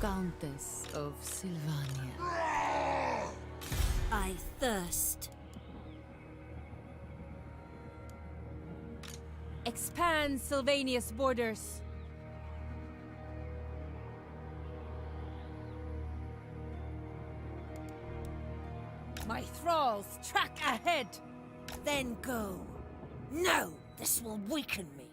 Countess of Sylvania. I thirst. Expand Sylvania's borders. My thralls track ahead. Then go. No, this will weaken me.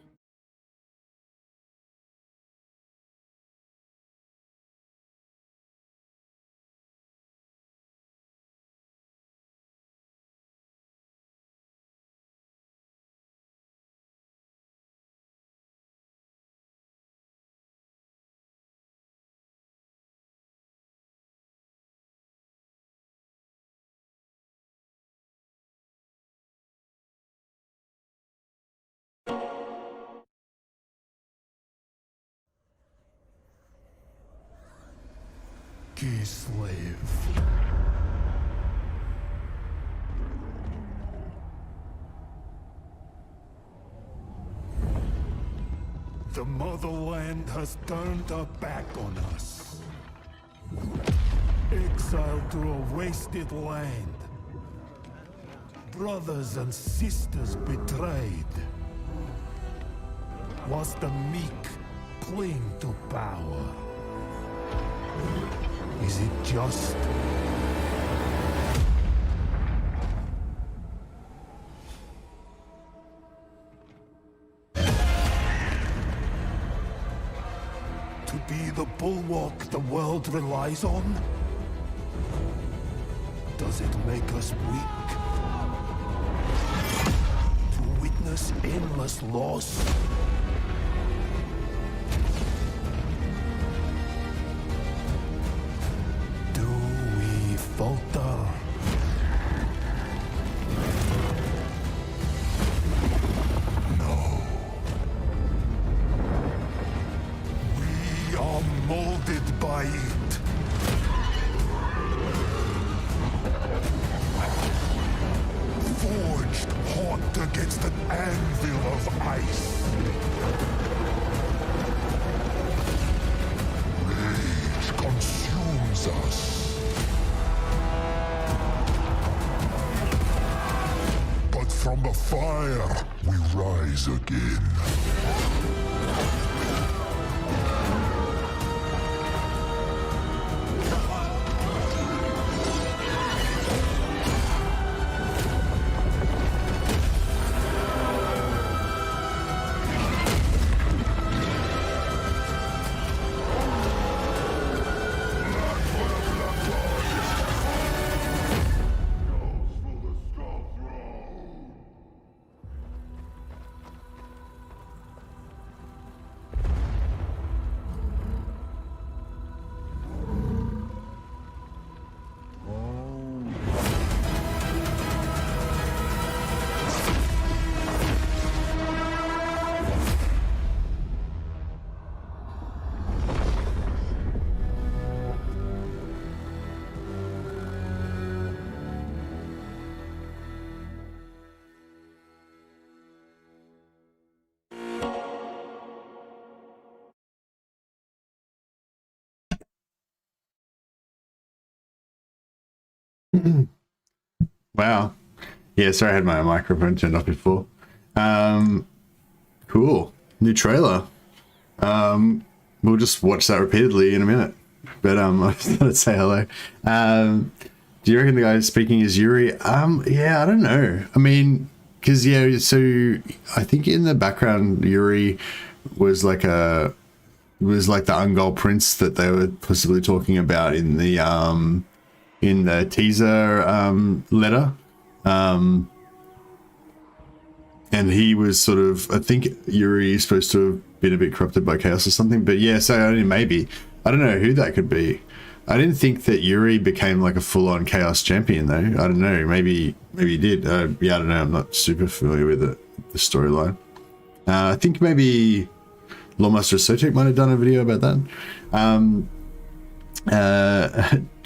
Enslave. The motherland has turned her back on us. Exiled to a wasted land. Brothers and sisters betrayed. Was the meek cling to power? Is it just? To be the bulwark the world relies on? Does it make us weak? To witness endless loss? Falter. No. We are molded by it. Forged hot against an anvil of ice. Rage consumes us. From the fire, we rise again. Wow. Yeah, sorry, I had my microphone turned off before. Cool. New trailer. We'll just watch that repeatedly in a minute. But I just thought I'd say hello. Do you reckon the guy speaking is Yuri? Yeah, I don't know. I mean, because yeah, so I think in the background Yuri was like the Ungol prince that they were possibly talking about in the teaser letter. And he was sort of, I think Yuri is supposed to have been a bit corrupted by chaos or something, but yeah, so I mean, maybe, I don't know who that could be. I didn't think that Yuri became like a full-on chaos champion though. I don't know, maybe he did. Yeah, I don't know, I'm not super familiar with the storyline. I think maybe Lawmaster Sotek might have done a video about that.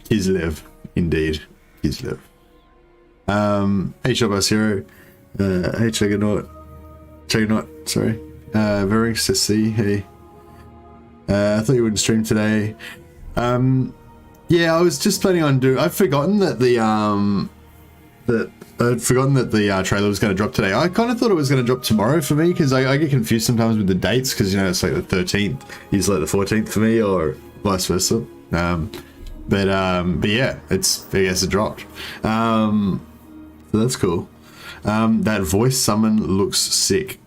Kislev, indeed, Kislev. Hey Shophouse Hero, hey Juggernaut, sorry. Very to see, hey. I thought you wouldn't stream today. Yeah, I was just planning on doing. I'd forgotten that the trailer was going to drop today. I kind of thought it was going to drop tomorrow for me because I get confused sometimes with the dates because you know it's like the 13th is like the 14th for me or vice versa. But yeah, I guess it dropped. So that's cool. That voice summon looks sick.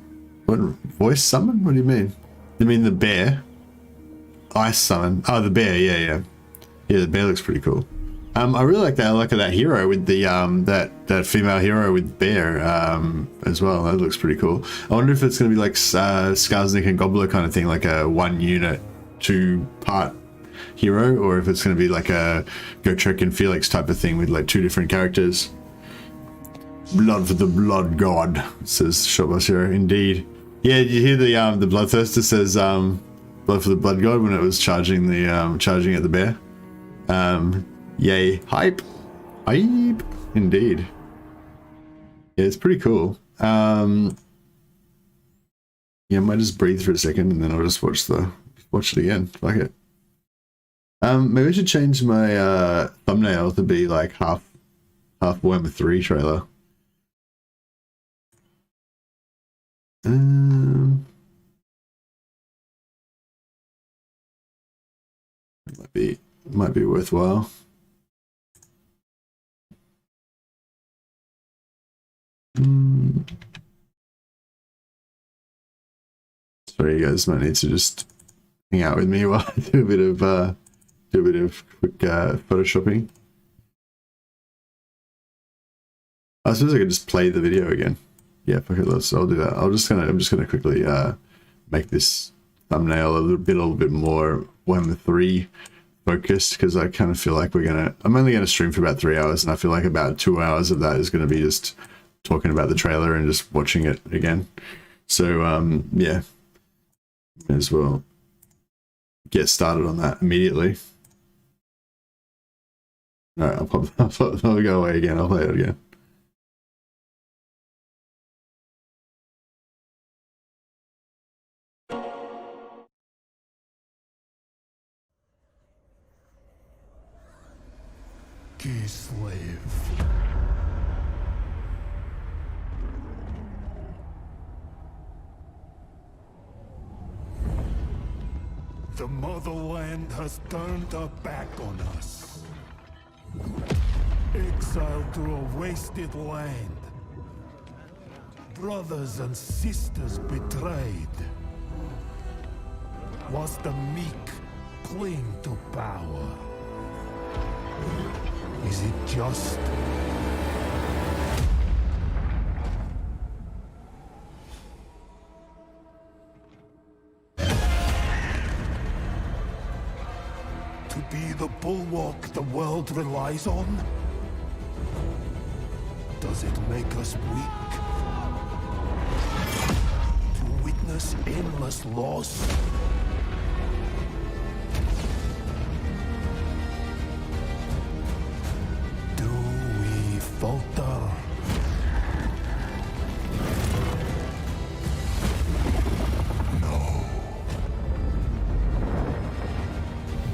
What voice summon? What do you mean? You mean the bear? Ice summon. Oh, the bear. Yeah. Yeah, the bear looks pretty cool. I really like that. I like that hero with the that female hero with bear as well. That looks pretty cool. I wonder if it's going to be like Skarsnik and Gobbler kind of thing, like a 1 unit 2-part hero, or if it's going to be like a Gotrek and Felix type of thing with like 2 different characters. Blood for the blood god, says Shotbus Hero. Indeed. Yeah, did you hear the Bloodthirster says blood for the blood god when it was charging at the bear? Yay, hype. Indeed. Yeah, it's pretty cool. Yeah, I might just breathe for a second and then I'll just watch it again. Fuck it. Maybe I should change my thumbnail to be like half Warhammer 3 trailer. Might be worthwhile. Sorry, you guys might need to just hang out with me while I do a bit of quick photoshopping. I suppose I could just play the video again. Yeah, fuck it, I'll do that. I'm just gonna quickly make this thumbnail a little bit more Warhammer 3 focused because I kind of feel like I'm only gonna stream for about 3 hours, and I feel like about 2 hours of that is gonna be just talking about the trailer and just watching it again. So yeah, may as well get started on that immediately. All right, I'll go away again. I'll play it again. Slave. The motherland has turned her back on us. Exiled to a wasted land. Brothers and sisters betrayed. Whilst the meek cling to power. Is it just? To be the bulwark the world relies on? Does it make us weak? To witness endless loss? Falter. No.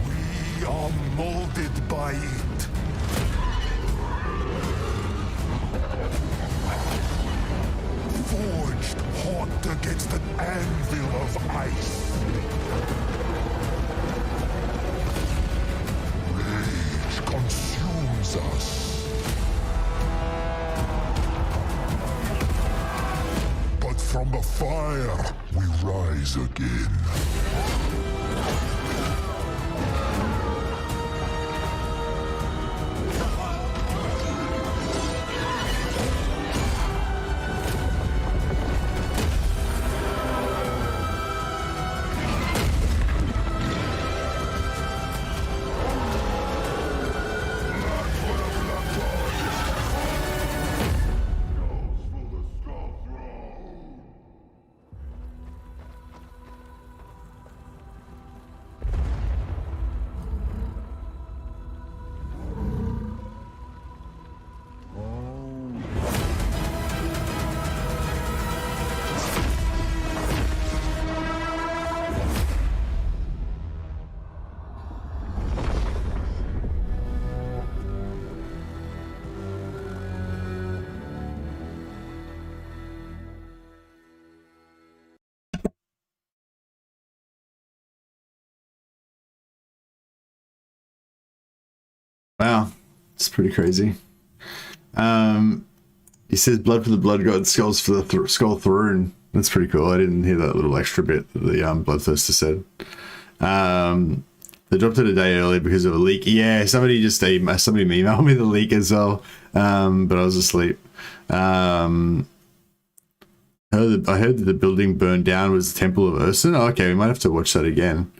We are molded by it. Forged hot against an anvil of ice. Rage consumes us. From the fire, we rise again. Wow, it's pretty crazy. He says blood for the blood god, skulls for the skull throne. That's pretty cool. I didn't hear that little extra bit that the Bloodthirster said. They dropped it a day early because of a leak. Yeah, somebody emailed me the leak as well, but I was asleep. I heard that the building burned down was the Temple of Ursun. Oh, okay, we might have to watch that again.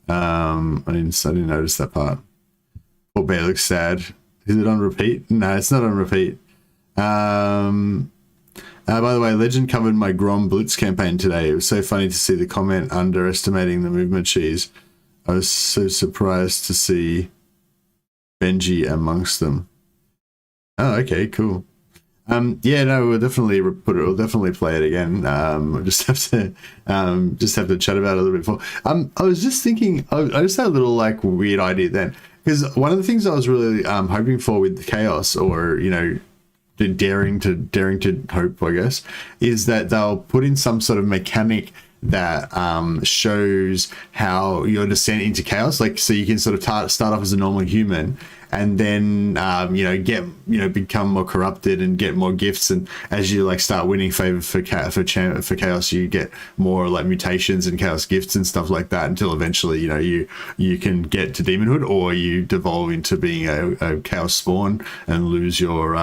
I didn't notice that part. Poor Bear looks sad. Is it on repeat? No, it's not on repeat. By the way, Legend covered my Grom Blitz campaign today. It was so funny to see the comment underestimating the movement cheese. I was so surprised to see Benji amongst them. Oh, okay, cool. Yeah, no, we'll definitely play it again. We'll just have to chat about it a little bit more. I was just thinking, I just had a little like weird idea then, because one of the things I was really hoping for with the chaos, or daring to hope, I guess, is that they'll put in some sort of mechanic that shows how your descent into chaos, like, so you can sort of start off as a normal human and then become more corrupted and get more gifts, and as you like start winning favor for chaos, you get more like mutations and chaos gifts and stuff like that, until eventually you can get to demonhood, or you devolve into being a chaos spawn and lose your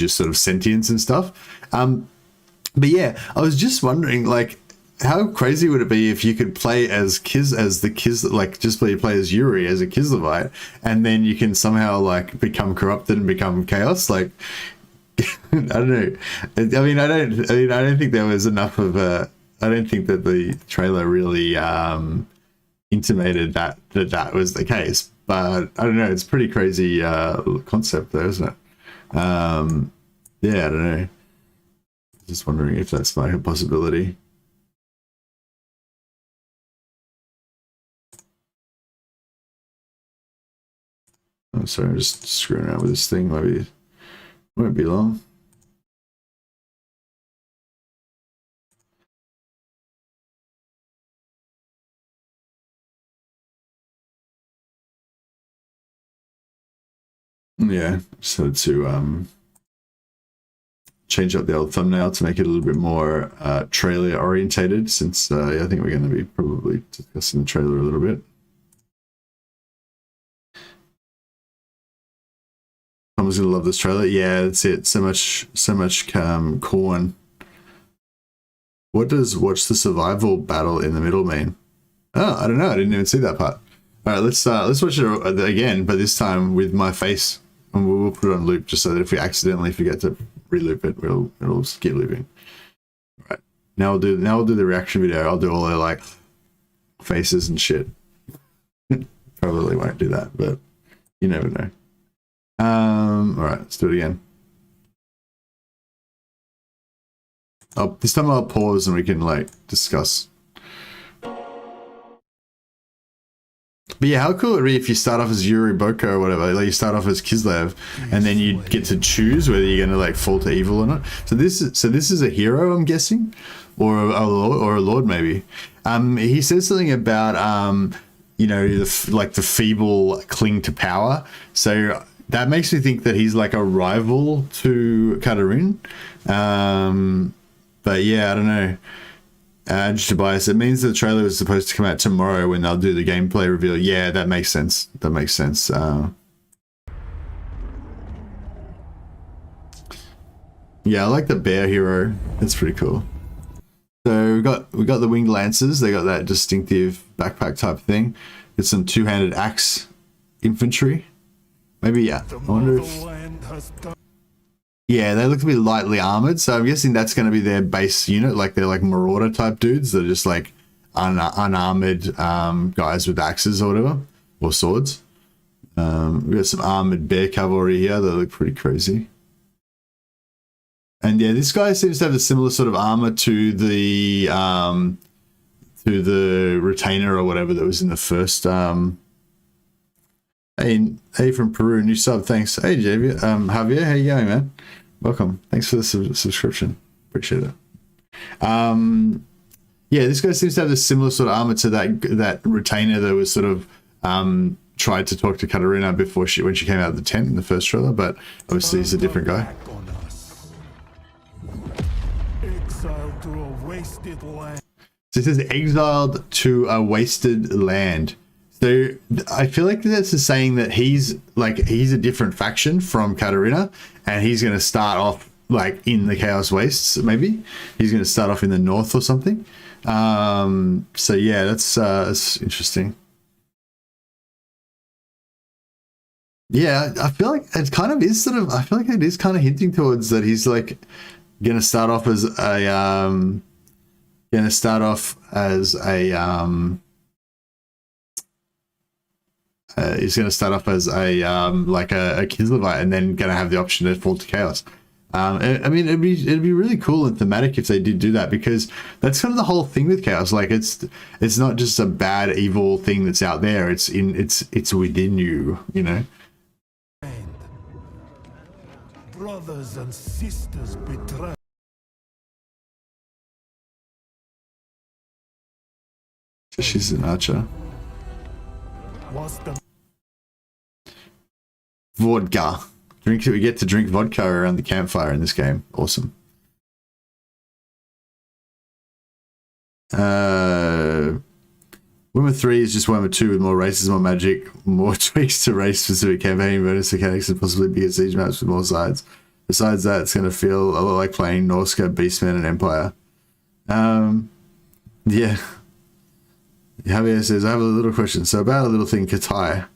sort of sentience and stuff. But yeah, I was just wondering, like, how crazy would it be if you could play as like just play as Yuri as a Kislevite, and then you can somehow like become corrupted and become chaos? Like, I don't know. I don't think there was enough of a. I don't think that the trailer really intimated that was the case. But I don't know. It's a pretty crazy concept, though, isn't it? Yeah, I don't know. Just wondering if that's like a possibility. Oh, sorry, I'm just screwing around with this thing. Maybe it won't be long. Yeah, so to change up the old thumbnail to make it a little bit more trailer orientated, since I think we're going to be probably discussing the trailer a little bit. Someone's gonna love this trailer. Yeah, that's it. So much corn. What does watch the survival battle in the middle mean? Oh, I don't know. I didn't even see that part. All right, let's watch it again, but this time with my face, and we'll put it on loop just so that if we accidentally forget to reloop it, it'll keep looping. All right, now we'll do the reaction video. I'll do all the like faces and shit. Probably won't do that, but you never know. All right, let's do it again. This time I'll pause and we can like discuss. But yeah, how cool would it be if you start off as Yuri Boko or whatever, like you start off as Kislev, and then you get to choose whether you're gonna like fall to evil or not. So this is a hero, I'm guessing, or a lord maybe. He says something about the feeble cling to power. So that makes me think that he's like a rival to Katarin. But yeah, I don't know. Just to bias, it means the trailer was supposed to come out tomorrow when they'll do the gameplay reveal. Yeah, that makes sense. That makes sense. Yeah, I like the bear hero. That's pretty cool. So we got the winged lancers. They got that distinctive backpack type thing. It's some two-handed axe infantry. Maybe, yeah. I wonder if... Yeah, they look to be lightly armored, so I'm guessing that's going to be their base unit. Like, they're like marauder type dudes that are just like unarmored guys with axes or whatever, or swords. We've got some armored bear cavalry here that look pretty crazy. And yeah, this guy seems to have a similar sort of armor to the retainer or whatever that was in the first... Hey from Peru, new sub, thanks. Hey Javier, Javier, how you going, man? Welcome. Thanks for the subscription. Appreciate it. Yeah, this guy seems to have a similar sort of armor to that retainer that was sort of tried to talk to Katarina before when she came out of the tent in the first trailer, but obviously he's a different guy. Back on us. Exiled to a wasted land. So it says exiled to a wasted land. So I feel like this is saying that he's a different faction from Katarina, and he's going to start off like in the Chaos Wastes. Maybe he's going to start off in the north or something. So yeah, that's interesting. Yeah, I feel like it kind of is sort of. I feel like it is kind of hinting towards that he's like going to start off as a he's going to start off as like a Kislevite, and then going to have the option to fall to Chaos. I mean, it'd be really cool and thematic if they did do that, because that's kind of the whole thing with Chaos. Like it's not just a bad evil thing that's out there. It's within you, you know. Brothers and sisters betray. She's an archer. Was the Vodka. We get to drink vodka around the campfire in this game. Awesome. Warhammer 3 is just Warhammer 2 with more races, more magic, more tweaks to race-specific campaign bonus mechanics, and possibly bigger siege maps with more sides. Besides that, it's going to feel a lot like playing Norska, Beastman, and Empire. Yeah. Javier says, I have a little question. So about a little thing, Katai.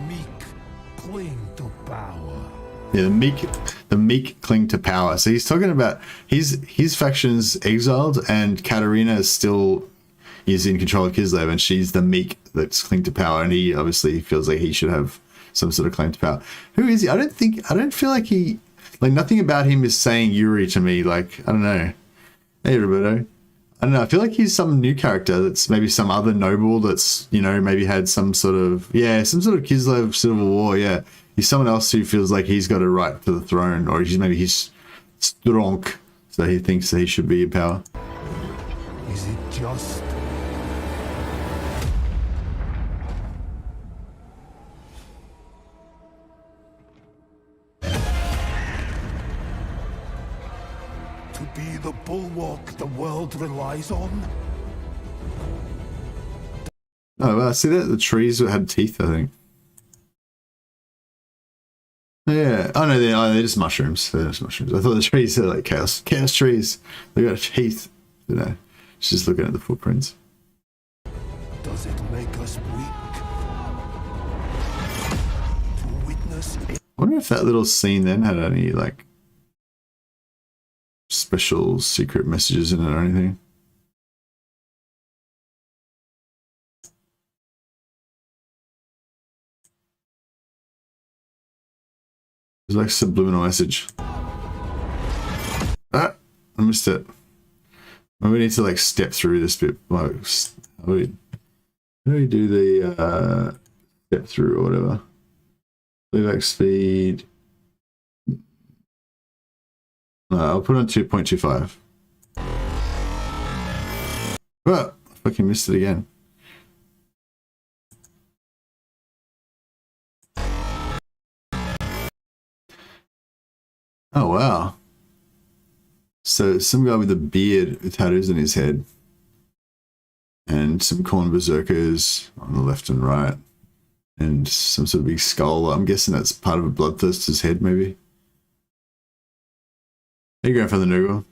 meek cling to power. Yeah, the meek cling to power. So he's talking about his faction's exiled, and Katarina is in control of Kislev, and she's the meek that's cling to power, and he obviously feels like he should have some sort of claim to power. Who is he? I don't feel like nothing about him is saying Yuri to me. Like, I don't know. Hey, Roberto. I don't know. I feel like he's some new character that's maybe some other noble that's, you know, maybe had some sort of Kislev civil war. Yeah. He's someone else who feels like he's got a right to the throne, or he's strong, so he thinks that he should be in power. Is it just? To be the bulwark the world relies on? Oh, well, see that? The trees had teeth, I think. Yeah. Oh, no, they're just mushrooms. They're just mushrooms. I thought the trees are like chaos trees. They got teeth. You know, just looking at the footprints. Does it make us weak? To witness it? I wonder if that little scene then had any, like, special secret messages in it or anything. It's like subliminal message. Ah, I missed it. Maybe we need to like step through this bit. How do we do the step through or whatever? Playback speed. I'll put on 2.25. Oh, I fucking missed it again. Oh, wow. So some guy with a beard with tattoos on his head. And some corn berserkers on the left and right. And some sort of big skull. I'm guessing that's part of a bloodthirster's head, maybe. How you going for the Noogle?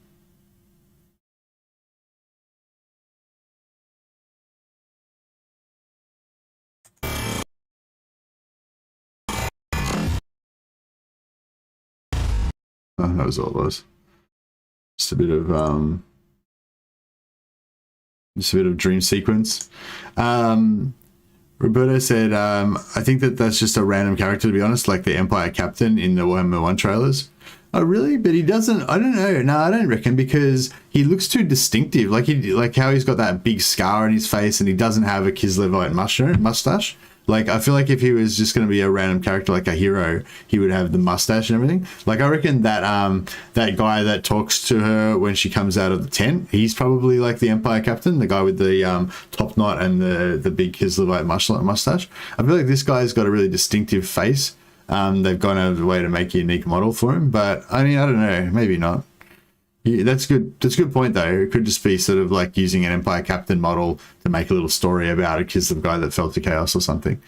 Oh, that was all it was. Just a bit of dream sequence. Roberto said, I think that's just a random character, to be honest, like the Empire Captain in the Warhammer 1 trailers. Oh, really? But he doesn't, I don't know. No, I don't reckon, because he looks too distinctive. Like how he's got that big scar on his face, and he doesn't have a Kislevite mustache. Like, I feel like if he was just going to be a random character like a hero, he would have the mustache and everything. Like, I reckon that that guy that talks to her when she comes out of the tent, he's probably like the Empire captain, the guy with the top knot and the big Kislevite mustache. I feel like this guy's got a really distinctive face. They've gone out of the way to make a unique model for him, but I mean, I don't know, maybe not. Yeah, that's good. That's a good point, though. It could just be sort of like using an Empire Captain model to make a little story about a Kislev guy that fell to chaos or something.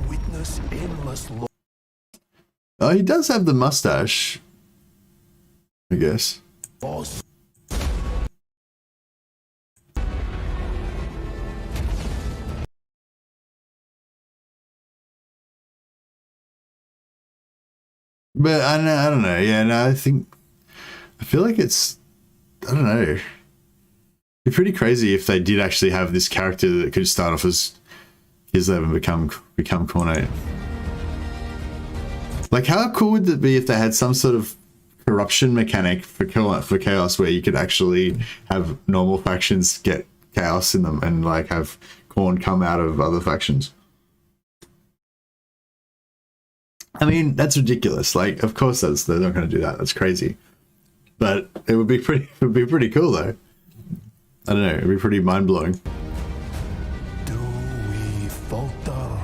Witness endless Oh, he does have the mustache, I guess. loss. But I don't know. Yeah, no, I feel like it's, I don't know. It'd be pretty crazy if they did actually have this character that could start off as Kislev and become Khornate. Like, how cool would it be if they had some sort of corruption mechanic for chaos where you could actually have normal factions get chaos in them and like have Khorne come out of other factions? I mean, that's ridiculous. Like, of course, they're not going to do that. That's crazy. But it would be pretty cool, though. I don't know. It'd be pretty mind blowing. Do we falter?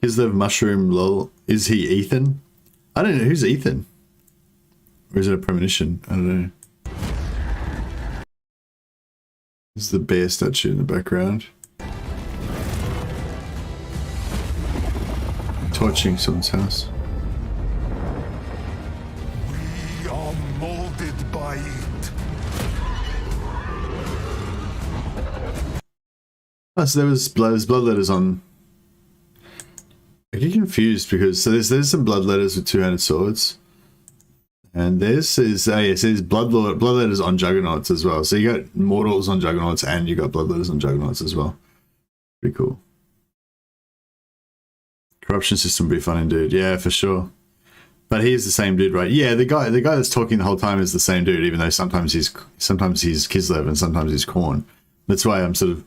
Kislev Mushroom lol. Is he Ethan? I don't know. Who's Ethan? Or is it a premonition? I don't know. This is the bear statue in the background. Torching someone's house. We are molded by it. Oh, so there's blood letters on. I get confused because so there's some blood letters with two-handed swords, and this is it says blood letters on juggernauts as well. So you got mortals on juggernauts and you got blood letters on juggernauts as well. Pretty cool. Corruption system would be fun indeed. Yeah, for sure. But he's the same dude, right? Yeah, the guy that's talking the whole time is the same dude, even though sometimes he's Kislev and sometimes he's Khorne. That's why I'm sort of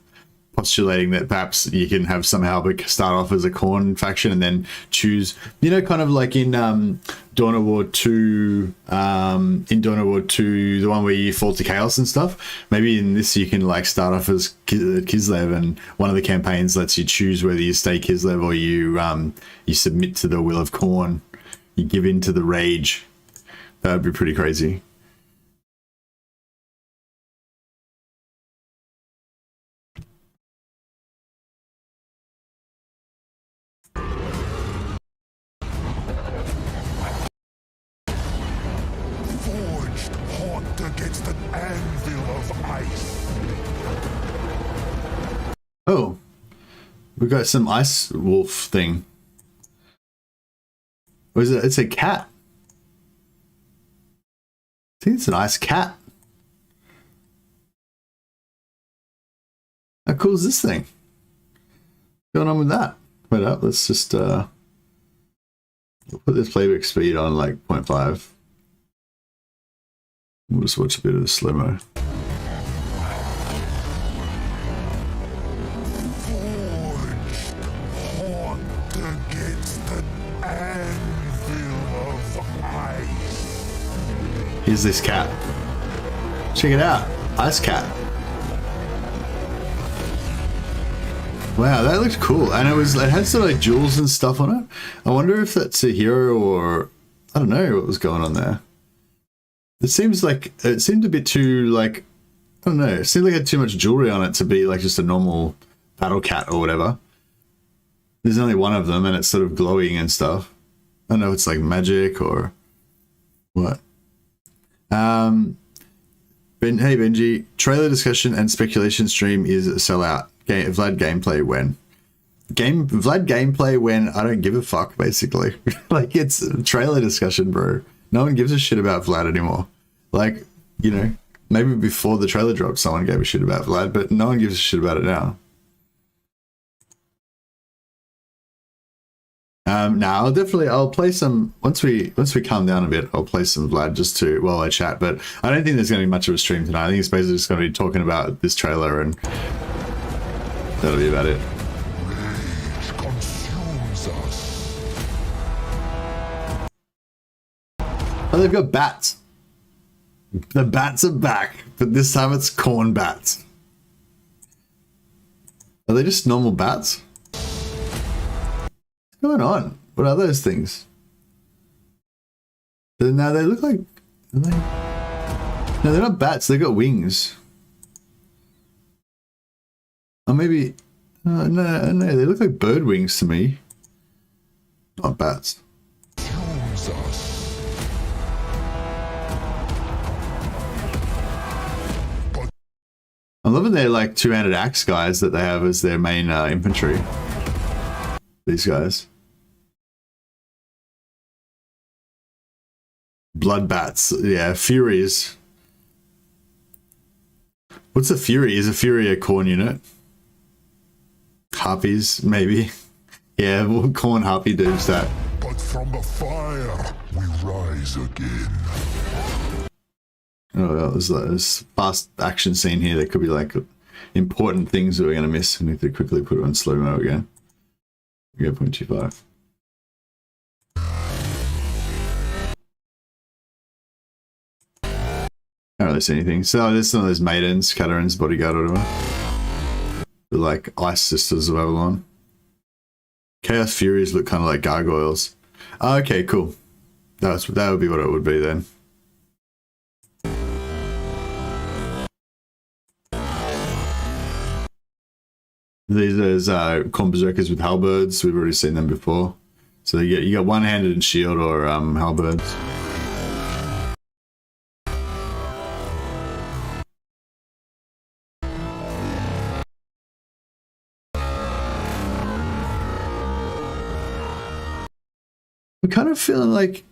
postulating that perhaps you can have somehow start off as a Khorne faction and then choose, you know, kind of like in Dawn of War 2, the one where you fall to chaos and stuff. Maybe in this you can like start off as Kislev, and one of the campaigns lets you choose whether you stay Kislev or you submit to the will of Khorne. You give in to the rage. That would be pretty crazy. Forged hot against an anvil of ice. Oh, we got some ice wolf thing. Or is it? It's a cat. I think it's an ice cat. How cool is this thing? What's going on with that? Wait up, let's just we'll put this playback speed on like 0.5. We'll just watch a bit of the slow-mo. Forged hot against an anvil of ice. Here's this cat. Check it out. Ice cat. Wow, that looks cool. And it had some like jewels and stuff on it. I wonder if that's a hero or I don't know what was going on there. It seemed a bit too like, I don't know. It seemed like it had too much jewelry on it to be like just a normal battle cat or whatever. There's only one of them and it's sort of glowing and stuff. I don't know if it's like magic or what. Hey Benji, trailer discussion and speculation stream is a sellout. Vlad gameplay when? Vlad gameplay when I don't give a fuck, basically. Like, it's a trailer discussion, bro. No one gives a shit about Vlad anymore. Like, you know, maybe before the trailer dropped someone gave a shit about Vlad, but no one gives a shit about it now. Now I'll play some once we calm down a bit. I'll play some Vlad just to while I chat, but I don't think there's going to be much of a stream tonight. I think it's basically just going to be talking about this trailer, and that'll be about it. Oh, they've got bats. The bats are back, but this time it's corn bats. Are they just normal bats? What's going on? What are those things? Now they look like... Are they? No, they're not bats. They've got wings. Or maybe... no, they look like bird wings to me. Not bats. I'm loving their like two-handed axe guys that they have as their main infantry. These guys. Blood bats. Yeah, Furies. What's a Fury? Is a Fury a corn unit? Harpies, maybe. Yeah, well, corn harpy dudes that. But from the fire, we rise again. Oh, well, there's this fast action scene here that could be like important things that we're going to miss. I need to quickly put it on slow-mo again. We go 0.25. Can't really see anything. So there's some of those maidens, Catarin's bodyguard or whatever. They're like ice sisters of Avalon. Chaos Furies look kind of like gargoyles. Oh, okay, cool. That would be what it would be then. These are corn berserkers with halberds. We've already seen them before. So you got one-handed and shield or halberds. I'm kind of feeling like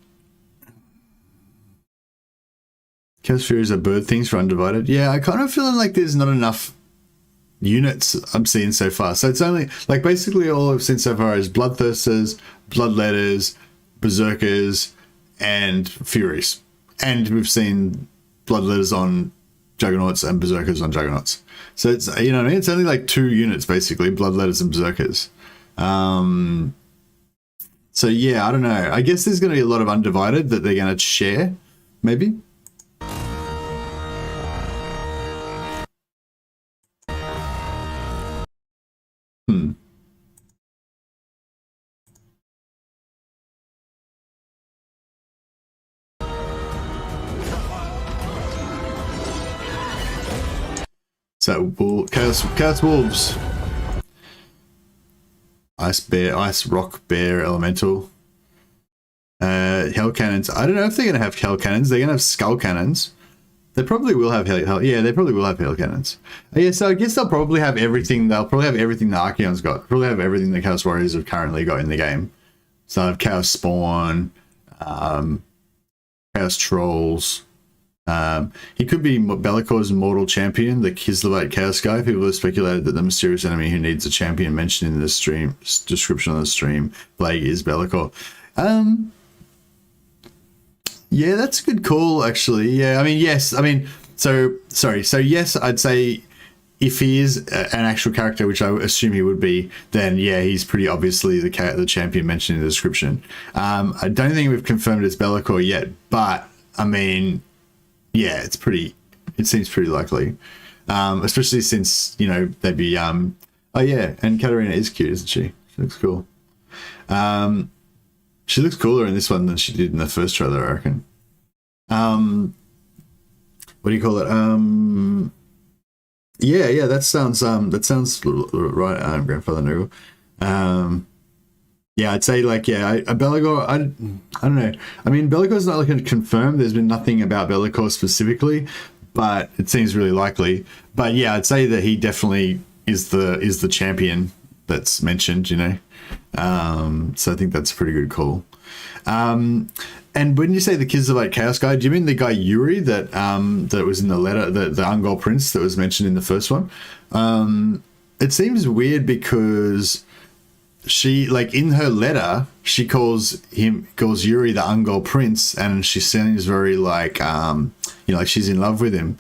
Chaos Furies are bird things for Undivided. Yeah, I kind of feeling like there's not enough units I'm seeing so far. So it's only like basically all I've seen so far is Bloodthirsters, Bloodletters, Berserkers, and Furies. And we've seen Bloodletters on Juggernauts and Berserkers on Juggernauts. So it's, you know what I mean? It's only like 2 units basically, Bloodletters and Berserkers. So yeah, I don't know. I guess there's going to be a lot of Undivided that they're going to share, maybe. So Chaos Wolves. Ice Bear, Ice Rock Bear Elemental. Hell Cannons. I don't know if they're going to have Hell Cannons. They're going to have Skull Cannons. They probably will have yeah, they probably will have Hell Cannons. Yeah, so I guess they'll probably have everything. They'll probably have everything the Archaeon's got. Probably have everything the Chaos Warriors have currently got in the game. So I have Chaos Spawn, Chaos Trolls. He could be Be'lakor's Mortal Champion, the Kislev Chaos guy. People have speculated that the mysterious enemy who needs a champion mentioned in the stream description on the stream flag is Be'lakor. Yeah, that's a good call, actually. Yeah, I mean, yes. I mean, so yes, I'd say if he is an actual character, which I assume he would be, then yeah, he's pretty obviously the champion mentioned in the description. I don't think we've confirmed it's Be'lakor yet, but I mean, yeah, it seems pretty likely, especially since, you know, they'd be, oh yeah, and Katarina is cute, isn't she? She looks cool. She looks cooler in this one than she did in the first trailer, I reckon. What do you call it? Yeah, that sounds right, Grandfather Noogle. Yeah, I'd say like, yeah, Be'lakor, I don't know. I mean, Be'lakor's not looking confirmed. There's been nothing about Be'lakor specifically, but it seems really likely. But yeah, I'd say that he definitely is the champion that's mentioned, you know. So I think that's a pretty good call. And when you say the Kislev Chaos guy, do you mean the guy Yuri that that was in the letter, the Ungol Prince that was mentioned in the first one? It seems weird because she, like, in her letter, she calls Yuri the Ungol Prince, and she seems very like, you know, like she's in love with him,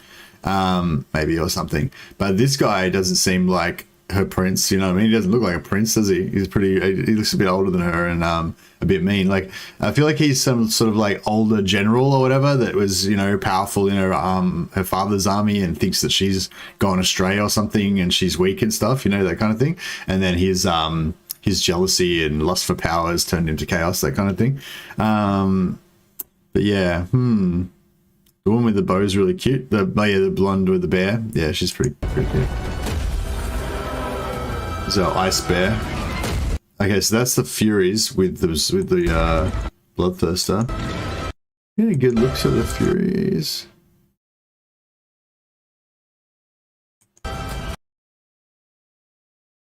maybe, or something. But this guy doesn't seem like her prince. You know what I mean? He doesn't look like a prince, does he? He looks a bit older than her and a bit mean. Like, I feel like he's some sort of like older general or whatever that was, you know, powerful in her father's army and thinks that she's gone astray or something and she's weak and stuff, you know, that kind of thing. And then his jealousy and lust for power has turned into chaos, that kind of thing. But yeah, the woman with the bow is really cute. The blonde with the bear. Yeah, she's pretty cute. This is our ice bear. Okay, so that's the Furies with the Bloodthirster. Getting good looks at the Furies.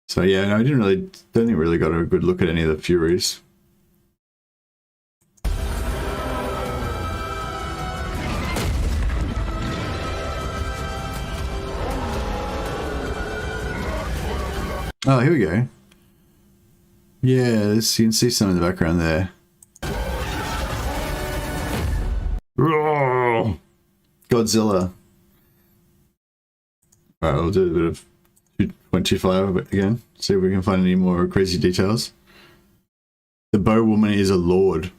So yeah, no, I don't think really got a good look at any of the Furies. Oh, here we go. Yeah, you can see some in the background there. Roar! Godzilla. Alright, we'll do a bit of 2.25 again. See if we can find any more crazy details. The bow woman is a lord.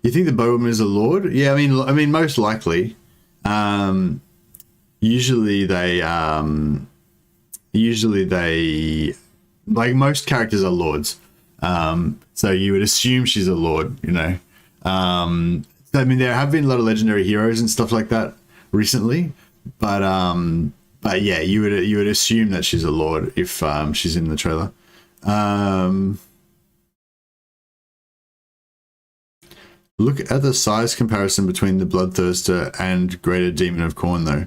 You think the bow woman is a lord? Yeah, I mean, most likely. Usually they, like, most characters are lords. So you would assume she's a lord, you know. I mean, there have been a lot of legendary heroes and stuff like that recently, but yeah, you would assume that she's a lord if she's in the trailer. Look at the size comparison between the Bloodthirster and Greater Demon of Khorne, though.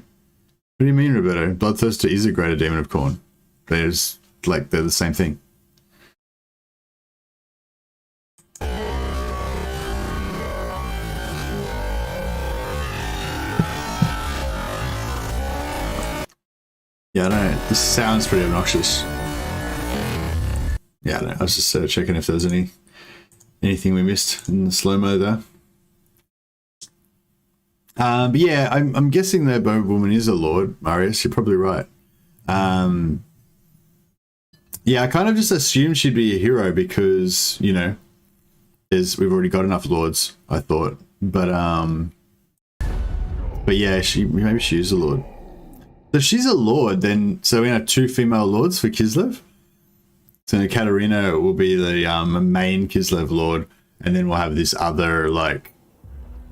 What do you mean, Roberto? Bloodthirster is a Greater Demon of Khorne. They're the same thing. Yeah, I don't know. This sounds pretty obnoxious. Yeah, I don't know. I was just checking if there was anything we missed in the slow-mo there. But yeah, I'm guessing the bow woman is a lord, Marius. You're probably right. Yeah, I kind of just assumed she'd be a hero because, you know, we've already got enough lords, I thought. But yeah, maybe she is a lord. So if she's a lord, then so we have 2 female lords for Kislev. So Katarina will be the main Kislev lord, and then we'll have this other like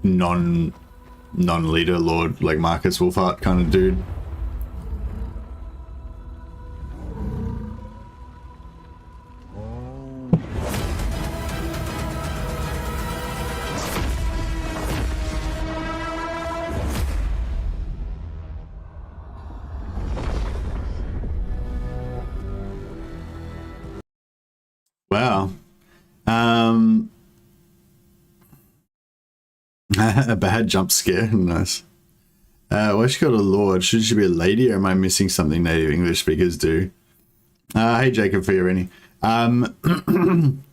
non-leader lord, like Marcus Wolfhart kind of dude. Wow. A bad jump scare. Nice. Why she got a lord? Should she be a lady, or am I missing something native English speakers do? Hey Jacob Fiorini.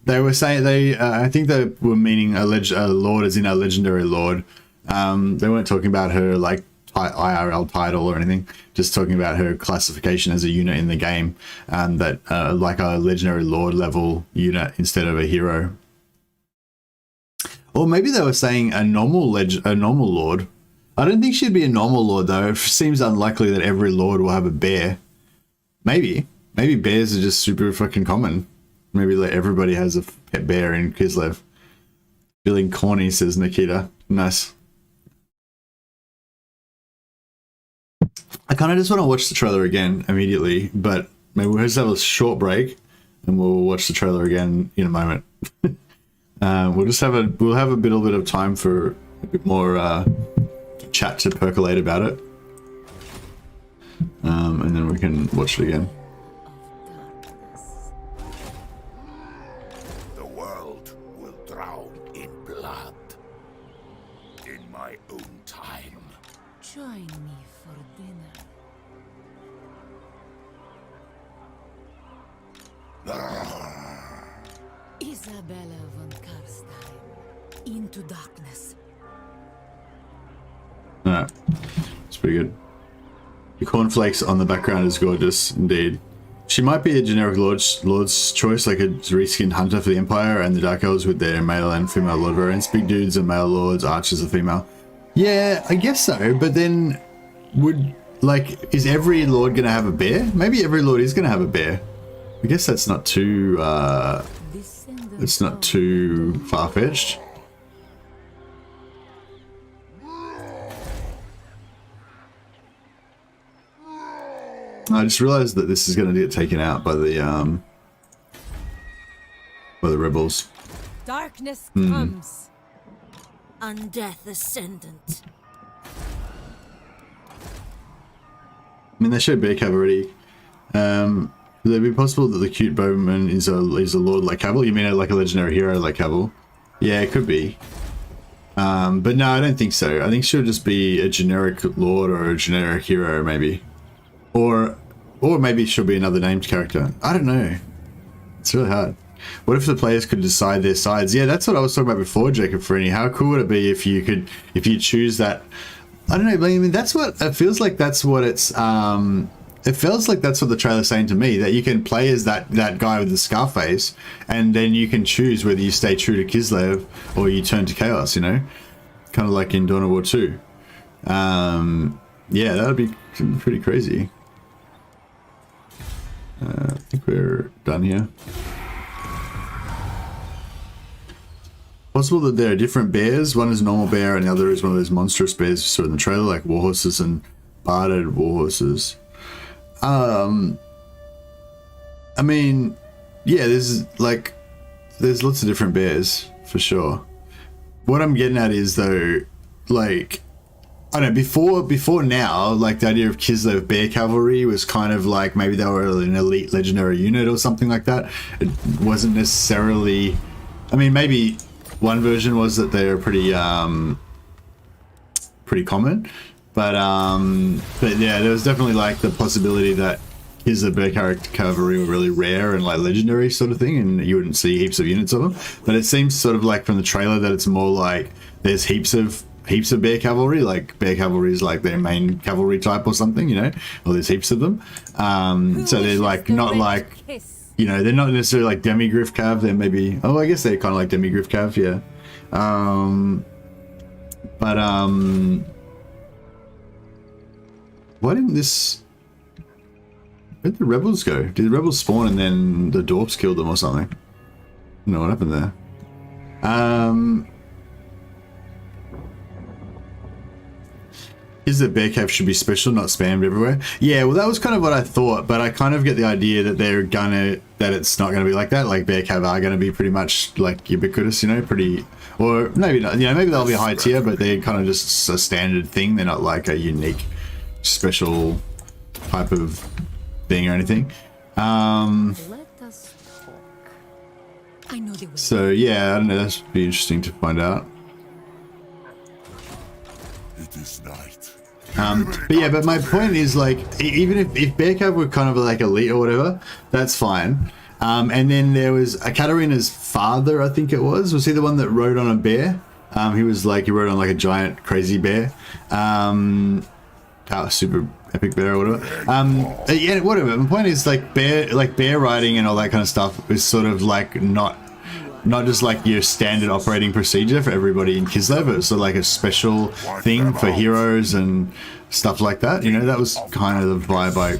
They were saying I think they were meaning a lord as in a legendary lord. They weren't talking about her like IRL title or anything, just talking about her classification as a unit in the game, that like a legendary lord level unit instead of a hero. Or maybe they were saying a normal lord. I don't think she'd be a normal lord though. It seems unlikely that every lord will have a bear. Maybe bears are just super fucking common. Maybe like everybody has a pet bear in Kislev. Feeling corny, says Nikita. Nice. I kind of just want to watch the trailer again immediately, but maybe we'll just have a short break and we'll watch the trailer again in a moment. We'll have a little bit of time for a bit more chat to percolate about it, and then we can watch it again. The world will drown in blood. In my own time. Join me for dinner. Isabella von Carstein, into darkness. Alright, it's pretty good. The cornflakes on the background is gorgeous, indeed. She might be a generic lord's choice, like a reskinned hunter for the Empire, and the Dark Elves with their male and female lord variants. Big dudes are male lords, archers are female. Yeah, I guess so, but then is every lord gonna have a bear? Maybe every lord is gonna have a bear. I guess that's not too, it's not too far-fetched. I just realized that this is going to get taken out by the rebels. Darkness comes. Undeath ascendant. I mean, they showed bear cab already. Would it be possible that the cute bowman is a lord like Cavill? You mean like a legendary hero like Cavill? Yeah, it could be. But no, I don't think so. I think she'll just be a generic lord or a generic hero, maybe. Or maybe she'll be another named character. I don't know. It's really hard. What if the players could decide their sides? Yeah, that's what I was talking about before, Jacob Farini. How cool would it be if you choose that? I don't know. I mean, that's what it feels like. That's what it's. It feels like that's what the trailer's saying to me. That you can play as that guy with the scar face, and then you can choose whether you stay true to Kislev or you turn to Chaos. You know, kind of like in Dawn of War 2. Yeah, that would be pretty crazy. I think we're done here. Possible that there are different bears. One is a normal bear and the other is one of those monstrous bears you saw in the trailer, like warhorses and barded warhorses. I mean, yeah, there's lots of different bears for sure. What I'm getting at is though, like, I don't know, before now, like the idea of Kislev Bear Cavalry was kind of like maybe they were an elite legendary unit or something like that. It wasn't necessarily, I mean, maybe one version was that they're pretty common, but yeah, there was definitely like the possibility that Kislev Bear Cavalry were really rare and like legendary sort of thing, and you wouldn't see heaps of units of them. But it seems sort of like from the trailer that it's more like there's heaps of bear cavalry, like bear cavalry is like their main cavalry type or something, you know, or there's heaps of them. So they're like not like, you know, they're not necessarily like demigriff cav. They're maybe, oh, I guess they're kind of like demigriff cav, yeah. Why didn't this? Where'd the rebels go? Did the rebels spawn and then the dwarfs killed them or something? I don't know what happened there. Is that bear cave should be special, not spammed everywhere? Yeah, well, that was kind of what I thought, but I kind of get the idea that that it's not gonna be like that. Like bear cave are gonna be pretty much like ubiquitous, you know, or maybe not. You know, maybe they'll be high tier, but they're kind of just a standard thing. They're not like a unique, special type of thing or anything. Let us talk. I know the way. So yeah, I don't know. That should be interesting to find out. It is night. But yeah, but my point is like, even if Bear Cave were kind of like elite or whatever, that's fine. And then there was Katarina's father, I think it was he the one that rode on a bear? He rode on like a giant crazy bear. Super epic bear or whatever. Yeah, whatever. My point is like bear riding and all that kind of stuff is sort of like not just like your standard operating procedure for everybody in Kislev. It's sort of like a special thing for heroes and stuff like that. You know, that was kind of the vibe I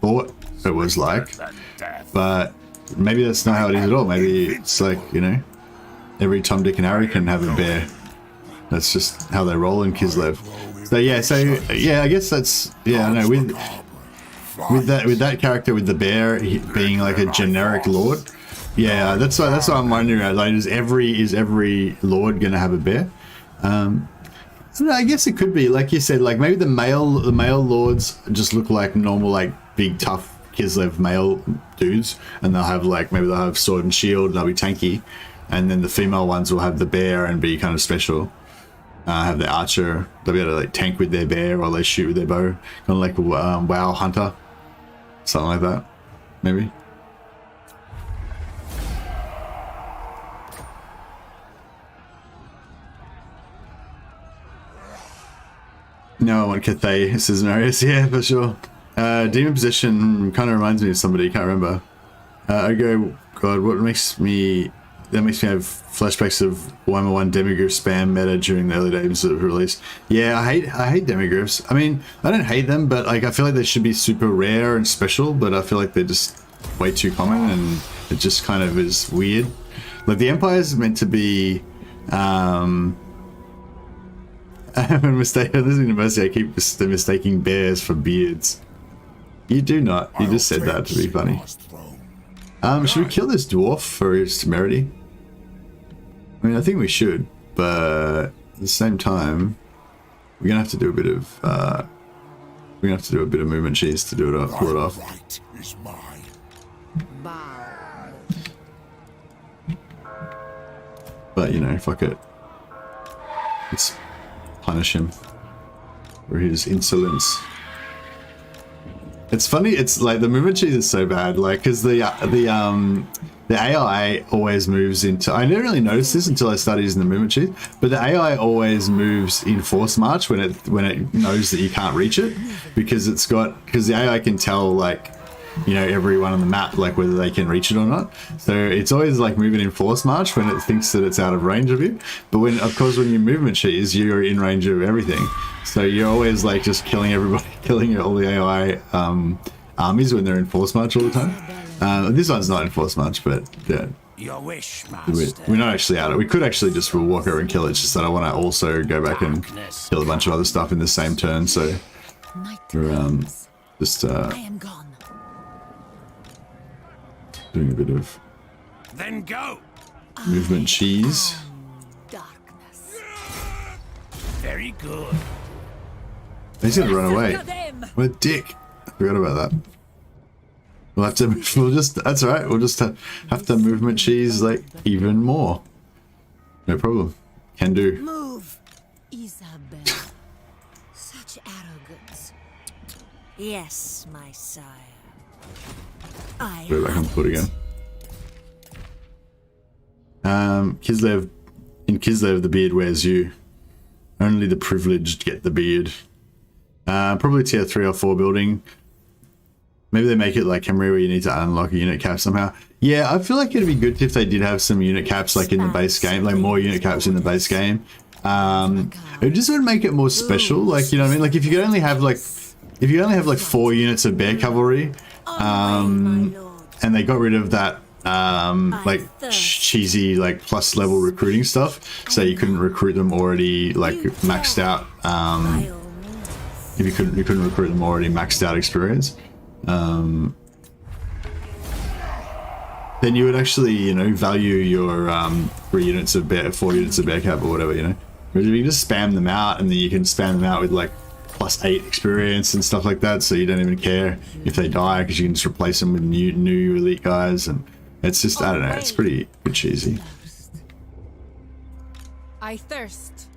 thought it was like. But maybe that's not how it is at all. Maybe it's like, you know, every Tom, Dick and Harry can have a bear. That's just how they roll in Kislev. So yeah, I guess that's, yeah, I know, with that character with the bear being like a generic lord. Yeah, that's what I'm wondering. Like, is every lord gonna have a bear? I guess it could be, like you said, like maybe the male lords just look like normal, like big tough Kislev male dudes, and maybe they'll have sword and shield, and they'll be tanky, and then the female ones will have the bear and be kind of special. Have the archer, they'll be able to like tank with their bear or they shoot with their bow, kind of like WoW hunter, something like that, maybe. No, I want Cathay, says Marius. Yeah, for sure. Demon Possession kind of reminds me of somebody, can't remember. I go, God, what makes me... That makes me have flashbacks of Warhammer 1 Demigryph spam meta during the early days of release. Yeah, I hate Demigryphs. I mean, I don't hate them, but like I feel like they should be super rare and special, but I feel like they're just way too common, and it just kind of is weird. Like the Empire is meant to be... I'm a mistake. This university, I keep mistaking bears for beards. You do not. You just said that to be funny. Should we kill this dwarf for his temerity? I mean, I think we should, but at the same time, we're gonna have to do a bit of movement cheese to do it off, pull it off. But you know, fuck it. Let's punish him for his insolence. It's funny. It's like the movement cheese is so bad, like because the AI always moves into. I didn't really notice this until I started using the movement cheese, but the AI always moves in force march when it knows that you can't reach it, because the AI can tell, like, you know, everyone on the map, like whether they can reach it or not. So it's always like moving in force march when it thinks that it's out of range of you. But when you movement cheese, you're in range of everything. So you're always like just killing everybody, killing all the AI armies when they're in force march all the time. This one's not in force march, but yeah. Your wish, master. We're not actually out of it. We could actually just walk over and kill it. It's just that I want to also go back and kill a bunch of other stuff in the same turn. So we're just I am gone. doing a bit of Then go. movement cheese. Darkness. Very good. He's gonna run away. Them. What a dick. I forgot about that. We'll have to, that's alright, we'll just have to movement cheese like even more. No problem. Can do. Move. Isabel. Such arrogance. Yes, my sire. I Go back and put again. Kislev, in Kislev the beard wears you. Only the privileged get the beard. Probably tier 3 or 4 building. Maybe they make it like Camry where you need to unlock a unit cap somehow. Yeah, I feel like it'd be good if they did have some unit caps like in the base game, like more unit caps in the base game. It just would make it more special, like, you know what I mean? Like if you could only have like, if you only have like 4 units of bear cavalry, and they got rid of that like cheesy like plus level recruiting stuff, so you couldn't recruit them already like maxed out. If you couldn't recruit them already maxed out experience, then you would actually, you know, value your 4 units of bear cap or whatever, you know. Whereas if you just spam them out, and then you can spam them out with like +8 experience and stuff like that, so you don't even care if they die because you can just replace them with new elite guys, and it's just, I don't know, it's pretty cheesy. I thirst.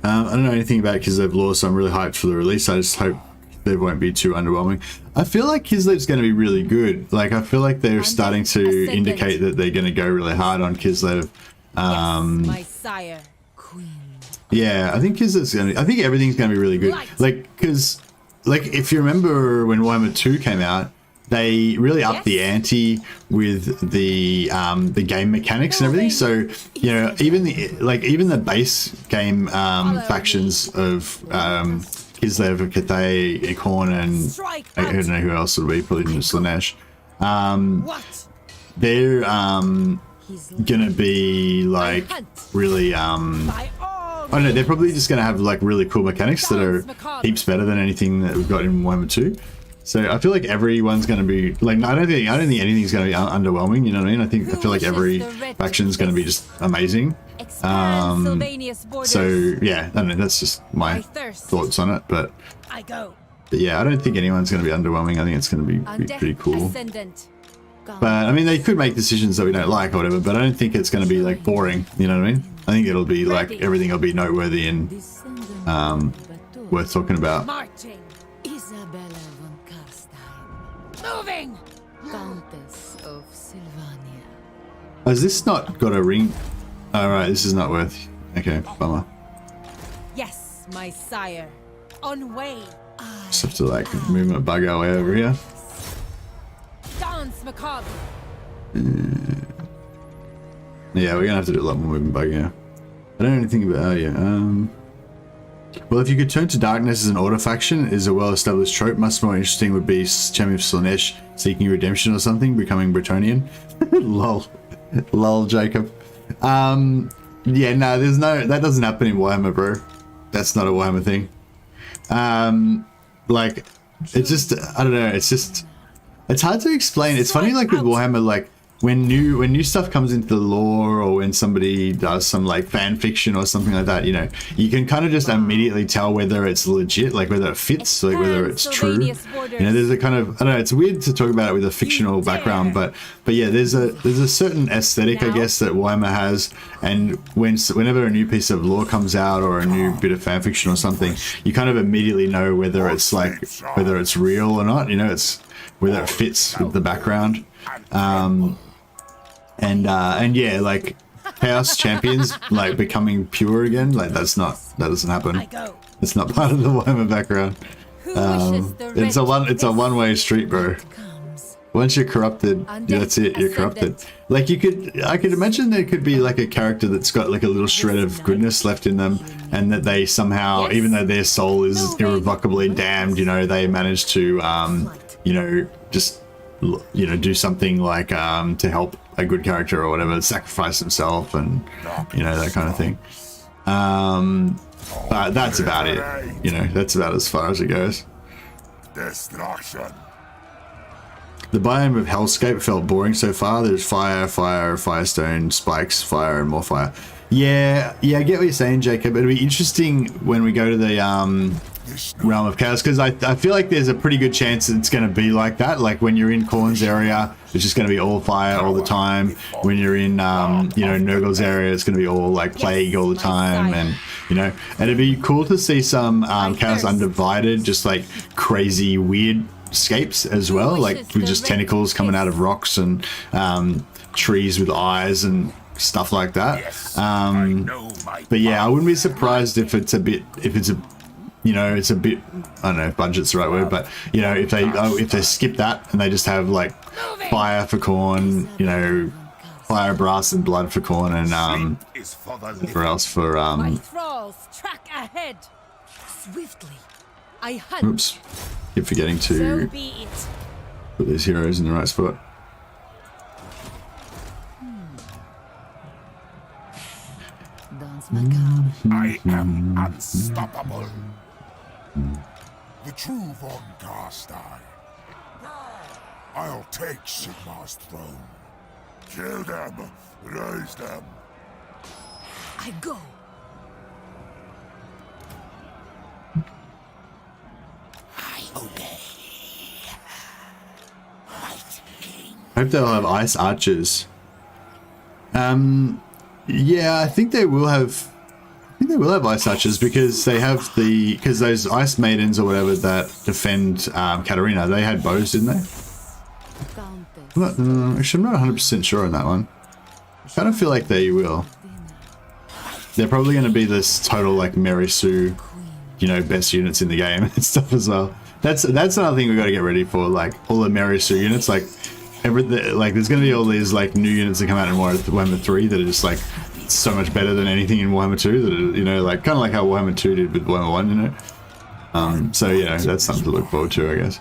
I don't know anything about Kislev lore, so I'm really hyped for the release. I just hope they won't be too underwhelming. I feel like Kislev's going to be really good. Like, I feel like they're starting to indicate that they're going to go really hard on Kislev. My sire. Queen. Yeah, I think Kislev's going to... I think everything's going to be really good. Like, because... Like, if you remember when Warhammer 2 came out, they really upped the ante with the game mechanics and everything. So, you know, even the base game factions of Kislev, Cathay, Acorn, and I don't know who else would be, probably Slanesh. They're gonna be like really I don't know, they're probably just gonna have like really cool mechanics that are heaps better than anything that we've got in Warhammer 2. So I feel like everyone's going to be like, I don't think anything's going to be underwhelming. You know what I mean? I feel like every faction's going to be just amazing. So yeah, I don't know. That's just my thoughts on it. But yeah, I don't think anyone's going to be underwhelming. I think it's going to be pretty cool. But I mean, they could make decisions that we don't like or whatever. But I don't think it's going to be like boring. You know what I mean? I think it'll be like everything will be noteworthy and worth talking about. Moving! Countess of Sylvania. Has this not got a ring? Alright, this is not worth Okay, bummer. Yes, my sire. On way. Just have to like movement bug our way over here. Dance macabre. Yeah, we're gonna have to do a lot more movement bug, yeah. I don't know anything about, oh yeah, well, if you could turn to darkness as an auto faction is a well-established trope. Much more interesting would be Champion of Slanesh seeking redemption or something, becoming Bretonnian. Lol. Lol, Jacob. Yeah, no, there's no, that doesn't happen in Warhammer, bro. That's not a Warhammer thing. Like, it's just, I don't know, it's just, it's hard to explain. It's funny, like with Warhammer, like when new stuff comes into the lore, or when somebody does some like fan fiction or something like that, you know, you can kind of just immediately tell whether it's legit, like whether it fits, like whether it's true. You know, there's a kind of, I don't know, it's weird to talk about it with a fictional background, but yeah, there's a certain aesthetic, I guess, that Warhammer has, and whenever a new piece of lore comes out or a new bit of fan fiction or something, you kind of immediately know whether it's like, whether it's real or not, you know, it's whether it fits with the background. And yeah, like Chaos Champions like becoming pure again, like that doesn't happen. It's not part of the Warhammer background. It's a one-way street, bro. Once you're corrupted, that's it, you're corrupted. Like I could imagine there could be like a character that's got like a little shred of goodness left in them, and that they somehow, even though their soul is irrevocably damned, you know, they manage to you know, just, you know, do something like to help a good character or whatever, sacrifice himself, and you know, that kind of thing. But that's about it, you know, that's about as far as it goes. Destruction. The biome of Hellscape felt boring so far. There's fire, firestone, spikes, fire, and more fire. Yeah, I get what you're saying, Jacob. It'll be interesting when we go to the Realm of Chaos, because I feel like there's a pretty good chance it's going to be like that. Like when you're in Khorne's area, it's just going to be all fire all the time. When you're in, you know, Nurgle's area, it's going to be all like plague all the time, and you know, and it'd be cool to see some Chaos Undivided, just like crazy weird scapes as well, like with just tentacles coming out of rocks and trees with eyes and stuff like that. But yeah, I wouldn't be surprised if it's a bit, you know, it's a bit, I don't know if budget's the right word, but you know, if they skip that and they just have like fire for Khorne, you know, fire, brass, and blood for Khorne, and whatever else for My thralls track ahead. Swiftly, I hunt. Oops, keep forgetting to put these heroes in the right spot. I am unstoppable. The true von Carstein. I'll take Sigmar's throne. Kill them, raise them. I go. I obey. White King. I hope they'll have ice archers. Yeah, I think they will have. I think they will have ice archers because they have because those ice maidens or whatever that defend Katarina, they had bows, didn't they? Actually, I'm not 100% sure on that one. I kind of feel like they will. They're probably going to be this total like Mary Sue, you know, best units in the game and stuff as well. That's another thing we got to get ready for, like all the Mary Sue units, like. Like there's going to be all these like new units that come out in Warhammer 3 that are just like so much better than anything in Warhammer 2 that are, you know, like kind of like how Warhammer 2 did with Warhammer 1, you know. So you know, that's something to look forward to, I guess.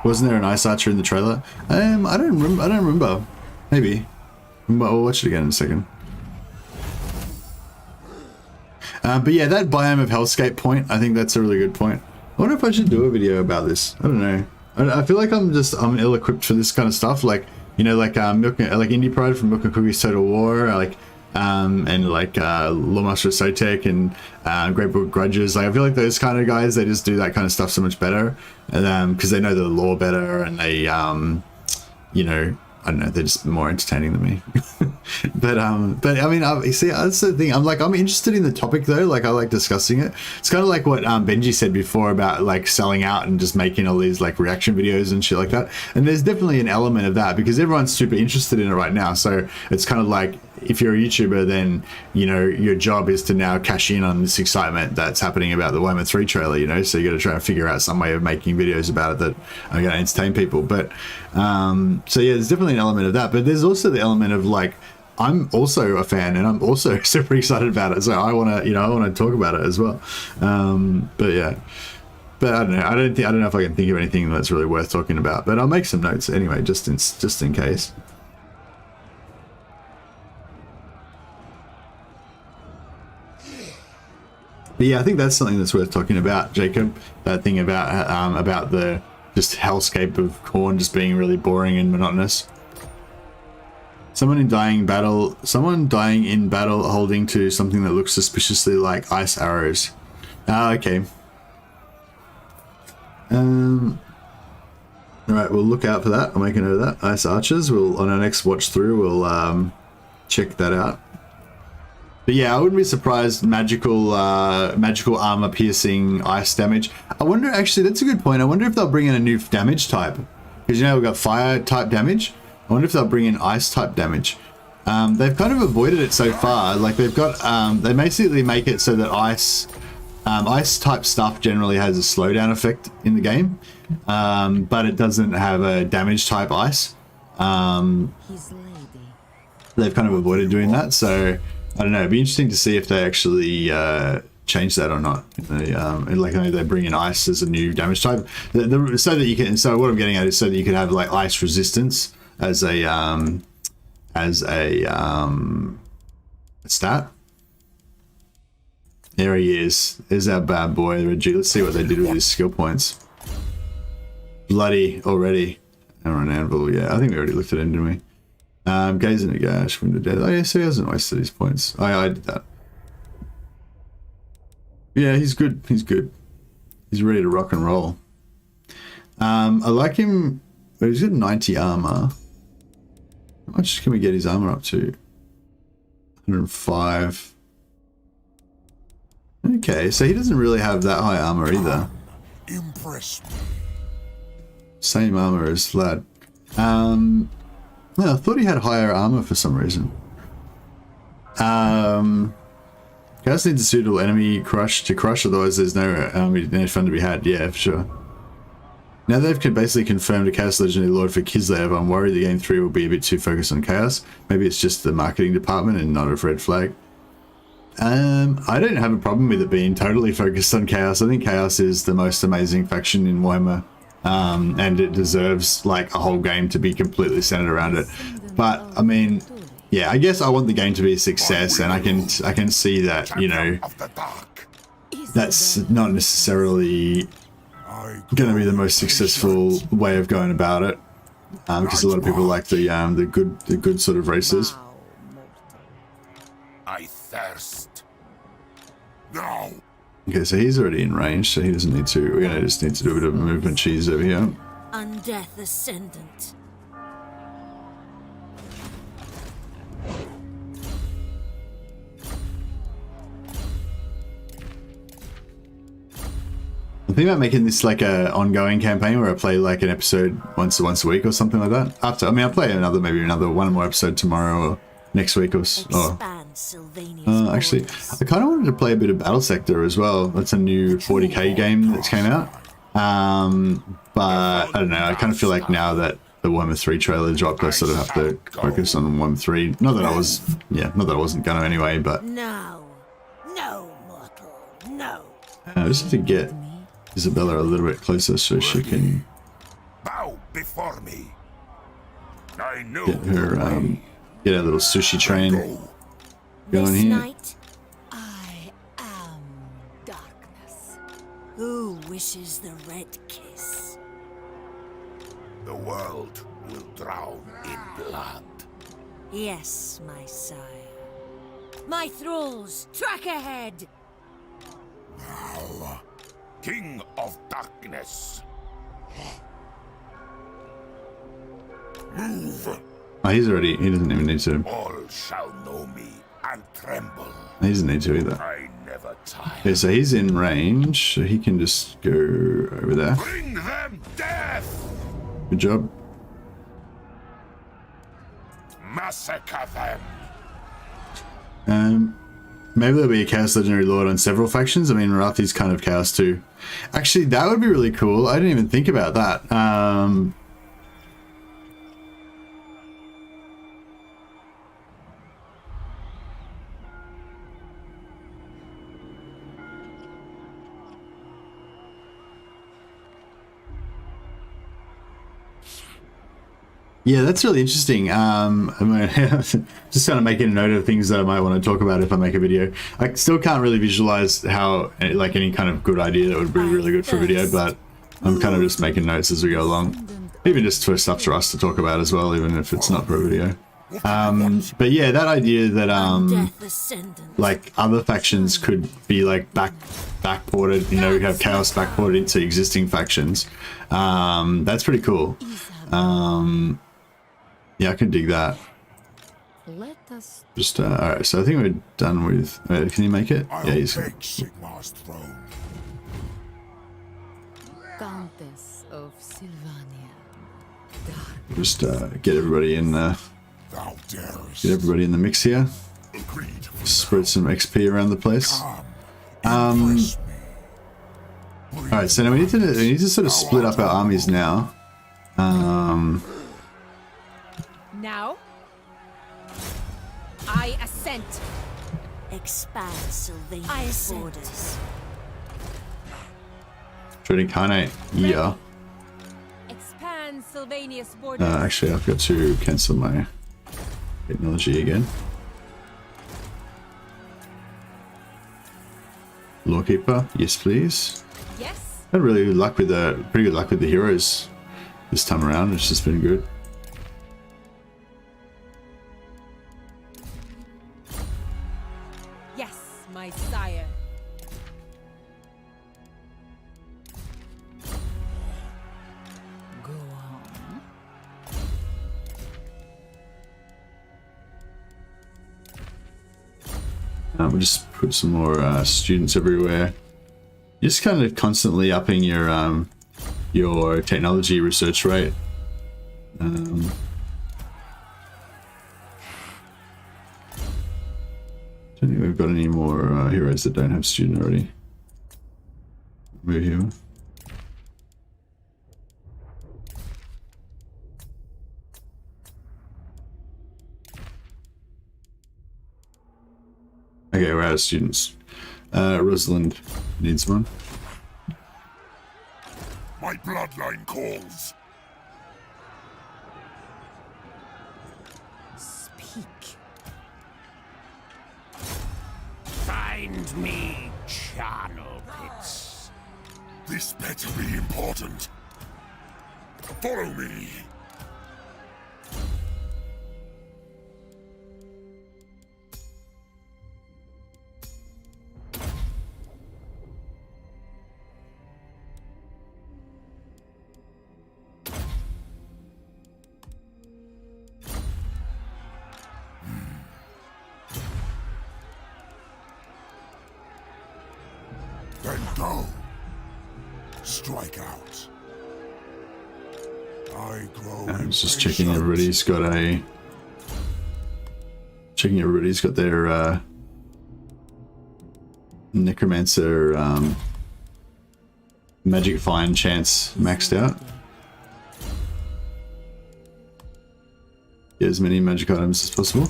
Wasn't there an ice archer in the trailer? I don't remember. Maybe. I'll watch it again in a second. But yeah, that biome of Hellscape point, I think that's a really good point. I wonder if I should do a video about this. I don't know. I feel like I'm ill-equipped for this kind of stuff. Like, you know, like Indie Pride from Milk and Cookies Total War, like and like Lawmaster Sotek and Great Book Grudges. Like, I feel like those kind of guys, they just do that kind of stuff so much better, because they know the lore better, and they you know, I don't know, they're just more entertaining than me. but I mean, you see, that's the thing. I'm interested in the topic though. Like I like discussing it. It's kind of like what Benji said before about like selling out and just making all these like reaction videos and shit like that. And there's definitely an element of that because everyone's super interested in it right now. So it's kind of like, if you're a YouTuber, then, you know, your job is to now cash in on this excitement that's happening about the Warhammer 3 trailer, you know, so you got to try and figure out some way of making videos about it that are going to entertain people. But so yeah, there's definitely an element of that, but there's also the element of like, I'm also a fan and I'm also super excited about it, so I want to, you know, I want to talk about it as well. But yeah, but I don't know, I don't know if I can think of anything that's really worth talking about, but I'll make some notes anyway, just in case. But yeah, I think that's something that's worth talking about, Jacob. That thing about the just hellscape of Khorne just being really boring and monotonous. Someone dying in battle holding to something that looks suspiciously like ice arrows. Ah, okay. All right, we'll look out for that. I'll make a note of that. Ice archers. We'll on our next watch through. We'll check that out. But yeah, I wouldn't be surprised. Magical armor piercing ice damage. I wonder, actually, that's a good point. I wonder if they'll bring in a new damage type, because you know we've got fire type damage. I wonder if they'll bring in ice type damage. They've kind of avoided it so far. Like they've got, they basically make it so that ice type stuff generally has a slowdown effect in the game, but it doesn't have a damage type ice. They've kind of avoided doing that, so. I don't know. It'd be interesting to see if they actually change that or not. Like they bring in ice as a new damage type, so that you can. So what I'm getting at is so that you can have like ice resistance as a stat. There he is. There's our bad boy Reggie. Let's see what they did with his skill points. Bloody already. Hammer and anvil. Yeah, I think we already looked at it, didn't we? Gaze in a gash from the dead. Oh yeah, so he hasn't wasted his points. I did that. Yeah, he's good. He's good. He's ready to rock and roll. I like him. But he's got 90 armor. How much can we get his armor up to? 105. Okay, so he doesn't really have that high armor either. Impress me. Same armor as Vlad. No, I thought he had higher armor for some reason. Chaos needs a suitable enemy to crush, otherwise there's no fun to be had. Yeah, for sure. Now they've basically confirmed a Chaos Legendary Lord for Kislev. I'm worried the game 3 will be a bit too focused on Chaos. Maybe it's just the marketing department and not a red flag. I don't have a problem with it being totally focused on Chaos. I think Chaos is the most amazing faction in Warhammer. And it deserves like a whole game to be completely centered around it. But I mean, yeah, I guess I want the game to be a success, and I can see that, you know, that's not necessarily going to be the most successful way of going about it, because a lot of people like the good sort of races. I thirst. Now. Okay, so he's already in range, so he doesn't need to. We're gonna just need to do a bit of movement cheese over here. Undeath Ascendant. I'm thinking about making this like a ongoing campaign where I play like an episode once a week or something like that. After, I mean, I'll play maybe another one more episode tomorrow or next week or actually, I kind of wanted to play a bit of Battle Sector as well. That's a new 40k game that's came out. But I don't know. I kind of feel like now that the Warhammer 3 trailer dropped, I sort of have to focus on Warhammer 3. Not that I wasn't gonna anyway. But no, mortal, no. I just have to get Isabella a little bit closer so she can bow before me. I know get her get a little sushi train going here. Night, I am darkness. Who wishes the red kiss? The world will drown in blood. Yes, my sire. My thralls, track ahead. Now, King of Darkness. Move. Oh, he's already, he doesn't even need to. All shall know me and tremble. He doesn't need to either. I never tire. Okay, so he's in range, so he can just go over there. Bring them death! Good job. Massacre them! Maybe there'll be a Chaos Legendary Lord on several factions. I mean, Rathi's kind of Chaos too. Actually, that would be really cool. I didn't even think about that. Yeah, that's really interesting. I'm just kind of making a note of things that I might want to talk about if I make a video. I still can't really visualize how, like, any kind of good idea that would be really good for a video, but I'm kind of just making notes as we go along. Even just for stuff for us to talk about as well, even if it's not for a video. But yeah, that idea that, like, other factions could be, like, backported, you know, we have Chaos backported into existing factions. That's pretty cool. Yeah, I can dig that. Let us Just, alright, so I think we're done with... can you make it? Yeah, he's... Sigmar's throne. Countess of Sylvania. Just get everybody in Thou darest. get everybody in the mix here. Agreed. Spread some XP around the place. Impress me. Alright, so now we need to sort of split up our armies now. Now, I assent. Expand Sylvania's borders. Try to incarnate. Yeah. Expand Sylvania's borders. Actually, I've got to cancel my technology again. Lawkeeper, yes please. Yes. Had really good luck with pretty good luck with the heroes this time around. It's just been good. Yes, my sire. go on. We'll just put some more students everywhere. Just kind of constantly upping your technology research rate. Don't think we've got any more heroes that don't have student already. We're here. Okay, we're out of students. Rosalind needs one. My bloodline calls. Speak. Find me, charnel pits. This better be important. Follow me. Then go. Strike out. I grow. I'm just checking everybody's got their necromancer magic find chance maxed out. Get as many magic items as possible.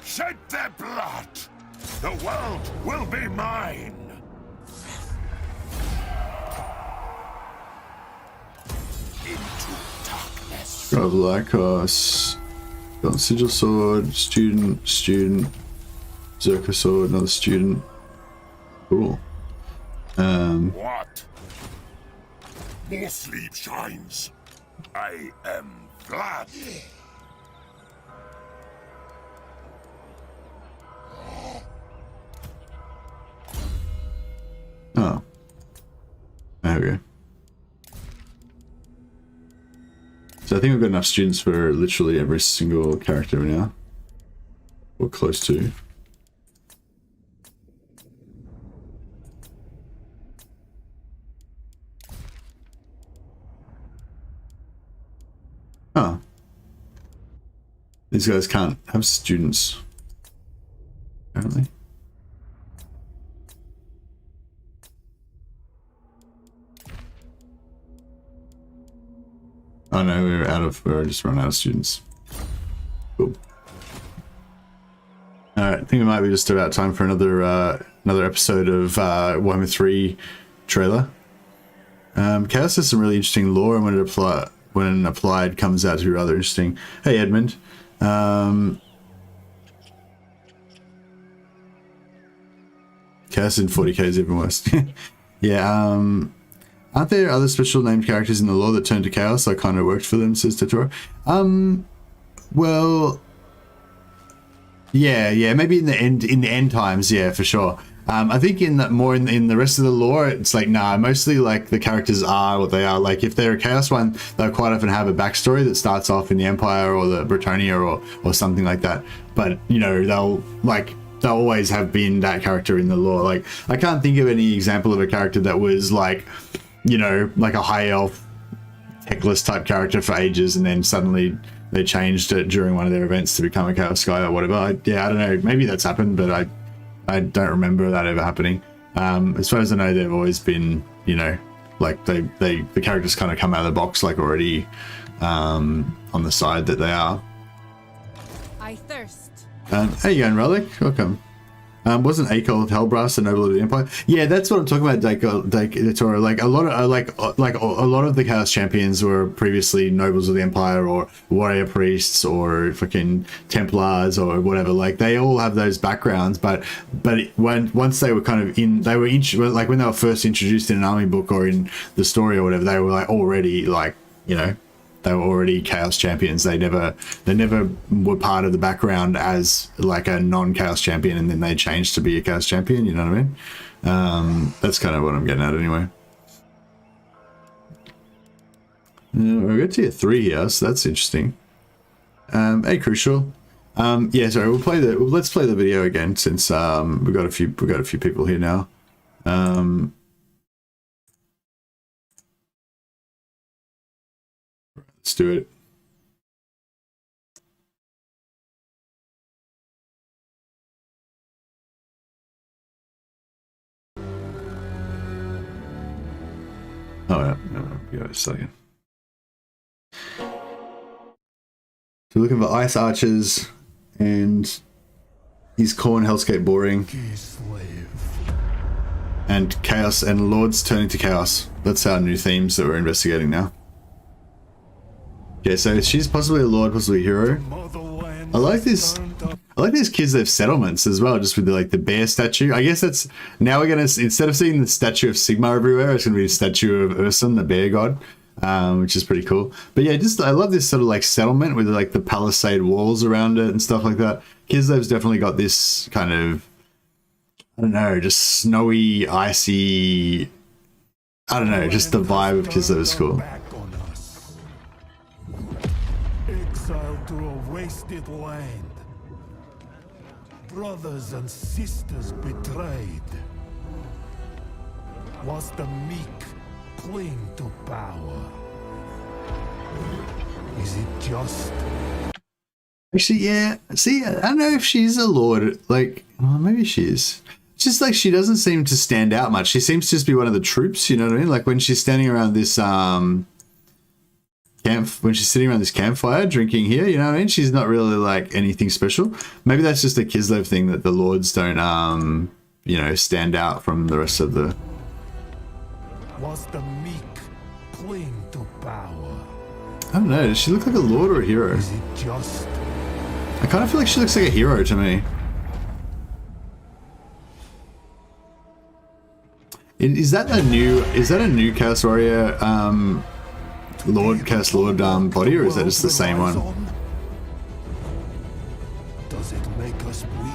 Shed their blood. The world will be mine. Into darkness. Got Lycos. Got Sigil Sword, student, Zerka Sword, another student. Cool. What? More sleep shines. I am Vlad. Oh. There we go. So I think we've got enough students for literally every single character now. Or close to. Oh. These guys can't have students. Apparently. Oh no, we're just run out of students. Cool. Alright, I think it might be just about time for another episode of Warhammer 3 trailer. Chaos has some really interesting lore, and when applied comes out to be rather interesting. Hey Edmund. Chaos in 40k is even worse. Yeah, aren't there other special named characters in the lore that turned to chaos that kind of worked for them, says Totoro? Well, yeah, maybe in the end times, yeah, for sure. I think in the rest of the lore, it's like, nah, mostly like the characters are what they are. Like if they're a chaos one, they'll quite often have a backstory that starts off in the Empire or the Britannia or something like that. But you know, they'll always have been that character in the lore. Like I can't think of any example of a character that was like, you know, like a high elf techless type character for ages, and then suddenly they changed it during one of their events to become a chaos guy or whatever. I don't know. Maybe that's happened, but I don't remember that ever happening. As far as I know, they've always been, you know, like the characters kind of come out of the box like already on the side that they are. I thirst. How you going, Relic? Welcome. Wasn't Akol of Hellbrass a noble of the Empire? Yeah, that's what I'm talking about, Toro. Like a lot of the Chaos Champions were previously nobles of the Empire or warrior priests or fucking Templars or whatever. Like they all have those backgrounds, but once they were kind of like when they were first introduced in an army book or in the story or whatever, they were like already like, you know, they were already Chaos Champions. They never were part of the background as like a non-Chaos Champion, and then they changed to be a Chaos Champion, you know what I mean? That's kind of what I'm getting at anyway. We'll get to 3 here, so that's interesting. Hey, Crucial. Yeah, sorry, let's play the video again since we've got a few people here now. Let's do it. Oh yeah, give it a second. So we're looking for ice archers and is Khorne Hellscape boring? And chaos and lords turning to chaos. That's our new themes that we're investigating now. Okay, so she's possibly a lord, possibly a hero. I like this. I like these Kislev settlements as well, just with the bear statue. I guess that's now we're gonna, instead of seeing the statue of Sigmar everywhere, it's gonna be a statue of Ursun, the bear god, which is pretty cool. But yeah, just I love this sort of like settlement with like the palisade walls around it and stuff like that. Kislev's definitely got this kind of, I don't know, just snowy, icy. I don't know, just the vibe of Kislev is cool. Exiled to a wasted land. Brothers and sisters betrayed. Was the meek cling to power? Is it just? Actually, yeah. See, I don't know if she's a lord. Like, well, maybe she is. It's just like she doesn't seem to stand out much. She seems to just be one of the troops. You know what I mean? Like when she's standing around this when she's sitting around this campfire drinking here, you know what I mean? She's not really like anything special. Maybe that's just a Kislev thing that the lords don't, you know, stand out from the rest of the. Was the meek cling to power? I don't know. Does she look like a lord or a hero? Is it just? I kind of feel like she looks like a hero to me. Is that a new Chaos Warrior Chaos Lord body, or is that just the same one? Does it make us weak?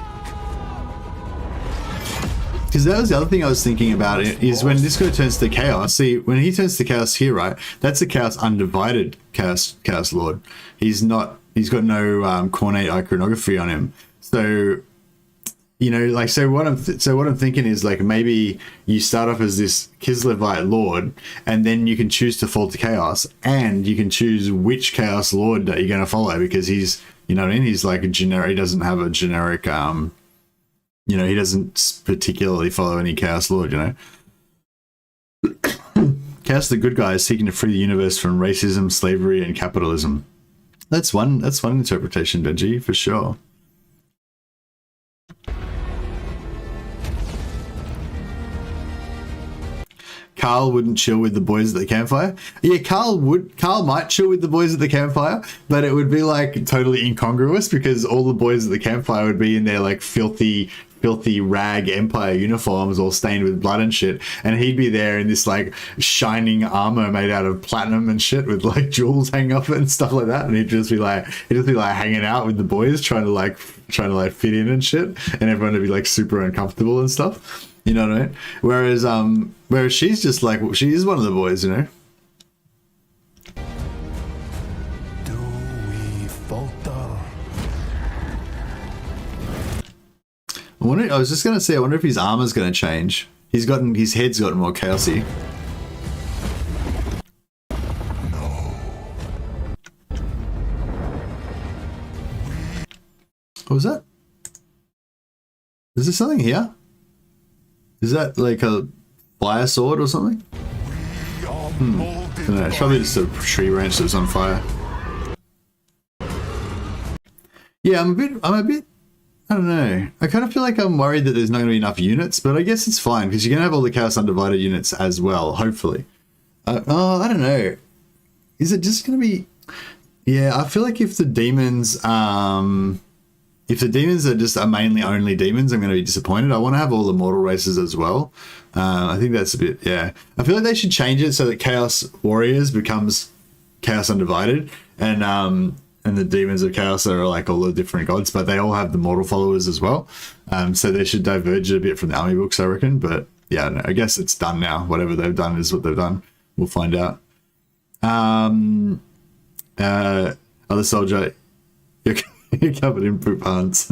Because that was the other thing I was thinking about, is when this guy turns to Chaos. See, when he turns to Chaos here, right? That's a Chaos Undivided Chaos Lord. He's got no Cornate iconography on him. So, you know, like, so what I'm thinking is, like, maybe you start off as this Kislevite Lord, and then you can choose to fall to Chaos, and you can choose which Chaos Lord that you're going to follow, because he's, you know what I mean? He's like a generic. He doesn't have a generic. You know, he doesn't particularly follow any Chaos Lord, you know. Chaos, the good guy, is seeking to free the universe from racism, slavery, and capitalism. That's one interpretation, Benji, for sure. Carl wouldn't chill with the boys at the campfire. Yeah, Carl might chill with the boys at the campfire, but it would be like totally incongruous, because all the boys at the campfire would be in their like filthy rag Empire uniforms, all stained with blood and shit, and he'd be there in this like shining armor made out of platinum and shit with like jewels hanging off it and stuff like that, and he'd just be like hanging out with the boys, trying to fit in and shit, and everyone would be like super uncomfortable and stuff. You know what I mean? Whereas she's just like, she is one of the boys, you know. Do we falter? I was just gonna say, I wonder if his armor's gonna change. His head's gotten more chaosy. No. What was that? Is there something here? Is that like a fire sword or something? I don't know, it's probably just a tree branch that's on fire. Yeah, I'm a bit, I don't know. I kind of feel like I'm worried that there's not going to be enough units, but I guess it's fine, because you're going to have all the Chaos Undivided units as well, hopefully. I don't know. Is it just going to be... Yeah, I feel like if the demons are just mainly only demons, I'm going to be disappointed. I want to have all the mortal races as well. I think that's a bit, yeah. I feel like they should change it so that Chaos Warriors becomes Chaos Undivided, and the demons of Chaos are like all the different gods, but they all have the mortal followers as well. So they should diverge it a bit from the army books, I reckon. But yeah, no, I guess it's done now. Whatever they've done is what they've done. We'll find out. Other soldier, you're covered in poop hunts.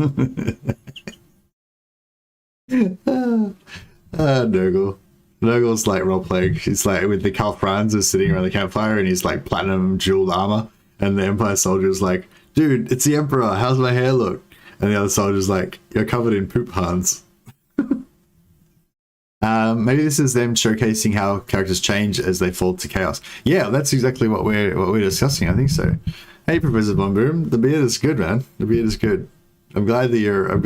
Nurgle. Nurgle's like role-playing. He's like with the Calf Brands is sitting around the campfire, and he's like platinum jeweled armor, and the Empire soldier's like, dude, it's the Emperor, how's my hair look? And the other soldier's like, you're covered in poop hunts. Maybe this is them showcasing how characters change as they fall to chaos. Yeah, that's exactly what we're discussing. I think so. Hey, Professor Von Boom, the beard is good, man. The beard is good. I'm glad that you're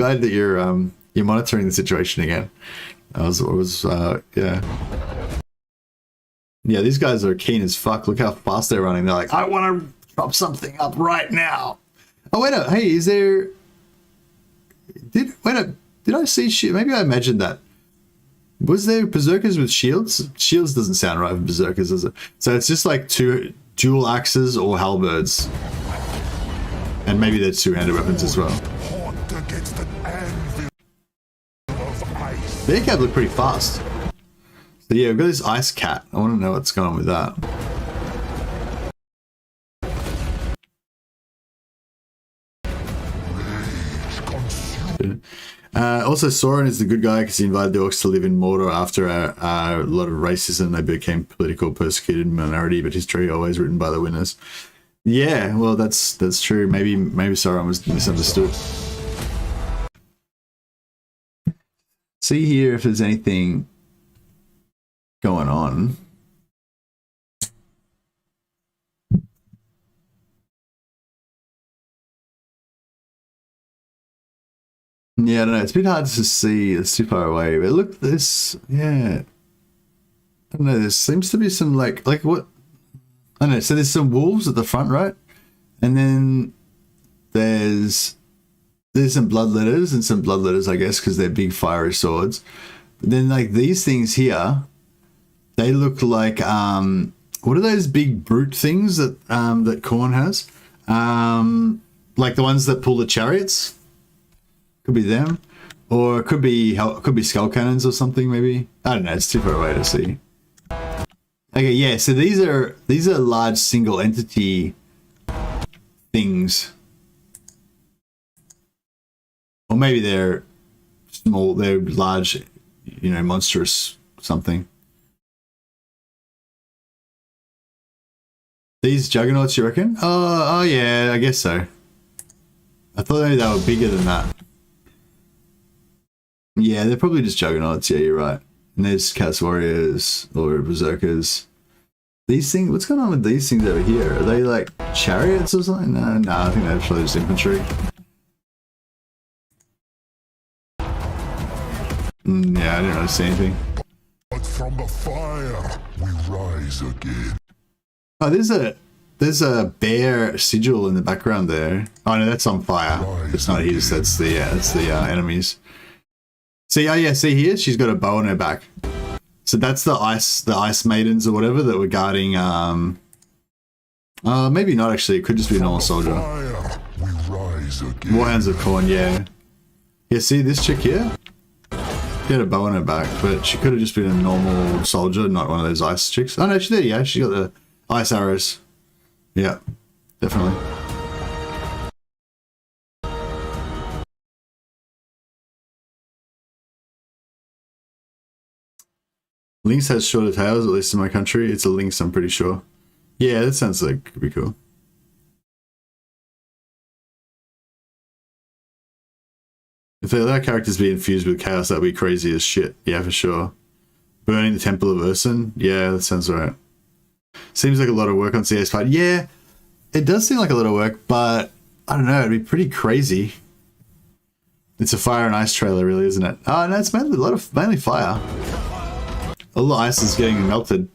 monitoring the situation again. Yeah. Yeah, these guys are keen as fuck. Look how fast they're running. They're like, I want to chop something up right now. Oh wait a, hey, is there? Did I see shit? Maybe I imagined that. Was there berserkers with shields? Shields doesn't sound right for berserkers, does it? So it's just like two dual axes or halberds, and maybe there's two-handed weapons as well. Their cab look pretty fast. So yeah, we've got this ice cat. I want to know what's going on with that. Also, Sauron is the good guy because he invited the orcs to live in Mordor after a lot of racism. They became political persecuted minority, but history always written by the winners. Yeah, well, that's true. Maybe Sauron was misunderstood. See here if there's anything going on. Yeah, I don't know. It's a bit hard to see. It's too far away. But look, this, yeah. I don't know. There seems to be some like what? I don't know. So there's some wolves at the front, right? And then there's some bloodletters and some bloodletters, I guess, because they're big fiery swords. But then like these things here They look like what are those big brute things that that Khorne has? Like the ones that pull the chariots. Could be them, or it could be skull cannons or something. Maybe, I don't know. It's too far away to see. Okay, yeah. So these are large single entity things, or maybe they're small. They're large, you know, monstrous something. These juggernauts, you reckon? Oh yeah, I guess so. I thought maybe they were bigger than that. Yeah, they're probably just juggernauts. Yeah, you're right. And there's Chaos Warriors or Berserkers. These things, what's going on with these things over here? Are they like chariots or something? No, I think they're actually just infantry. Yeah, I didn't really see anything. But from the fire, we rise again. Oh, there's a bear sigil in the background there. Oh no, that's on fire. It's not his. That's the enemies. See, oh yeah, see here, she's got a bow on her back. So that's the ice maidens or whatever that were guarding. Maybe not actually. It could just be a normal soldier. Warhounds of Khorne, yeah. Yeah, see this chick here? She had a bow on her back, but she could have just been a normal soldier, not one of those ice chicks. Oh no, there you go. She got the ice arrows. Yeah, definitely. Lynx has shorter tails, at least in my country. It's a lynx, I'm pretty sure. Yeah, that sounds like it could be cool. If they allow characters to be infused with chaos, that'd be crazy as shit. Yeah, for sure. Burning the Temple of Ursun? Yeah, that sounds right. Seems like a lot of work on CS part. Yeah, it does seem like a lot of work, but I don't know, it'd be pretty crazy. It's a fire and ice trailer, really, isn't it? Oh no, it's mainly fire. All the ice is getting melted.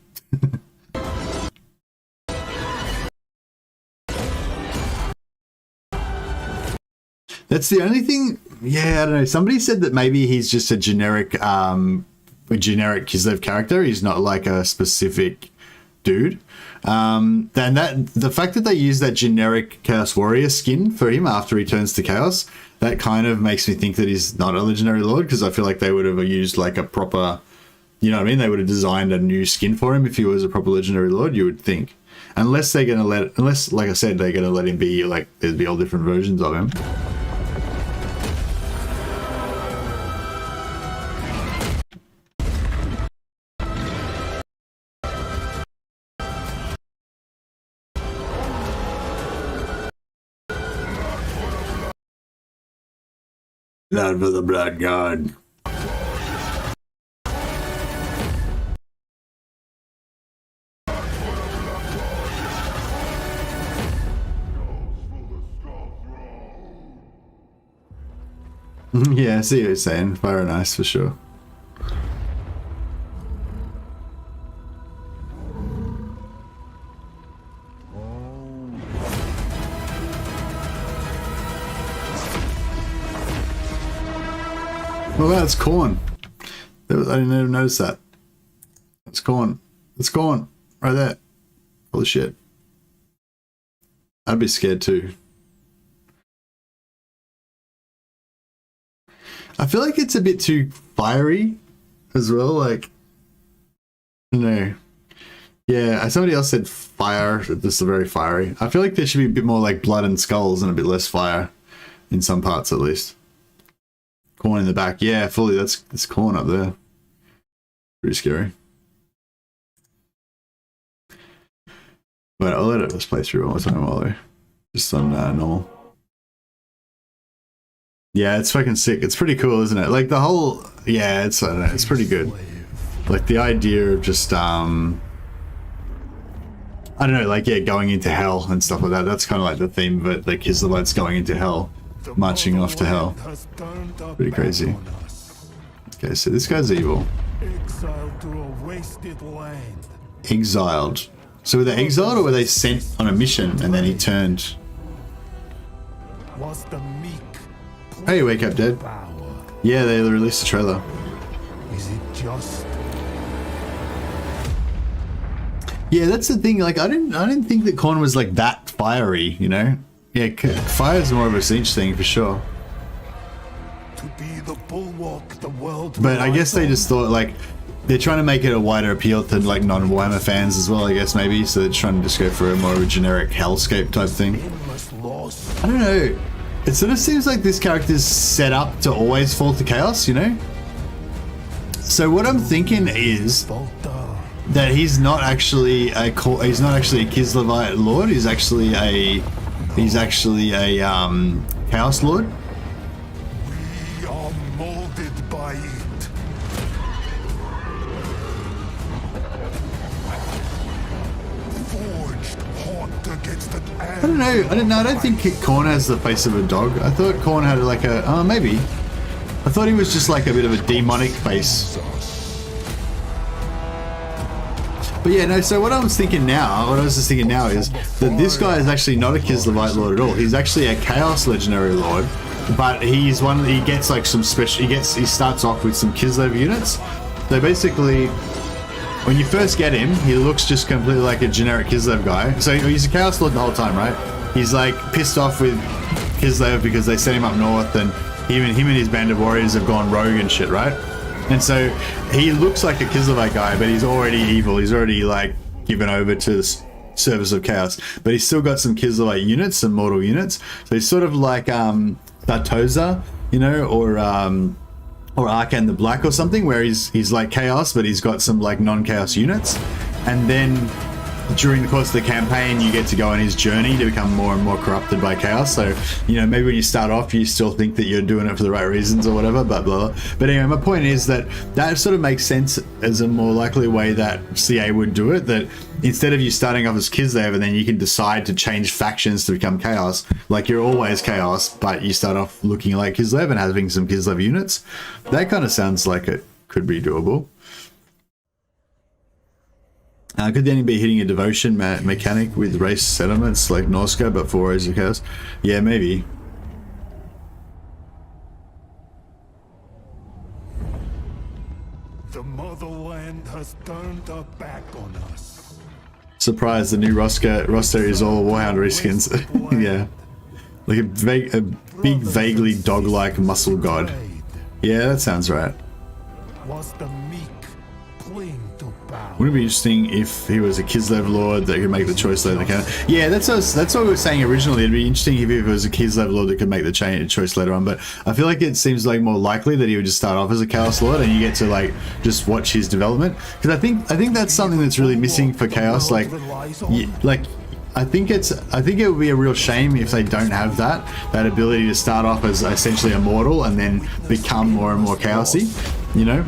That's the only thing. Yeah, I don't know. Somebody said that maybe he's just a generic Kislev character. He's not like a specific dude. Then the fact that they use that generic Chaos Warrior skin for him after he turns to Chaos, that kind of makes me think that he's not a Legendary Lord, because I feel like they would have used like a proper, you know what I mean? They would have designed a new skin for him if he was a proper Legendary Lord, you would think. Unless they're going to unless, like I said, they're going to let him be like, there'd be all different versions of him. Blood for the Blood God. Yeah, I see what you're saying. Fire and ice for sure. Oh wow, it's Khorne. I didn't even notice that. It's Khorne. It's Khorne. Right there. Holy shit. I'd be scared too. I feel like it's a bit too fiery as well, like, I don't know. Yeah, somebody else said fire, this is very fiery. I feel like there should be a bit more like blood and skulls and a bit less fire, in some parts at least. Khorne in the back, yeah, fully, that's Khorne up there. Pretty scary. But I'll let it just play through one more time while they're just on normal. Yeah, it's fucking sick. It's pretty cool, isn't it? Like the whole, yeah, I don't know, it's pretty good. Like the idea of just, I don't know, like, yeah, going into hell and stuff like that. That's kind of like the theme, but like Kislevites going into hell, marching off to hell. Pretty crazy. Okay, so this guy's evil. Exiled to a wasted land. Exiled. So were they exiled or were they sent on a mission and then he turned? Was the meek. Hey, wake up, Dead. Yeah, they released the trailer. Is it just? Yeah, that's the thing. Like, I didn't think that Khorne was like that fiery, you know? Yeah, fire is more of a siege thing for sure. To be the bulwark the world. But I guess they just thought like they're trying to make it a wider appeal to like non-Warhammer fans as well. I guess maybe so they're trying to just go for a more of a generic hellscape type thing. I don't know. It sort of seems like this character's set up to always fall to chaos, you know? So what I'm thinking is that he's not actually a Kislevite lord. He's actually a chaos lord. We are molded by it. Forged hot against the I don't know. I don't think Khorne has the face of a dog. I thought Khorne had like a maybe. I thought he was just like a bit of a demonic face. But yeah, no, so what I was just thinking now is that this guy is actually not a Kislevite lord at all. He's actually a Chaos Legendary Lord, but he gets like some special, he starts off with some Kislev units. So basically, when you first get him, he looks just completely like a generic Kislev guy. So he's a Chaos Lord the whole time, right? He's like pissed off with Kislev because they sent him up north and him and his band of warriors have gone rogue and shit, right? And so he looks like a Kislevite guy, but he's already evil. He's already like given over to the service of chaos. But he's still got some Kislevite units, some mortal units. So he's sort of like Dartoza, you know, or Arkan the Black or something, where he's like chaos, but he's got some like non-chaos units. And then during the course of the campaign, you get to go on his journey to become more and more corrupted by chaos. So, you know, maybe when you start off, you still think that you're doing it for the right reasons or whatever, blah, blah, blah. But anyway, my point is that sort of makes sense as a more likely way that CA would do it, that instead of you starting off as Kislev and then you can decide to change factions to become chaos, like you're always chaos, but you start off looking like Kislev and having some Kislev units. That kind of sounds like it could be doable. Could then be hitting a devotion mechanic with race settlements like Norska, but for Rays of Chaos? Yeah, maybe. The motherland has turned her back on us. Surprise, the new roster is all Warhound reskins. Yeah. Like a big, vaguely dog-like muscle god. Yeah, that sounds right. Was the meek cling to power? Wouldn't it be interesting if he was a Kislev lord that could make the choice later? Yeah, that's what we were saying originally. It'd be interesting if it was a Kislev lord that could make the choice later on. But I feel like it seems like more likely that he would just start off as a Chaos Lord, and you get to like just watch his development. Because I think that's something that's really missing for Chaos. I think it would be a real shame if they don't have that ability to start off as essentially immortal and then become more and more chaosy, you know.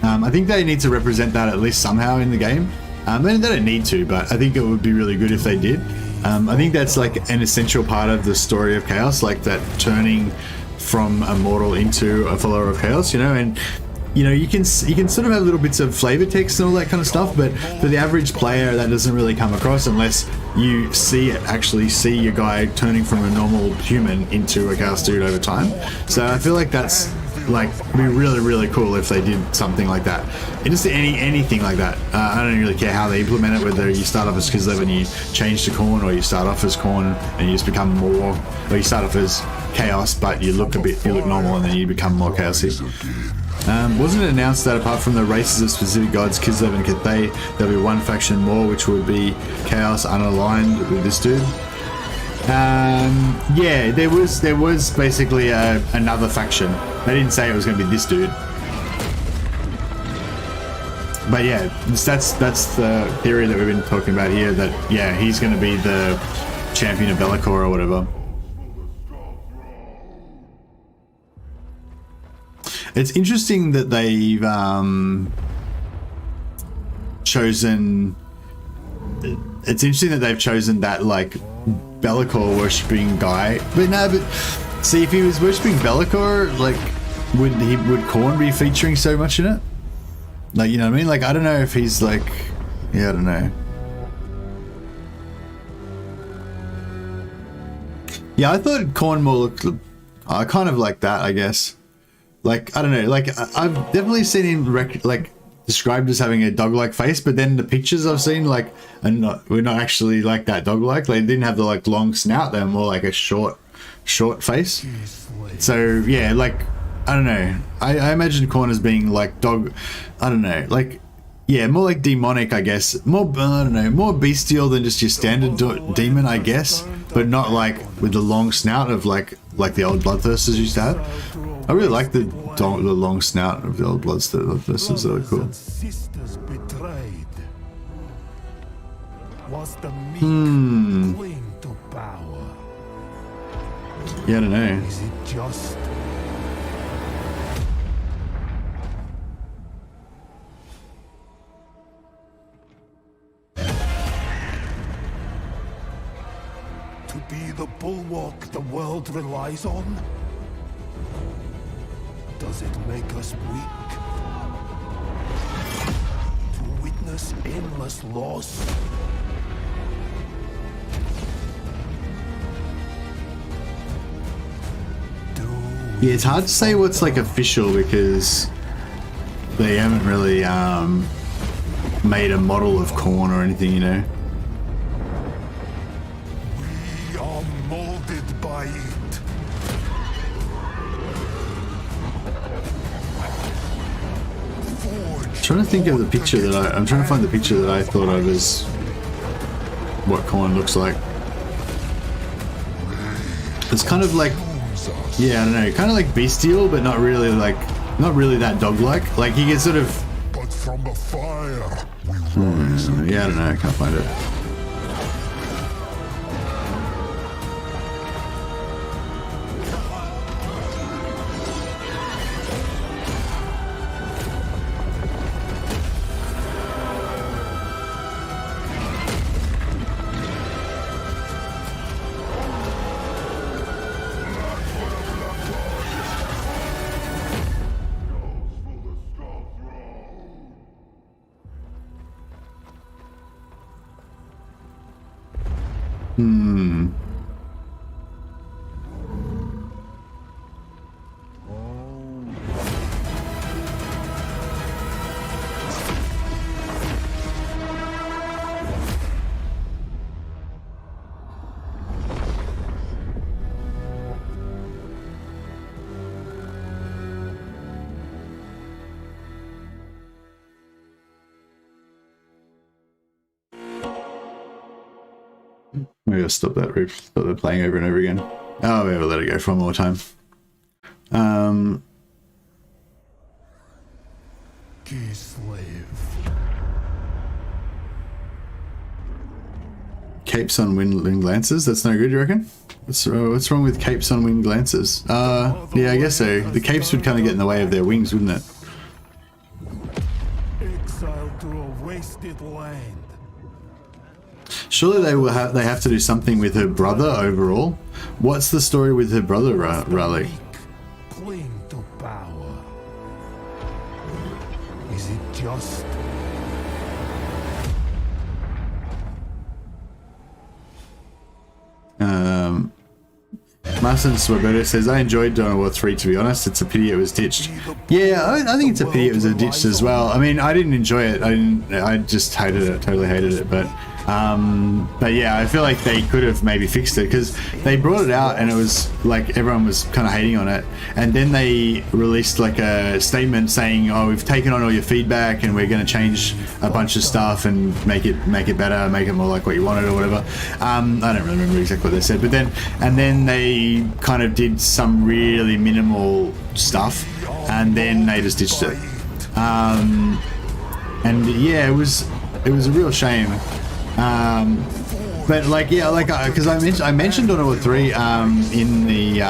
I think they need to represent that at least somehow in the game. They don't need to, but I think it would be really good if they did. I think that's like an essential part of the story of Chaos, like that turning from a mortal into a follower of Chaos, you know. And you know, you can sort of have little bits of flavor text and all that kind of stuff, but for the average player, that doesn't really come across unless you actually see your guy turning from a normal human into a Chaos dude over time. So I feel like that's like be really, really cool if they did something like that. And just anything like that. I don't really care how they implement it, whether you start off as Kislev and you change to Khorne, or you start off as Khorne and you just become more, or you start off as Chaos but you look normal and then you become more chaosy. Wasn't it announced that apart from the races of specific gods, Kislev and Cathay, there'll be one faction more, which would be Chaos unaligned with this dude? Yeah, there was basically another faction. They didn't say it was going to be this dude, but yeah, that's the theory that we've been talking about here. That yeah, he's going to be the champion of Be'lakor or whatever. It's interesting that they've chosen. It's interesting that they've chosen that like Be'lakor worshipping guy, but no, but see, if he was worshipping Be'lakor, like would Khorne be featuring so much in it? Like, you know what I mean? Like, I don't know if he's like, yeah, I don't know. Yeah, I thought Khorne more looked kind of like that, I guess. Like, I don't know, like I've definitely seen him like described as having a dog-like face, but then the pictures I've seen, like, we're not actually like that dog-like. They didn't have the like long snout; they were more like a short face. So yeah, like I don't know. I imagine Khorne as being like dog. I don't know, like yeah, more like demonic, I guess. More I don't know, more bestial than just your standard demon, I guess, but not like with the long snout of like the old Bloodthirsters used to have. I really like the long snout of the old Bloodthirsters. They're cool. Sisters betrayed. Was the meek cling to power? Yeah, I don't know. Is it just? To be the bulwark the world relies on? Does it make us weak? To witness endless loss? Yeah, it's hard to say what's like official because they haven't really made a model of Khorne or anything, you know. We are molded by it. Trying to think of the picture that I'm trying to find the picture that I thought of as what Khorne looks like. It's kind of like, yeah, I don't know, kind of like bestial, but not really that dog-like. Like he gets sort of. But from the fire, we rise. Yeah, I don't know, I can't find it. Maybe I'll stop that playing over and over again. Oh, maybe I'll let it go for one more time. Capes on winged lancers? That's no good, you reckon? What's wrong with capes on winged lancers? Yeah, I guess so. The capes would kind of get in the way of their wings, wouldn't it? Exiled to a wasted land. Surely they have to do something with her brother overall. What's the story with her brother, Raleigh? Cling to power. Is it just? Martin Swoboda says, I enjoyed Dawn of War 3, to be honest. It's a pity it was ditched. Yeah, I think it's a pity it was ditched as well. I mean, I didn't enjoy it. I just hated it, totally hated it. But yeah, I feel like they could have maybe fixed it because they brought it out and it was like everyone was kind of hating on it. And then they released like a statement saying, oh, we've taken on all your feedback and we're going to change a bunch of stuff and make it better, make it more like what you wanted or whatever. I don't really remember exactly what they said, but then they kind of did some really minimal stuff and then they just ditched it. And yeah, it was a real shame. But like, yeah, like, because I mentioned Dawn of War 3 in the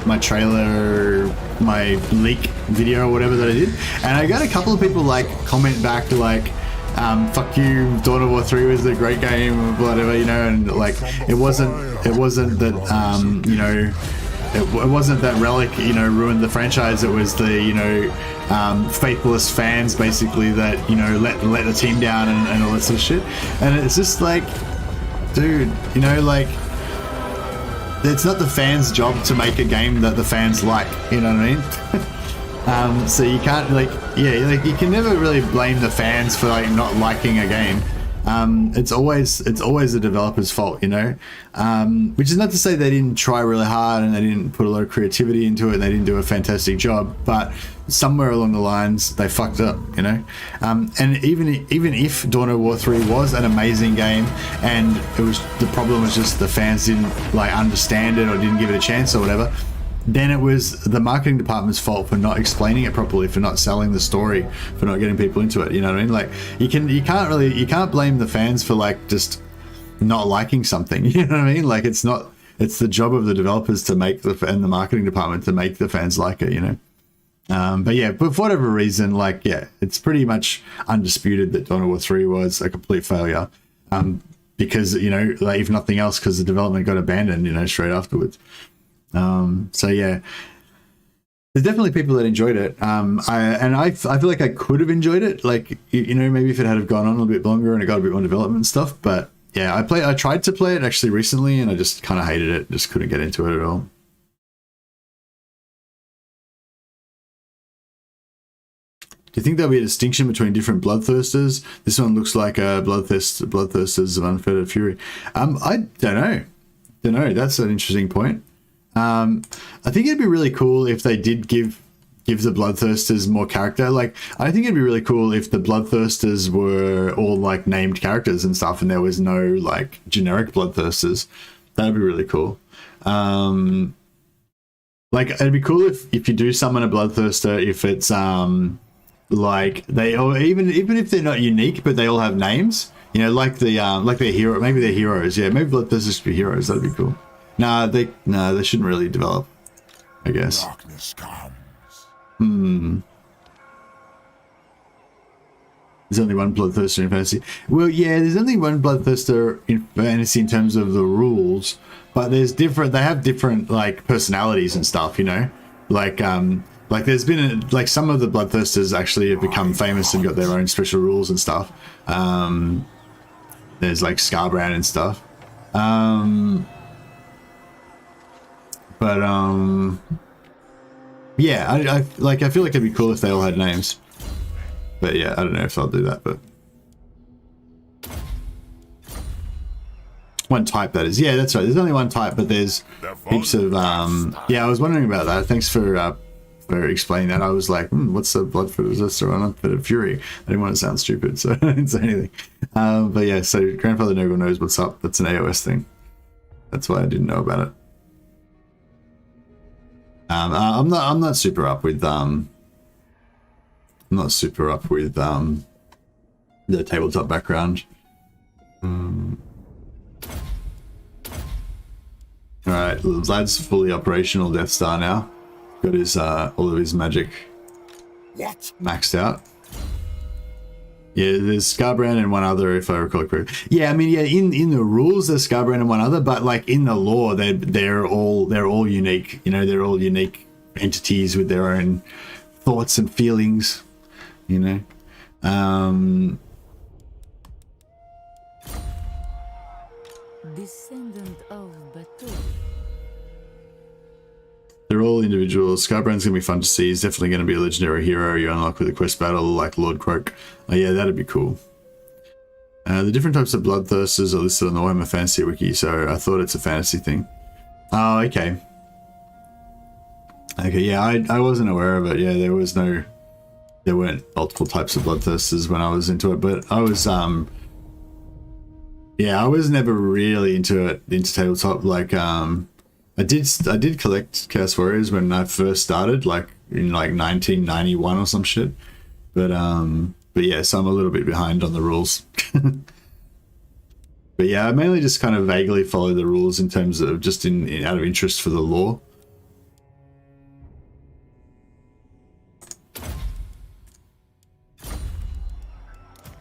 my trailer, my leak video or whatever that I did, and I got a couple of people like comment back like, fuck you, Dawn of War 3 was a great game or whatever, you know, and like it wasn't that you know, it wasn't that Relic, you know, ruined the franchise. It was the, you know, faithless fans basically that, you know, let the team down and all that sort of shit. And it's just like, dude, you know, like, it's not the fans' job to make a game that the fans like, you know what I mean? So you can't like you can never really blame the fans for like not liking a game. It's always the developer's fault, you know. Which is not to say they didn't try really hard and they didn't put a lot of creativity into it and they didn't do a fantastic job, but somewhere along the lines they fucked up, you know. And even if Dawn of War 3 was an amazing game and the problem was just the fans didn't like understand it or didn't give it a chance or whatever, then it was the marketing department's fault for not explaining it properly, for not selling the story, for not getting people into it. You know what I mean? Like you can't blame the fans for like just not liking something. You know what I mean? Like it's the job of the developers to make and the marketing department to make the fans like it. You know. But yeah, but for whatever reason, like yeah, it's pretty much undisputed that Dawn of War 3 was a complete failure. Because you know, like if nothing else, because the development got abandoned, you know, straight afterwards. So yeah, there's definitely people that enjoyed it. I feel like I could have enjoyed it, like you know, maybe if it had gone on a little bit longer and it got a bit more development and stuff. But yeah, I tried to play it actually recently and I just kind of hated it, just couldn't get into it at all. Do you think there'll be a distinction between different bloodthirsters? This one looks like a bloodthirsters of unfettered fury. I don't know. That's an interesting point. I think it'd be really cool if they did give the bloodthirsters more character. Like, I think it'd be really cool if the bloodthirsters were all like named characters and stuff, and there was no like generic bloodthirsters. That'd be really cool. Like, it'd be cool if you do summon a bloodthirster, if it's like they, or even if they're not unique, but they all have names. You know, like their hero. Maybe they're heroes. Yeah, maybe bloodthirsters should be heroes. That'd be cool. No, they shouldn't really develop, I guess. Darkness comes. There's only one bloodthirster in fantasy. Well, yeah, there's only one bloodthirster in fantasy in terms of the rules, but they have different like personalities and stuff, you know? Like there's been like some of the bloodthirsters actually have become famous and got their own special rules and stuff. There's like Scarbrand and stuff. But yeah, I feel like it'd be cool if they all had names. But yeah, I don't know if I'll do that, but one type, that is. Yeah, that's right. There's only one type, but there's heaps of yeah, I was wondering about that. Thanks for explaining that. I was like, what's the bloodthirster or unfettered fury? I didn't want to sound stupid, so I didn't say anything. But yeah, so Grandfather Nurgle knows what's up. That's an AOS thing. That's why I didn't know about it. I'm not super up with the tabletop background. Alright, Vlad's fully operational Death Star now. Got his all of his magic maxed out. Yeah, there's Scarbrand and one other, if I recall correctly. Yeah, I mean, yeah, in the rules there's Scarbrand and one other, but like in the lore, they're all unique. You know, they're all unique entities with their own thoughts and feelings. You know, Descendant of Batur. They're all individuals. Scarbrand's gonna be fun to see. He's definitely gonna be a legendary hero you unlock with a quest battle like Lord Croak. Oh yeah, that'd be cool. The different types of bloodthirsters are listed on the Warhammer Fantasy Wiki, so I thought it's a fantasy thing. Oh, okay. Okay, yeah, I wasn't aware of it. Yeah, there weren't multiple types of bloodthirsters when I was into it, but I was yeah, I was never really into tabletop. Like I did collect Chaos Warriors when I first started, like in like 1991 or some shit. But yeah, so I'm a little bit behind on the rules. But yeah, I mainly just kind of vaguely follow the rules in terms of just in out of interest for the lore.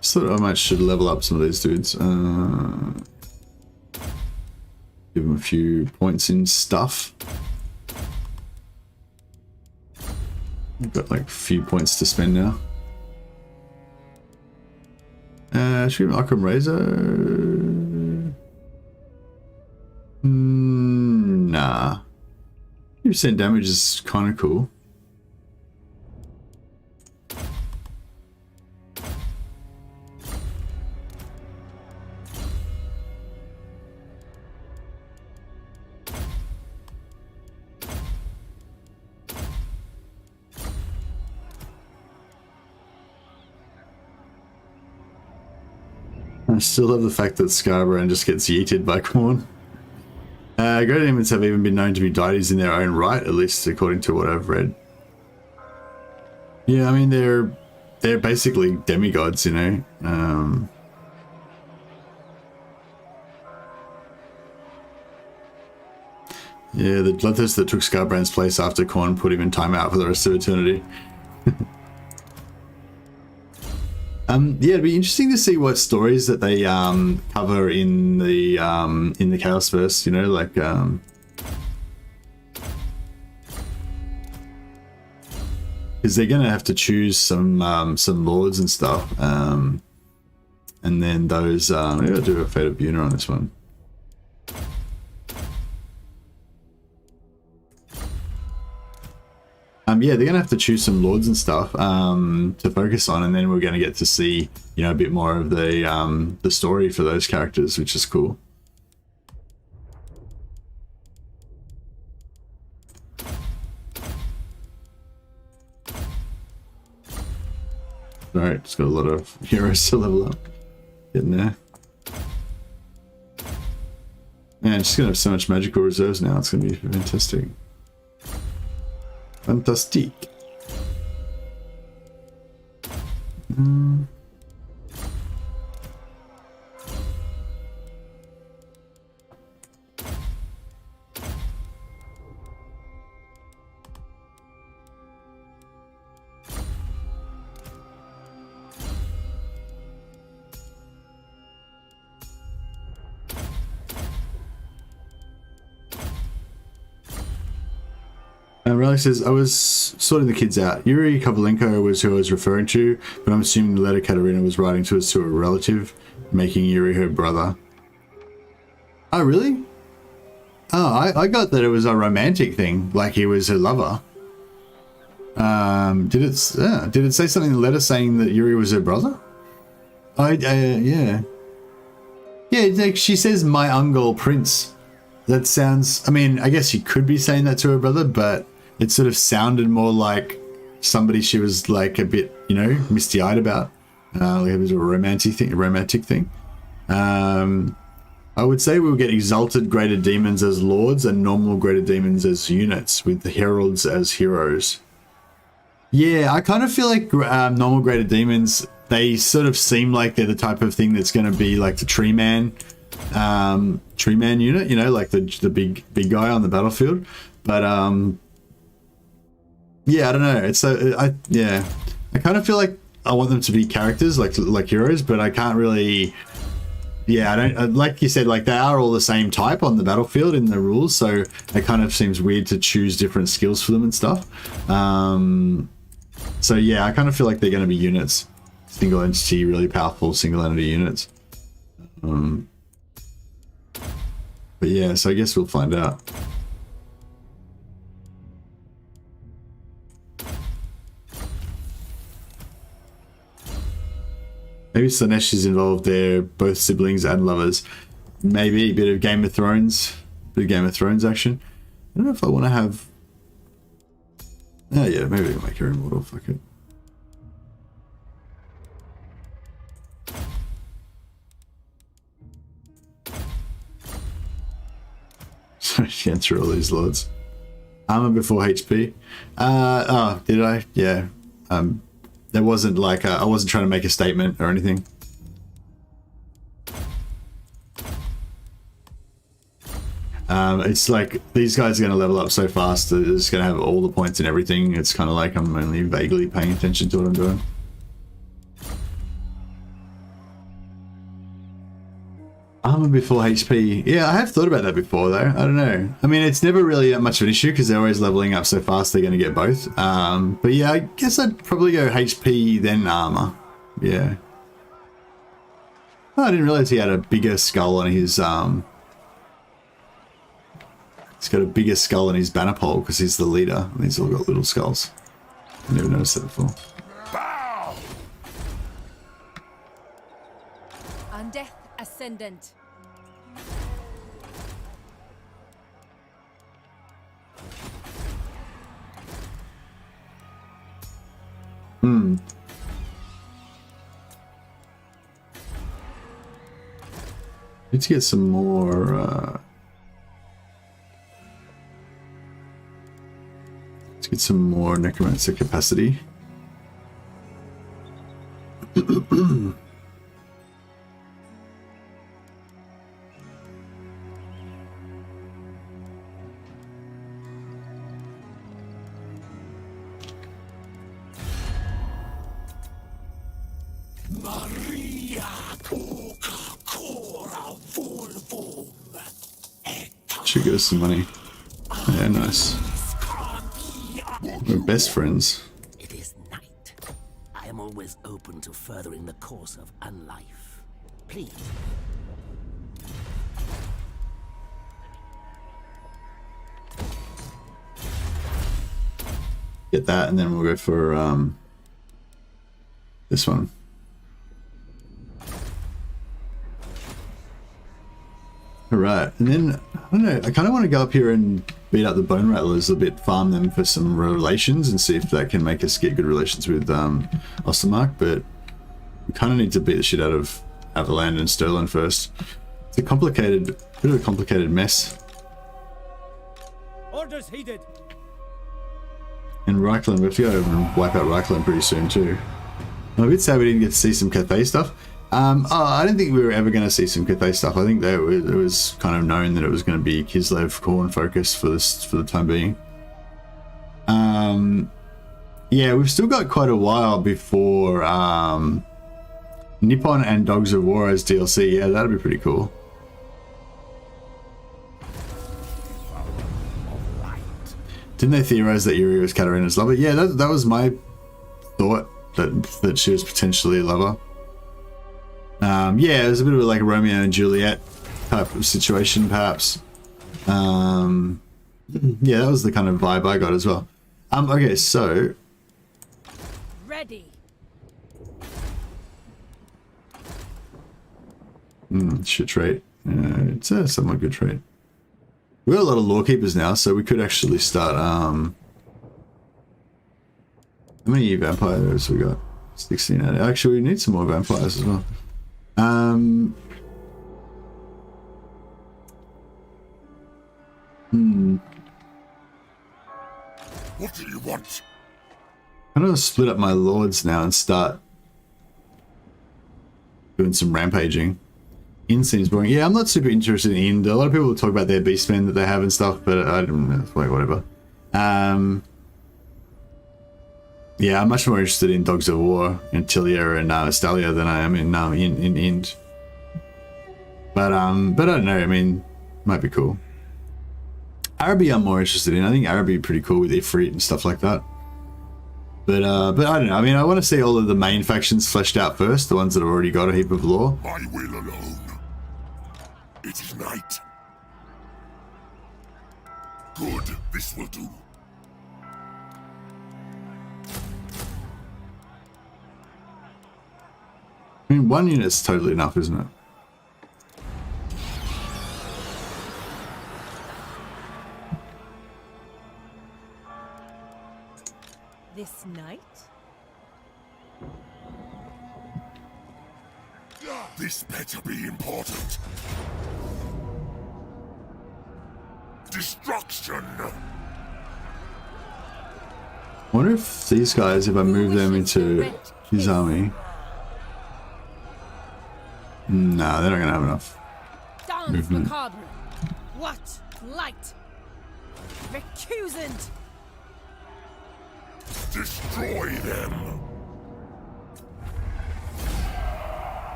Just thought I might should level up some of these dudes. Give them a few points in stuff. I've got like a few points to spend now. Should we have Arkham Razor? Nah. 2% damage is kind of cool. I still love the fact that Scarborough just gets yeeted by Khorne. Great demons have even been known to be deities in their own right, at least according to what I've read. Yeah, I mean they're basically demigods, you know. Yeah, the bloodthirst that took Scarbrand's place after Khorne put him in timeout for the rest of eternity. Yeah, it'd be interesting to see what stories that they cover in the Chaosverse, you know, like because they're gonna have to choose some lords and stuff, and then those maybe I'll do a Fate of Buna on this one. Yeah, they're gonna have to choose some lords and stuff to focus on, and then we're gonna get to see, you know, a bit more of the story for those characters, which is cool. Alright, it's got a lot of heroes to level up. Getting there. Man, it's just gonna have so much magical reserves now, it's gonna be fantastic. Fantastic. Relic says, I was sorting the kids out. Yuri Kovalenko was who I was referring to, but I'm assuming the letter Katerina was writing to us to a relative, making Yuri her brother. Oh, really? Oh, I got that it was a romantic thing, like he was her lover. Did it say something in the letter saying that Yuri was her brother? Yeah. Yeah, like she says, my uncle Prince. That sounds, I mean, I guess she could be saying that to her brother, but it sort of sounded more like somebody she was like a bit, you know, misty-eyed about. Like it was a romantic thing. I would say we'll get exalted greater demons as lords and normal greater demons as units, with the heralds as heroes. Yeah, I kind of feel like normal greater demons, they sort of seem like they're the type of thing that's going to be like the tree man unit, you know, like the big guy on the battlefield. But yeah, I don't know. It's I kind of feel like I want them to be characters like heroes, but I can't really. Yeah, I don't, like you said, like they are all the same type on the battlefield in the rules, so it kind of seems weird to choose different skills for them and stuff. So yeah, I kind of feel like they're going to be units, single entity, really powerful single entity units. But yeah, so I guess we'll find out. Maybe Slanesh is involved there, both siblings and lovers. Maybe a bit of Game of Thrones action. I don't know if I want to have... Oh yeah, maybe I'll make her immortal, fuck it. So she went through all these lords. Armor before HP. Oh, did I? Yeah. There wasn't like I wasn't trying to make a statement or anything. It's like these guys are going to level up so fast that it's going to have all the points and everything. It's kind of like I'm only vaguely paying attention to what I'm doing. Armor before HP. Yeah, I have thought about that before though. I don't know. I mean, it's never really that much of an issue because they're always leveling up so fast they're going to get both. But yeah, I guess I'd probably go HP then armor. Yeah. Oh, I didn't realize he had a bigger skull on his... He's got a bigger skull on his banner pole because he's the leader and he's all got little skulls. I never noticed that before. Undeath Ascendant. Need to get some more. Let's get some more necromancer capacity. Should get us some money. Yeah, nice. We're best friends. It is night. I am always open to furthering the course of unlife. Please. Get that, and then we'll go for this one. Alright, and then, I don't know, I kind of want to go up here and beat up the Bone Rattlers a bit, farm them for some relations, and see if that can make us get good relations with Ostermark, but we kind of need to beat the shit out of Land and Sterling first. It's a complicated, bit of a complicated mess. Orders heeded. And Reichland, we have to go over and wipe out Reichland pretty soon too. I'm a bit sad we didn't get to see some Cathay stuff. I didn't think we were ever going to see some Cathay stuff. I think that it was kind of known that it was going to be Kislev core and focus for the time being. Yeah, we've still got quite a while before Nippon and Dogs of War as DLC. Yeah, that'd be pretty cool. Didn't they theorize that Yuri was Katarina's lover? Yeah, that was my thought, that she was potentially a lover. Yeah, it was a bit of like a Romeo and Juliet type of situation, perhaps. Yeah, that was the kind of vibe I got as well. Okay, so Ready. shit trait. It's a somewhat good trait. We got a lot of lawkeepers now, so we could actually start. How many vampires we got? 16 out. Actually, we need some more vampires as well. What do you want? I'm gonna split up my lords now and start doing some rampaging. Inn seems boring. Yeah, I'm not super interested in Inn. A lot of people talk about their beastmen that they have and stuff, but I don't know. Like, whatever. Yeah, I'm much more interested in Dogs of War and Tilia and Estalia than I am in Ind. But I don't know. I mean, might be cool. Araby I'm more interested in. I think Araby pretty cool with Ifrit and stuff like that. But I don't know. I mean, I want to see all of the main factions fleshed out first, the ones that have already got a heap of lore. My will alone. It is night. Good, this will do. I mean, one unit's totally enough, isn't it? This night? This better be important. Destruction. I wonder if these guys, if I move them into his army. No, they're not gonna have enough movement. Macabre. What light? Recusant. Destroy them.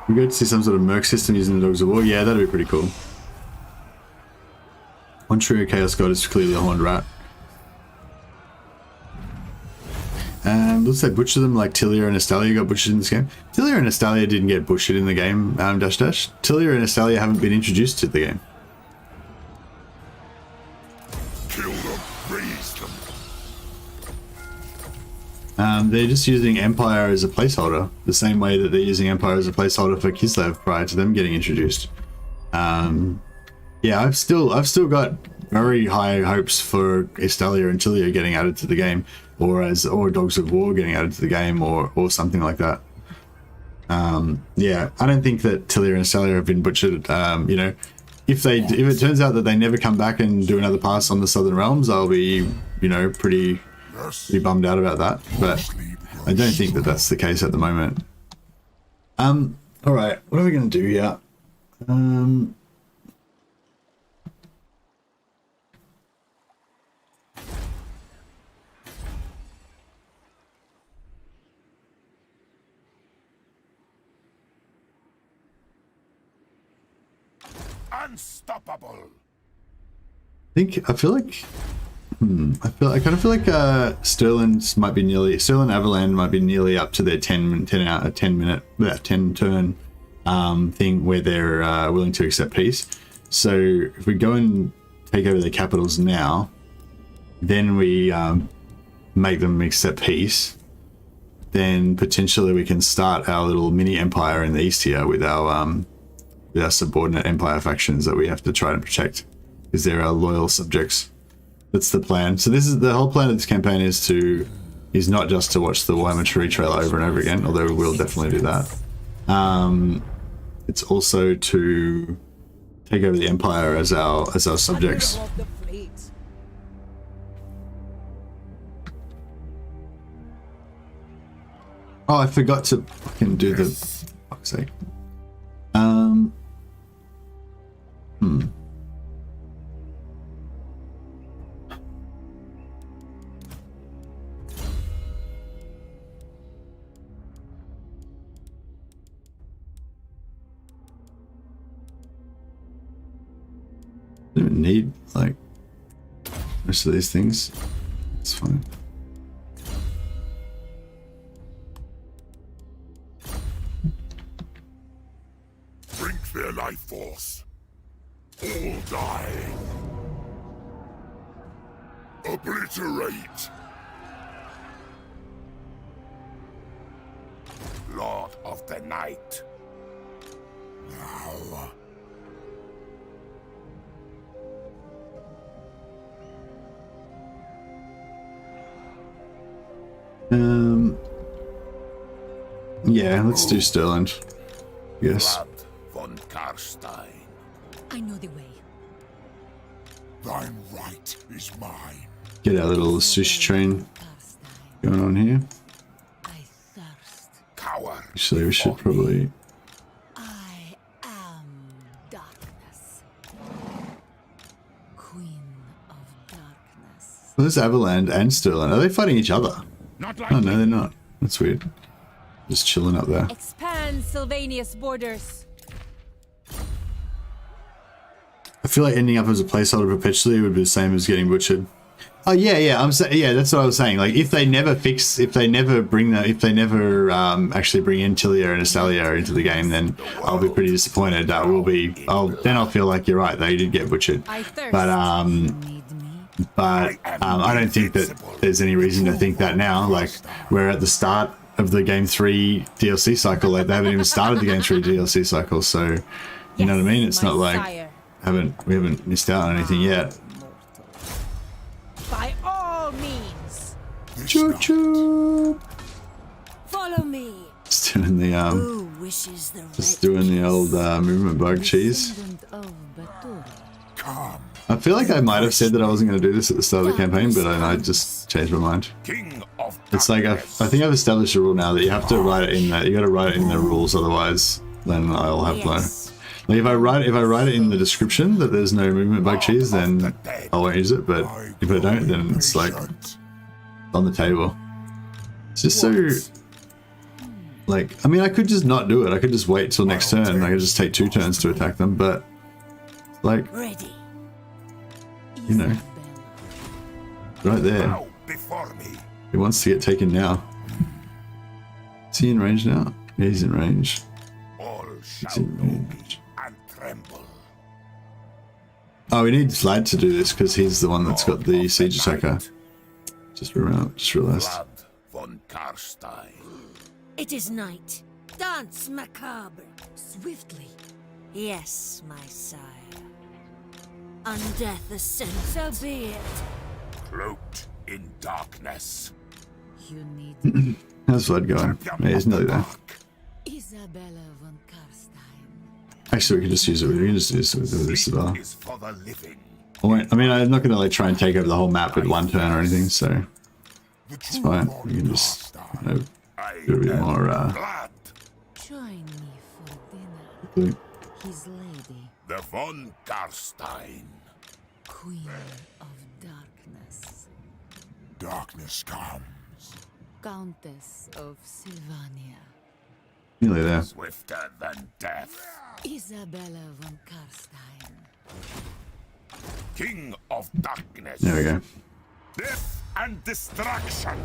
We go to see some sort of merc system using the Dogs of War. Yeah, that'd be pretty cool. One trio Chaos God is clearly a horned rat. Looks like butcher them like Tilia and Estalia got butchered in this game. Tilia and Estalia didn't get butchered in the game, Dash Dash. Tilia and Estalia haven't been introduced to the game. Kill them, raise Um, them. they're just using Empire as a placeholder, the same way that they're using Empire as a placeholder for Kislev prior to them getting introduced. Yeah, I've still got very high hopes for Estalia and Tilia getting added to the game, or Dogs of War getting added to the game, or something like that. Yeah, I don't think that Tilia and Estalia have been butchered. You know, if it turns out that they never come back and do another pass on the Southern Realms, I'll be, you know, pretty bummed out about that. But I don't think that that's the case at the moment. All right, what are we going to do here? Unstoppable. I feel like I kind of feel like Sterling's might be nearly Avaland might be nearly up to their 10 turn thing where they're willing to accept peace. So if we go and take over their capitals now, then we make them accept peace, then potentially we can start our little mini empire in the east here with our subordinate empire factions that we have to try to protect because they're our loyal subjects. That's the plan. So this is the whole plan of this campaign is not just to watch the Warhammer tree trail over and over again, although we will definitely do that. It's also to take over the empire as our subjects. Oh, I forgot to fucking do the fuck's sake. I don't need like most of these things. It's fine. Drink their life force. All die. Obliterate. Lord of the Night. Now. Yeah, let's do Sterling. Yes. Vlad von Carstein. I know the way. Thine right is mine. Get our little sushi train going on here. I thirst. Coward. Actually, we should probably. I am darkness. Queen of darkness. Well, there's Avaland and Sterling. Are they fighting each other? Not Oh no, they're not. That's weird. Just chilling up there. Expand Sylvania's borders. I feel like ending up as a placeholder perpetually would be the same as getting butchered. Oh yeah, I'm saying, yeah, that's what I was saying. Like if they never actually bring in Tilia and Estalia into the game, then I'll be pretty disappointed. Then I'll feel like you're right, they did get butchered. But I don't think that there's any reason to think that now. Like we're at the start of the Game 3 DLC cycle. Like they haven't even started the Game 3 DLC cycle, so you know what I mean? It's not like we haven't missed out on anything yet. By all means. Choo choo. Follow me. Just doing the Who wishes the just doing the old movement bug cheese. Come. I feel like I might have said that I wasn't going to do this at the start of the campaign, but I just changed my mind. King of It's like I think I've established a rule now that you have to write it in that. You got to write it in the rules, otherwise, then I'll have no. Like if I write it in the description that there's no movement bug cheese, then I won't use it. But if I don't, then it's like on the table. It's just so. Like, I mean, I could just not do it. I could just wait till next turn. I could just take 2 turns to attack them, but like. ready. You know, right there. Bow before me. He wants to get taken now. Is he in range now? Yeah, he's in range. All He's shall in know me range. and tremble. Oh, we need Vlad to do this because he's the one that's got the siege attacker. Just realized. Vlad von Carstein. It is night. Dance macabre. Swiftly. Yes, my sire. Undeath ascends. So be it. Cloaked in darkness. You need How's Vlad going? Yeah, he's nearly there. is Isabella von Carstein. Actually, we can just use it. We can just use it with this as well. Is for the living. I mean, I'm not gonna like try and take over the whole map with one turn or anything, so it's fine. We can just kind of do a bit more. Vlad, Join me for dinner. His lady, the von Carstein. Queen of Darkness, Darkness comes. Countess of Sylvania, Nearly there. Swifter than death. Isabella von Carstein. King of darkness. There we go. Death and destruction.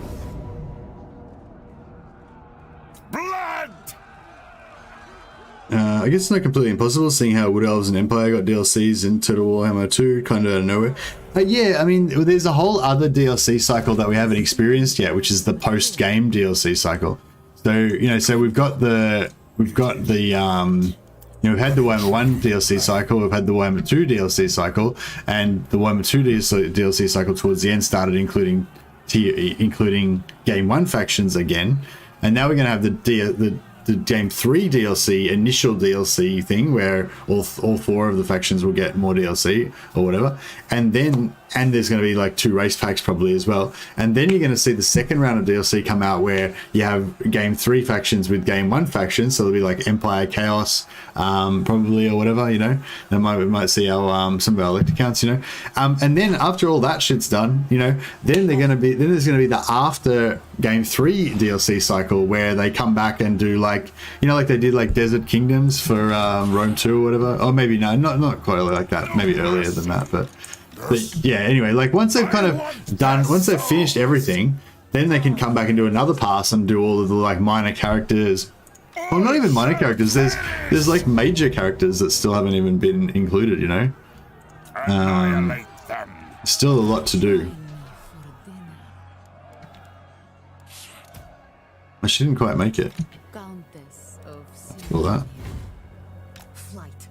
Blood! I guess it's not completely impossible, seeing how Wood Elves and Empire got DLCs in Total Warhammer 2, kind of out of nowhere. Yeah, I mean, there's a whole other DLC cycle that we haven't experienced yet, which is the post-game DLC cycle. So, you know, so we've got the, we've had the Warhammer 1 DLC cycle, we've had the Warhammer 2 DLC cycle, and the Warhammer 2 DLC cycle towards the end started including Game 1 factions again. And now we're going to have the Game 3 DLC, initial DLC thing, where all four of the factions will get more DLC or whatever, and there's going to be like 2 race packs probably as well, and then you're going to see the second round of DLC come out where you have Game 3 factions with Game 1 factions, so there'll be like Empire, Chaos, probably, or whatever, you know. Then we might see our some of our elector counts, you know, and then after all that shit's done, you know, then there's going to be the after Game 3 DLC cycle where they come back and do like, you know, like they did like Desert Kingdoms for Rome 2 or whatever, or maybe not quite like that, maybe earlier than that, but yeah, anyway, like once they've kind of once they've finished everything, then they can come back and do another pass and do all of the like minor characters. Well, not even minor characters, there's like major characters that still haven't even been included, you know. Annihilate them. Still a lot to do. She didn't quite make it. Countess of All that. Flight.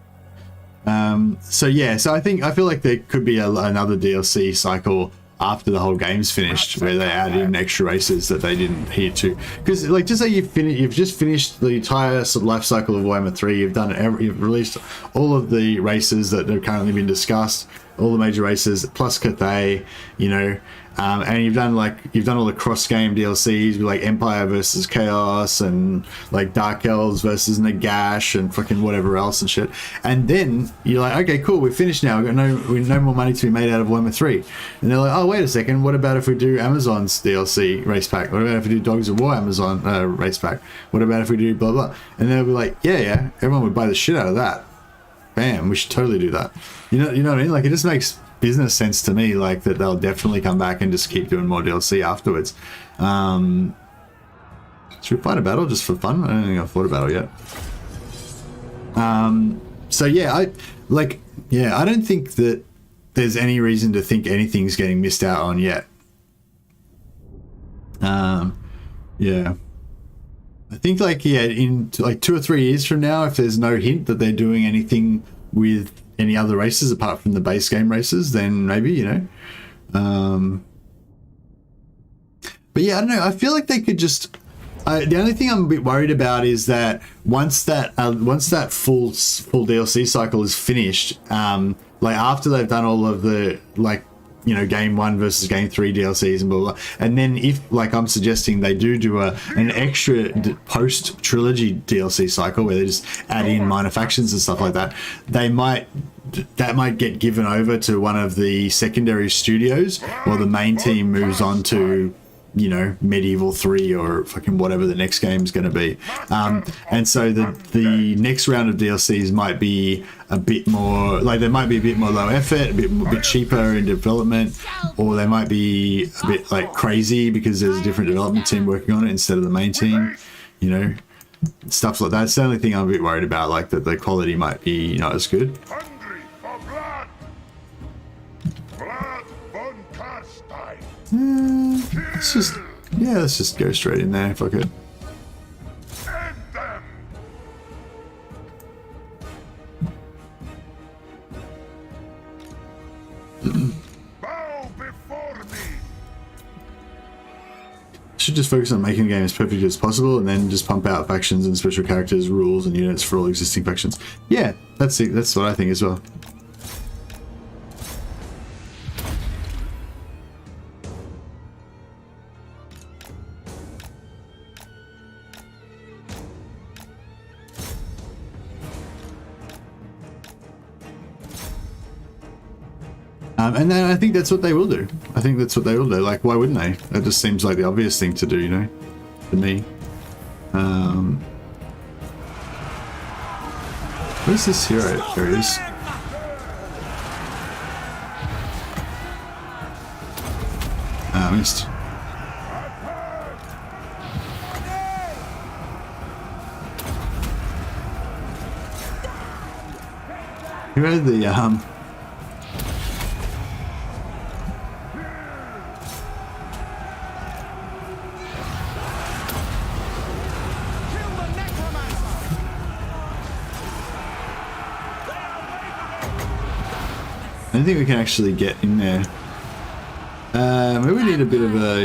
So yeah, so I feel like there could be another DLC cycle after the whole game's finished, where they add in extra races that they didn't adhere to. Because like, just say you've just finished the entire life cycle of Warhammer 3, you've released all of the races that have currently been discussed, all the major races plus Cathay, you know. And you've done all the cross-game DLCs with like Empire versus Chaos and like Dark Elves versus Nagash and fucking whatever else and shit. And then you're like, okay, cool, we're finished now. We've got no more money to be made out of Warhammer 3. And they're like, oh, wait a second, what about if we do Amazon's DLC race pack? What about if we do Dogs of War Amazon race pack? What about if we do blah blah? And they'll be like, yeah, everyone would buy the shit out of that. Bam, we should totally do that. You know what I mean? Like, it just makes business sense to me, like that they'll definitely come back and just keep doing more DLC afterwards. Should we fight a battle just for fun? I don't think I've fought a battle yet. So yeah, I don't think that there's any reason to think anything's getting missed out on yet. Yeah, I think like, yeah, in like 2 or 3 years from now, if there's no hint that they're doing anything with any other races apart from the base game races, then maybe, you know. But yeah, I don't know, I feel like they could just the only thing I'm a bit worried about is that once that full DLC cycle is finished, like after they've done all of the, like, you know, Game 1 versus Game 3 DLCs and blah blah, and then if, like I'm suggesting, they do an extra post trilogy DLC cycle where they just add in minor factions and stuff like that, that might get given over to one of the secondary studios, or the main team moves on to, you know, Medieval 3 or fucking whatever the next game is going to be. And so the next round of DLCs might be a bit more, like, they might be a bit more low effort, a bit cheaper in development, or they might be a bit like crazy because there's a different development team working on it instead of the main team, you know, stuff like that. It's the only thing I'm a bit worried about, like that the quality might be not as good. Hungry for blood. Vlad von Carstein. Let's just go straight in there. Fuck it. End them. Bow before me. should just focus on making the game as perfect as possible, and then just pump out factions and special characters, rules, and units for all existing factions. Yeah, that's it. That's what I think as well. And then I think that's what they will do. I think that's what they will do. Like, why wouldn't they? That just seems like the obvious thing to do, you know, to me. Where's this hero? There he is. Missed. Who had the I don't think we can actually get in there. Maybe we need a bit of a,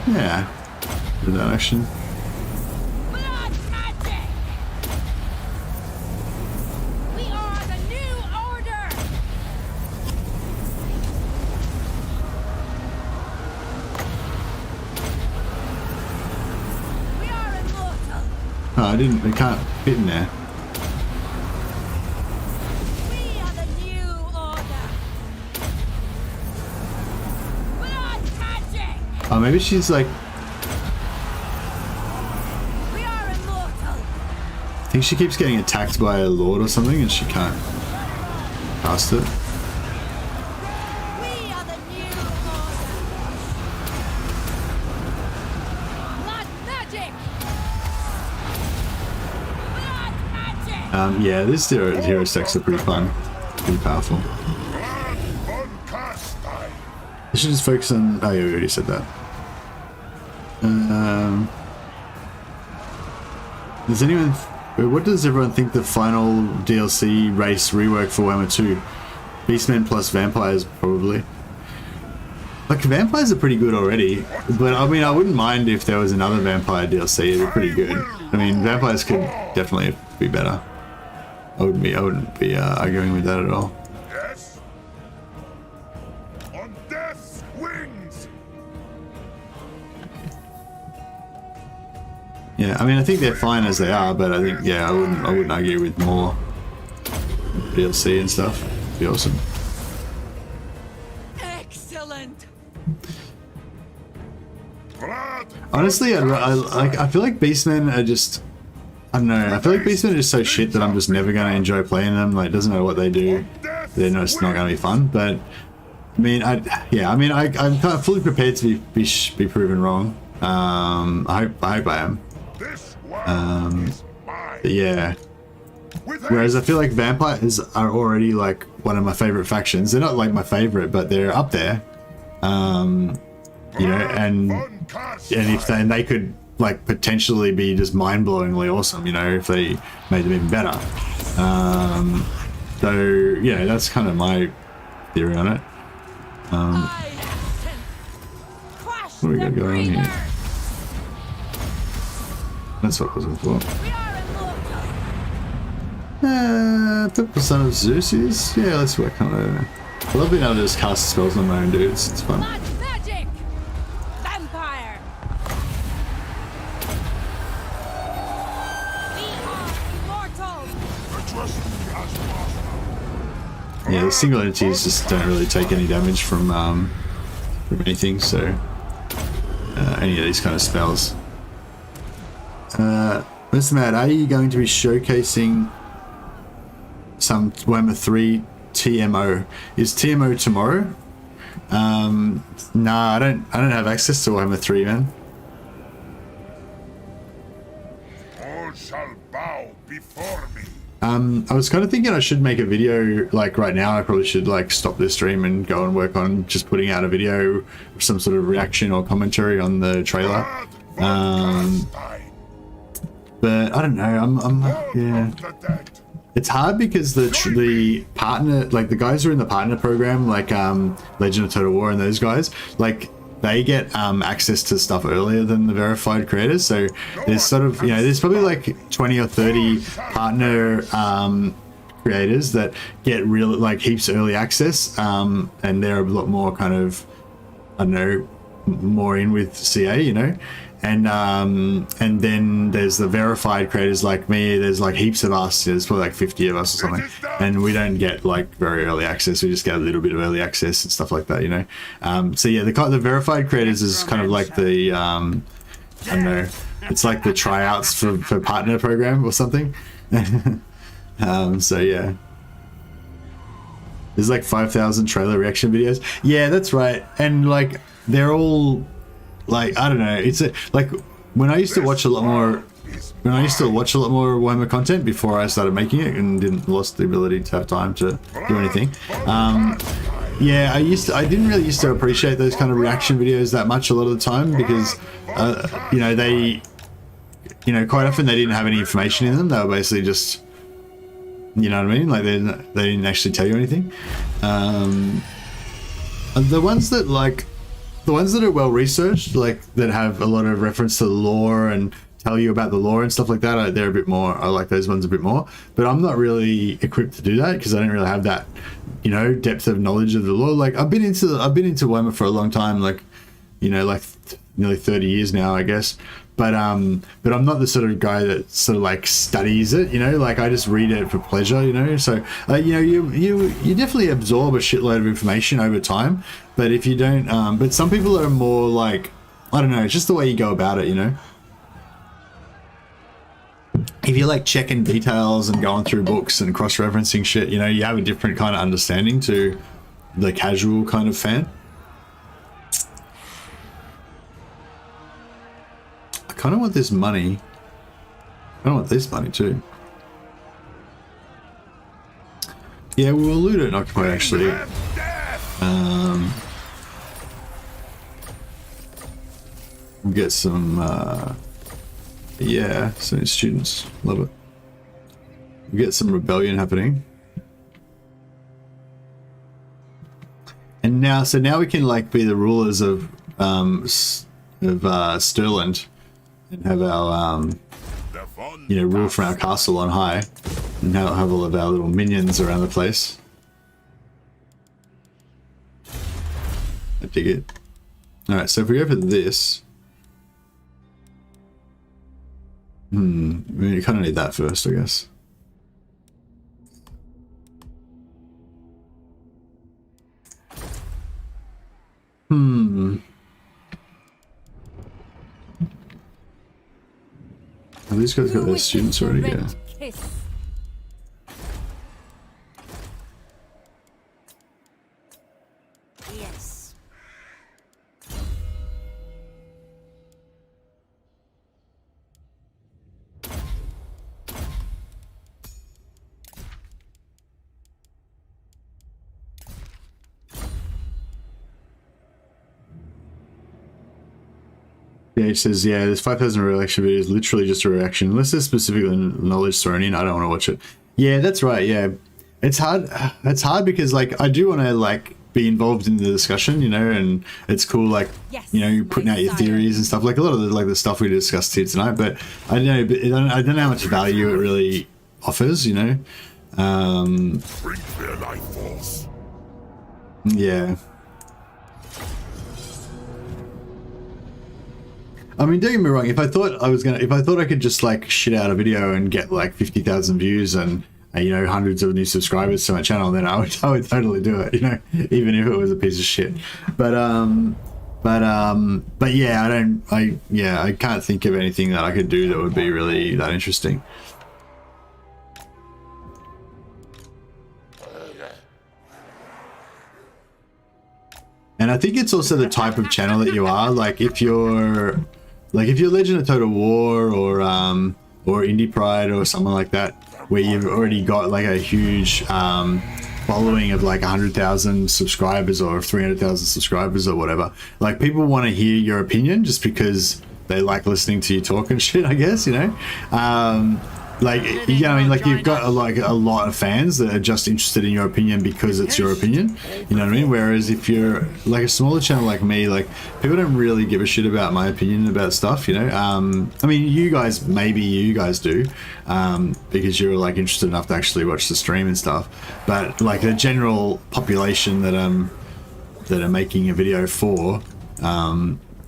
yeah, bit of that action. Blood magic! We are the new order! We are immortal! Oh, I can't fit in there. Oh, maybe she's like... We are immortal. I think she keeps getting attacked by a lord or something and she can't cast it. We are the new order. Blood magic. Blood magic. Yeah, this hero stacks are pretty fun. Pretty powerful. I should just focus on... Oh yeah, we already said that. Does anyone... What does everyone think the final DLC race rework for Warhammer 2? Beastmen plus vampires, probably. Like, vampires are pretty good already, but I mean, I wouldn't mind if there was another vampire DLC. It'd be pretty good. I mean, vampires could definitely be better. I wouldn't be arguing with that at all. Yes. On death's wings. Yeah, I mean, I think they're fine as they are, but I think, yeah, I wouldn't argue with more DLC and stuff. It'd be awesome. Excellent. Honestly, I feel like Beastmen are just... I don't know. I feel like Beastmen are just so shit that I'm just never going to enjoy playing them. Like, it doesn't matter what they do. They're just not going to be fun. But, I mean, I'm kind of fully prepared to be proven wrong. I hope I am. But yeah. Whereas I feel like vampires are already like one of my favorite factions. They're not like my favorite, but they're up there. You know, and if they could like potentially be just mind-blowingly awesome, you know, if they made them even better. So yeah, that's kind of my theory on it. What do we got going on here? That's what I was looking for. Purple Son of Zeus is? Yeah, let's work on it. I love being able to just cast spells on my own dudes. It's fun. Magic. Vampire. We are immortal. Yeah, the single entities just don't really take any damage from anything, so any of these kind of spells. Mr. Mad, are you going to be showcasing some Warhammer 3 TMO? Is TMO tomorrow? Nah, I don't have access to Warhammer 3, man. All shall bow before me. I was kind of thinking I should make a video, like right now. I probably should like stop this stream and go and work on just putting out a video, some sort of reaction or commentary on the trailer. But I don't know. Yeah. It's hard because the partner, like the guys who are in the partner program, like Legend of Total War and those guys, like they get access to stuff earlier than the verified creators. So there's sort of, you know, there's probably like 20 or 30 partner creators that get real like heaps early access, and they're a lot more kind of, I don't know, more in with CA, you know. And then there's the verified creators like me. There's like heaps of us. There's probably like 50 of us or something, and we don't get like very early access. We just get a little bit of early access and stuff like that, you know. So yeah, the verified creators is kind of like the I don't know, it's like the tryouts for partner program or something. So yeah, there's like 5,000 trailer reaction videos. Yeah, that's right. And like they're all like, I don't know, it's like when I used to watch a lot more Warhammer content before I started making it and lost the ability to have time to do anything. Yeah, I didn't really used to appreciate those kind of reaction videos that much a lot of the time, because you know, they, you know, quite often they didn't have any information in them. They were basically just, you know what I mean, like they didn't actually tell you anything. The ones that are well researched, like that have a lot of reference to the lore and tell you about the lore and stuff like that, they're a bit more, I like those ones a bit more. But I'm not really equipped to do that because I don't really have that, you know, depth of knowledge of the lore. Like I've been into Warhammer for a long time, like, you know, like nearly 30 years now, I guess. But I'm not the sort of guy that sort of like studies it, you know, like I just read it for pleasure, you know. So you know, you definitely absorb a shitload of information over time, but if you don't, but some people are more like, I don't know, it's just the way you go about it, you know. If you're like checking details and going through books and cross-referencing shit, you know, you have a different kind of understanding to the casual kind of fan. I kind of want this money. I don't want this money too. Yeah, we'll loot it and occupy actually. We'll get some, yeah, some students. Love it. We'll get some rebellion happening. And now, so now we can like be the rulers of Stirland. And have our, you know, rule from our castle on high, and have all of our little minions around the place. I dig it. All right, so if we go for this, I mean, you kind of need that first, I guess. Oh, these guys got their students already, yeah. Yes. Yeah, he says, yeah, there's 5,000 reaction videos, literally just a reaction. Unless there's specifically knowledge thrown in, I don't want to watch it. Yeah, that's right, yeah. It's hard because, like, I do want to, like, be involved in the discussion, you know, and it's cool, like, Yes, you know, you're putting out your theories and stuff, like a lot of the, like, the stuff we discussed here tonight, but I don't know how much value it really offers, you know. Bring their life force. Yeah. I mean, don't get me wrong. If I thought I could just like shit out a video and get like 50,000 views and you know, hundreds of new subscribers to my channel, then I would totally do it. You know, even if it was a piece of shit. But yeah, I can't think of anything that I could do that would be really that interesting. And I think it's also the type of channel that you are. Like if you're Legend of Total War or Indie Pride or something like that, where you've already got like a huge following of like 100,000 subscribers or 300,000 subscribers or whatever. Like people want to hear your opinion just because they like listening to you talk and shit, I guess, you know. like, you know, I mean, like you've got a lot of fans that are just interested in your opinion because it's your opinion, you know what I mean? Whereas if you're like a smaller channel like me, like people don't really give a shit about my opinion about stuff, you know. I mean, you guys do, because you're like interested enough to actually watch the stream and stuff, but like the general population that I'm making a video for,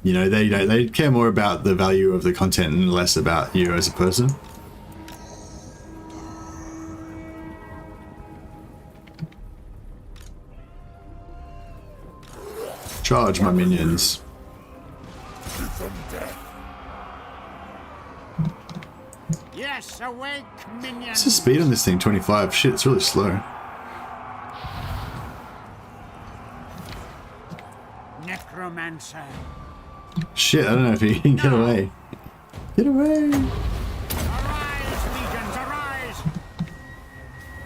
you know, they care more about the value of the content and less about you as a person. Charge my minions. Yes, awake, minions. What's the speed on this thing? 25. Shit, it's really slow. Necromancer. Shit, I don't know if he can get away. Get away! Arise, legions, arise!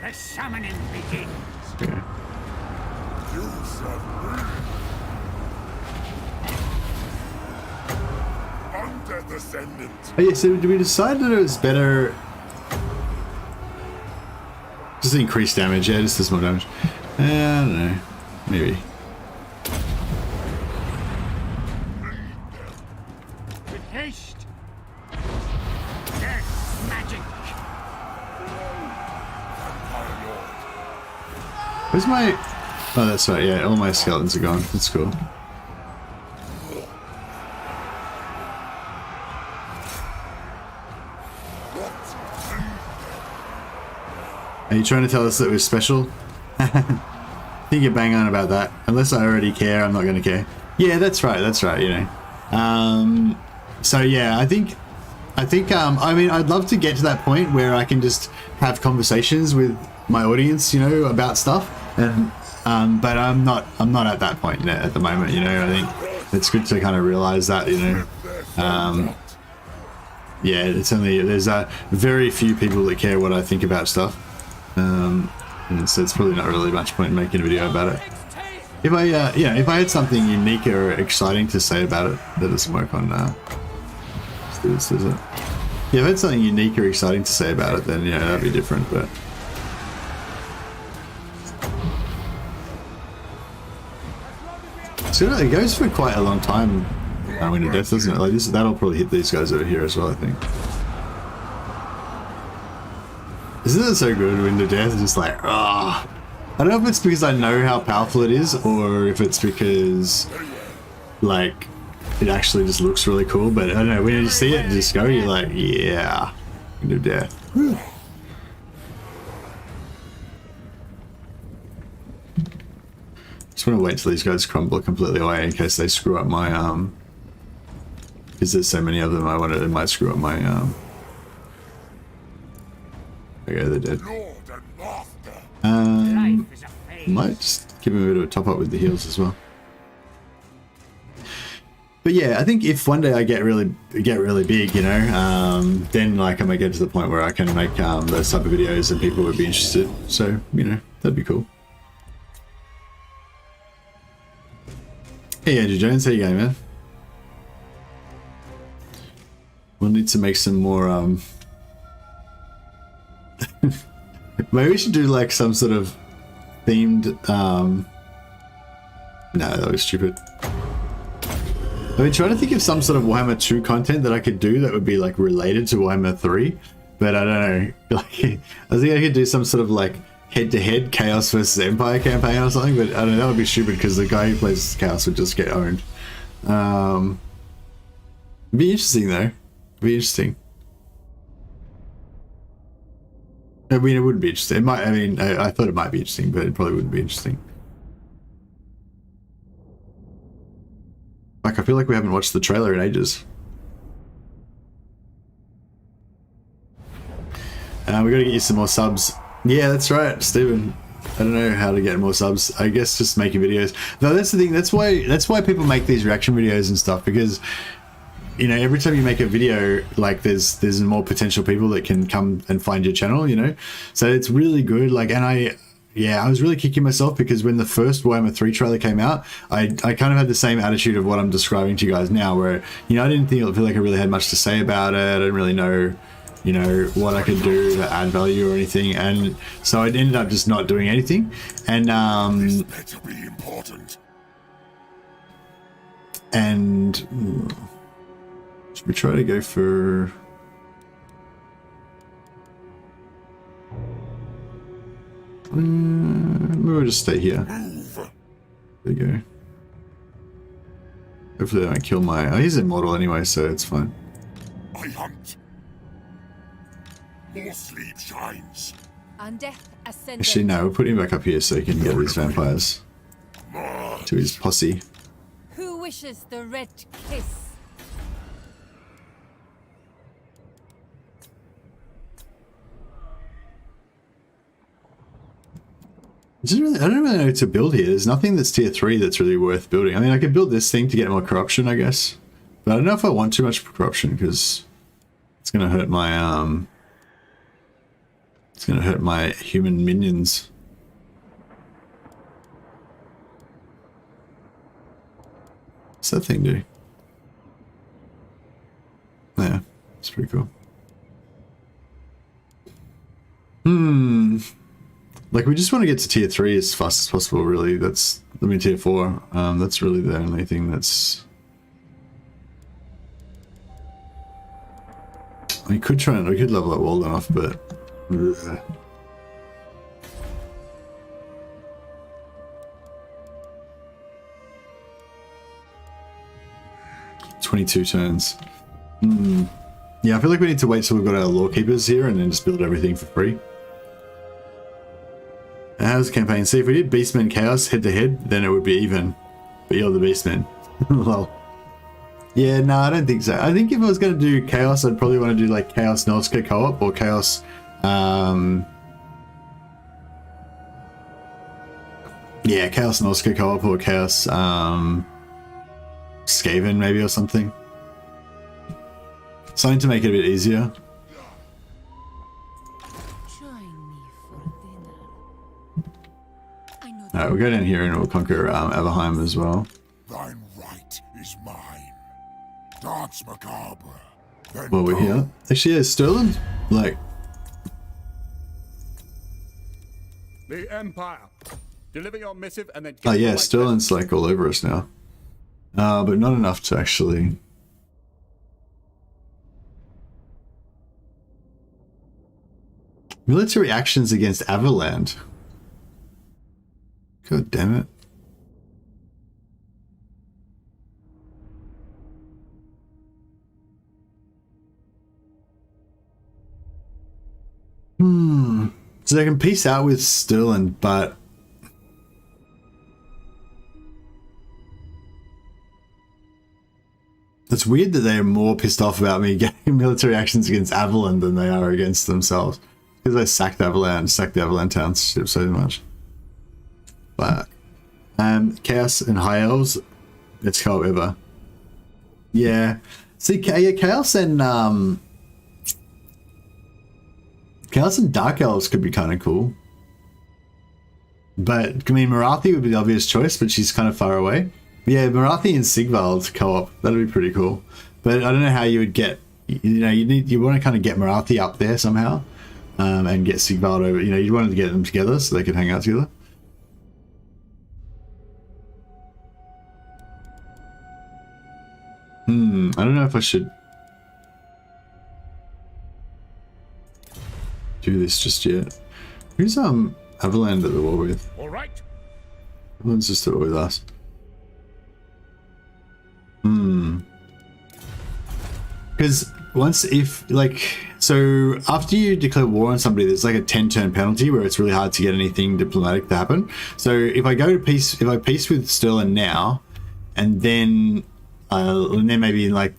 The summoning begins. Okay. You serve me. Undead descendant. Oh yeah, so did we decide that it was better... Just increase damage, yeah, just does more damage. I don't know. Maybe. With haste. Death magic. Where's my... Oh, that's right, yeah, all my skeletons are gone. That's cool. Are you trying to tell us that we're special? I think you're bang on about that. Unless I already care, I'm not going to care. Yeah, that's right, you know. So yeah, I think, I mean, I'd love to get to that point where I can just have conversations with my audience, you know, about stuff. And, but I'm not at that point yet at the moment, you know. I think it's good to kind of realize that, you know. Yeah, it's only, there's very few people that care what I think about stuff. And so it's probably not really much point in making a video about it. If I, yeah, if I had something unique or exciting to say about it, that doesn't work on, let's do this, does it? Yeah, if I had something unique or exciting to say about it, then yeah, that'd be different, but... So it goes for quite a long time, Winter Death, doesn't it? Like this, that'll probably hit these guys over here as well, I think. Isn't it so good, Winter Death? It's just like, ah. I don't know if it's because I know how powerful it is, or if it's because, like, it actually just looks really cool, but I don't know, when you see it just go, you're like, yeah, Winter Death. Whew. Just want to wait till these guys crumble completely away in case they screw up my, because there's so many of them, it might screw up my, okay, they're dead. Might just give him a bit of a top up with the heals as well. But yeah, I think if one day I get really big, you know, then like I might get to the point where I can make those type of videos and people would be interested. So, you know, that'd be cool. Hey Andrew Jones, how you going, man? We'll need to make some more maybe we should do like some sort of themed no, that was stupid. I've been trying to think of some sort of Warhammer 2 content that I could do that would be like related to Warhammer 3, but I don't know. Like, I think I could do some sort of like head-to-head Chaos versus Empire campaign or something, but I don't know, that would be stupid because the guy who plays Chaos would just get owned. It'd be interesting though. It'd be interesting. I mean, it wouldn't be interesting. It might. I mean, I thought it might be interesting, but it probably wouldn't be interesting. Like, I feel like we haven't watched the trailer in ages. We got to get you some more subs. Yeah, that's right, Steven. I don't know how to get more subs. I guess just making videos. No, that's the thing. That's why people make these reaction videos and stuff, because, you know, every time you make a video, like there's more potential people that can come and find your channel, you know? So it's really good. Like, and I was really kicking myself because when the first Warhammer 3 trailer came out, I kind of had the same attitude of what I'm describing to you guys now, where, you know, I didn't feel like I really had much to say about it. I didn't really know, you know, what I could do to add value or anything, and so I ended up just not doing anything. And This better be important. Should we try to go for? Maybe we'll just stay here. Move. There you go. Hopefully they don't kill my... Oh, he's immortal anyway, so it's fine. I hunt. More sleep shines. On death ascendant. Actually, no, we'll put him back up here so he can get these vampires to his posse. Who wishes the red kiss? I don't really know what to build here. There's nothing that's tier 3 that's really worth building. I mean, I could build this thing to get more corruption, I guess. But I don't know if I want too much corruption, because it's going to hurt my, it's going to hurt my human minions. What's that thing do? Yeah, it's pretty cool. Like, we just want to get to tier 3 as fast as possible, really. That's, I mean, tier 4. That's really the only thing that's... We could try and, we could level up Walden off, but... Ugh. "22 turns. Yeah, I feel like we need to wait till we've got our Lawkeepers here and then just build everything for free. How's the campaign? See, if we did Beastmen Chaos head to head, then it would be even. But you're the Beastmen. Well, yeah, no, I don't think so. I think if I was going to do Chaos, I'd probably want to do like Chaos Norska co-op or Chaos. Yeah, Chaos Norska co-op or Chaos Skaven maybe or something. Something to make it a bit easier. Alright, we'll go down here and we'll conquer Everheim as well. Thine right is mine. Dance macabre. Then While we're here. Actually, yeah, Sterling, like... The Empire. Deliver your missive and then... Oh yeah, Sterling's like all over us now. But not enough to actually... Military actions against Averland. God damn it. So they can peace out with Sterling, but it's weird that they are more pissed off about me getting military actions against Averland than they are against themselves. Because I sacked the Averland township so much. But Chaos and High Elves, let's go over. Yeah. See, Chaos and Dark Elves could be kind of cool. But I mean, Marathi would be the obvious choice, but she's kind of far away. But yeah, Marathi and Sigvald co-op, that'd be pretty cool. But I don't know how you would get, you know, you want to kind of get Marathi up there somehow, and get Sigvald over. You know, you wanted to get them together so they could hang out together. I don't know if I should do this just yet. Who's Everland at the war with? All right. Everland's just at war with us. Because once if like so after you declare war on somebody, there's like a 10-turn penalty where it's really hard to get anything diplomatic to happen. So if I go to peace, if I peace with Sterling now, and then maybe in like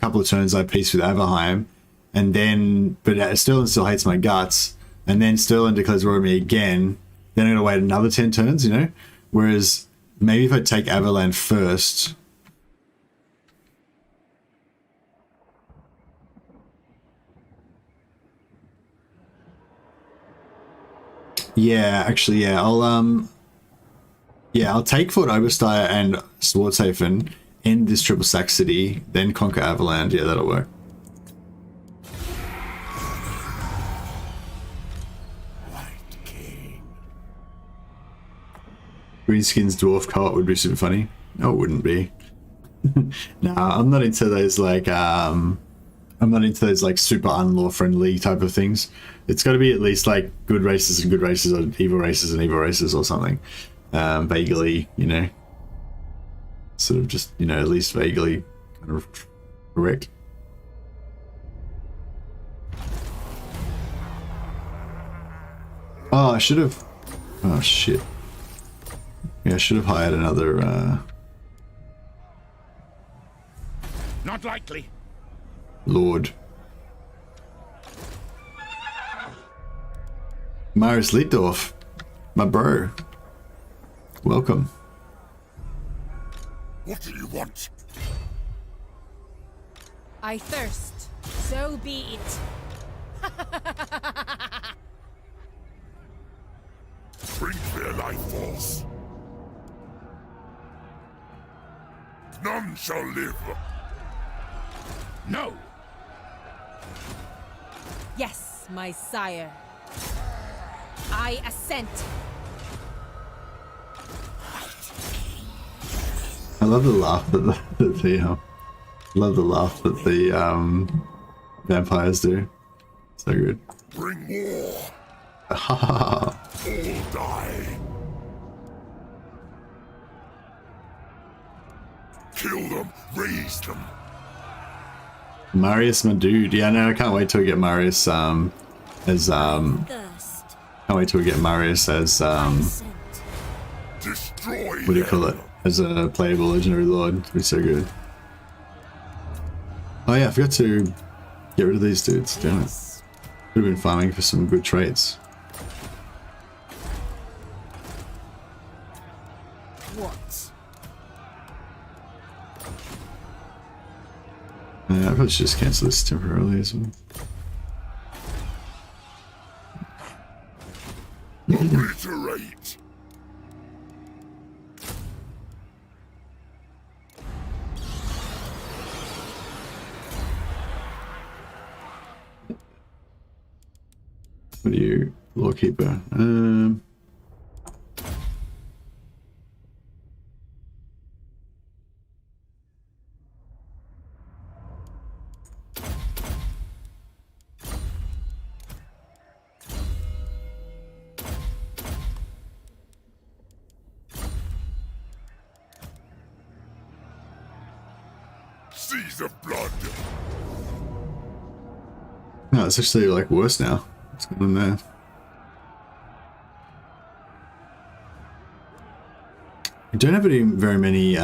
couple of turns I peace with Averheim, and then but Sterling still hates my guts, and then Sterling declares war on me again, then I'm gonna wait another 10 turns, you know. Whereas maybe if I take Averland first. Yeah, actually, yeah, I'll take Fort Oberstyre and Swarthafen, end this triple sack city, then conquer Averland. Yeah, that'll work. Greenskins dwarf co-op would be super funny. No, it wouldn't be. Nah, I'm not into those like super unlaw friendly type of things. It's got to be at least like good races and good races, or evil races and evil races, or something. Vaguely, you know, sort of just, you know, at least vaguely kind of correct. Oh, I should have. Oh shit. Yeah, I should have hired another. Not likely. Lord. Marius Lietdorf, my bro. Welcome. What do you want? I thirst. So be it. Bring their life force. None shall live. No. Yes, my sire. I assent. I love the laugh that love the laugh that the vampires do. So good. Bring war. Ha All die. Kill them. Raise them. Marius, my dude. Yeah, no, I can't wait till we get Marius as can't wait till we get Marius as Destroy. what do you call it? As a playable legendary lord. It'd be so good. Oh yeah, I forgot to get rid of these dudes. Damn it. Could have been farming for some good traits. What? I probably should just cancel this temporarily as well. Obliterate. What are you, lawkeeper? Seas of blood. No, it's actually like worse now. What's going on there? I don't have very many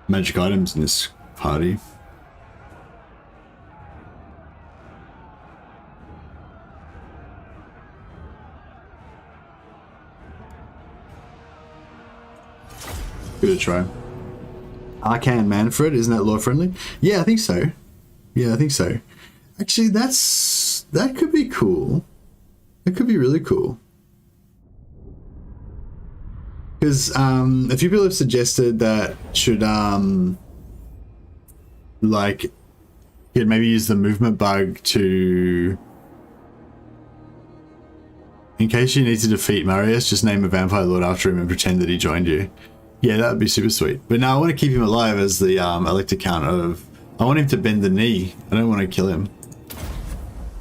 magic items in this party. Give it a try. Arcane Manfred, isn't that law friendly? Yeah, I think so. Yeah, I think so. Actually, that could be cool. That could be really cool. Because a few people have suggested that should like you'd maybe use the movement bug to, in case you need to defeat Marius, just name a vampire lord after him and pretend that he joined you. Yeah, that would be super sweet. But now I want to keep him alive as the elector count of. I want him to bend the knee. I don't want to kill him.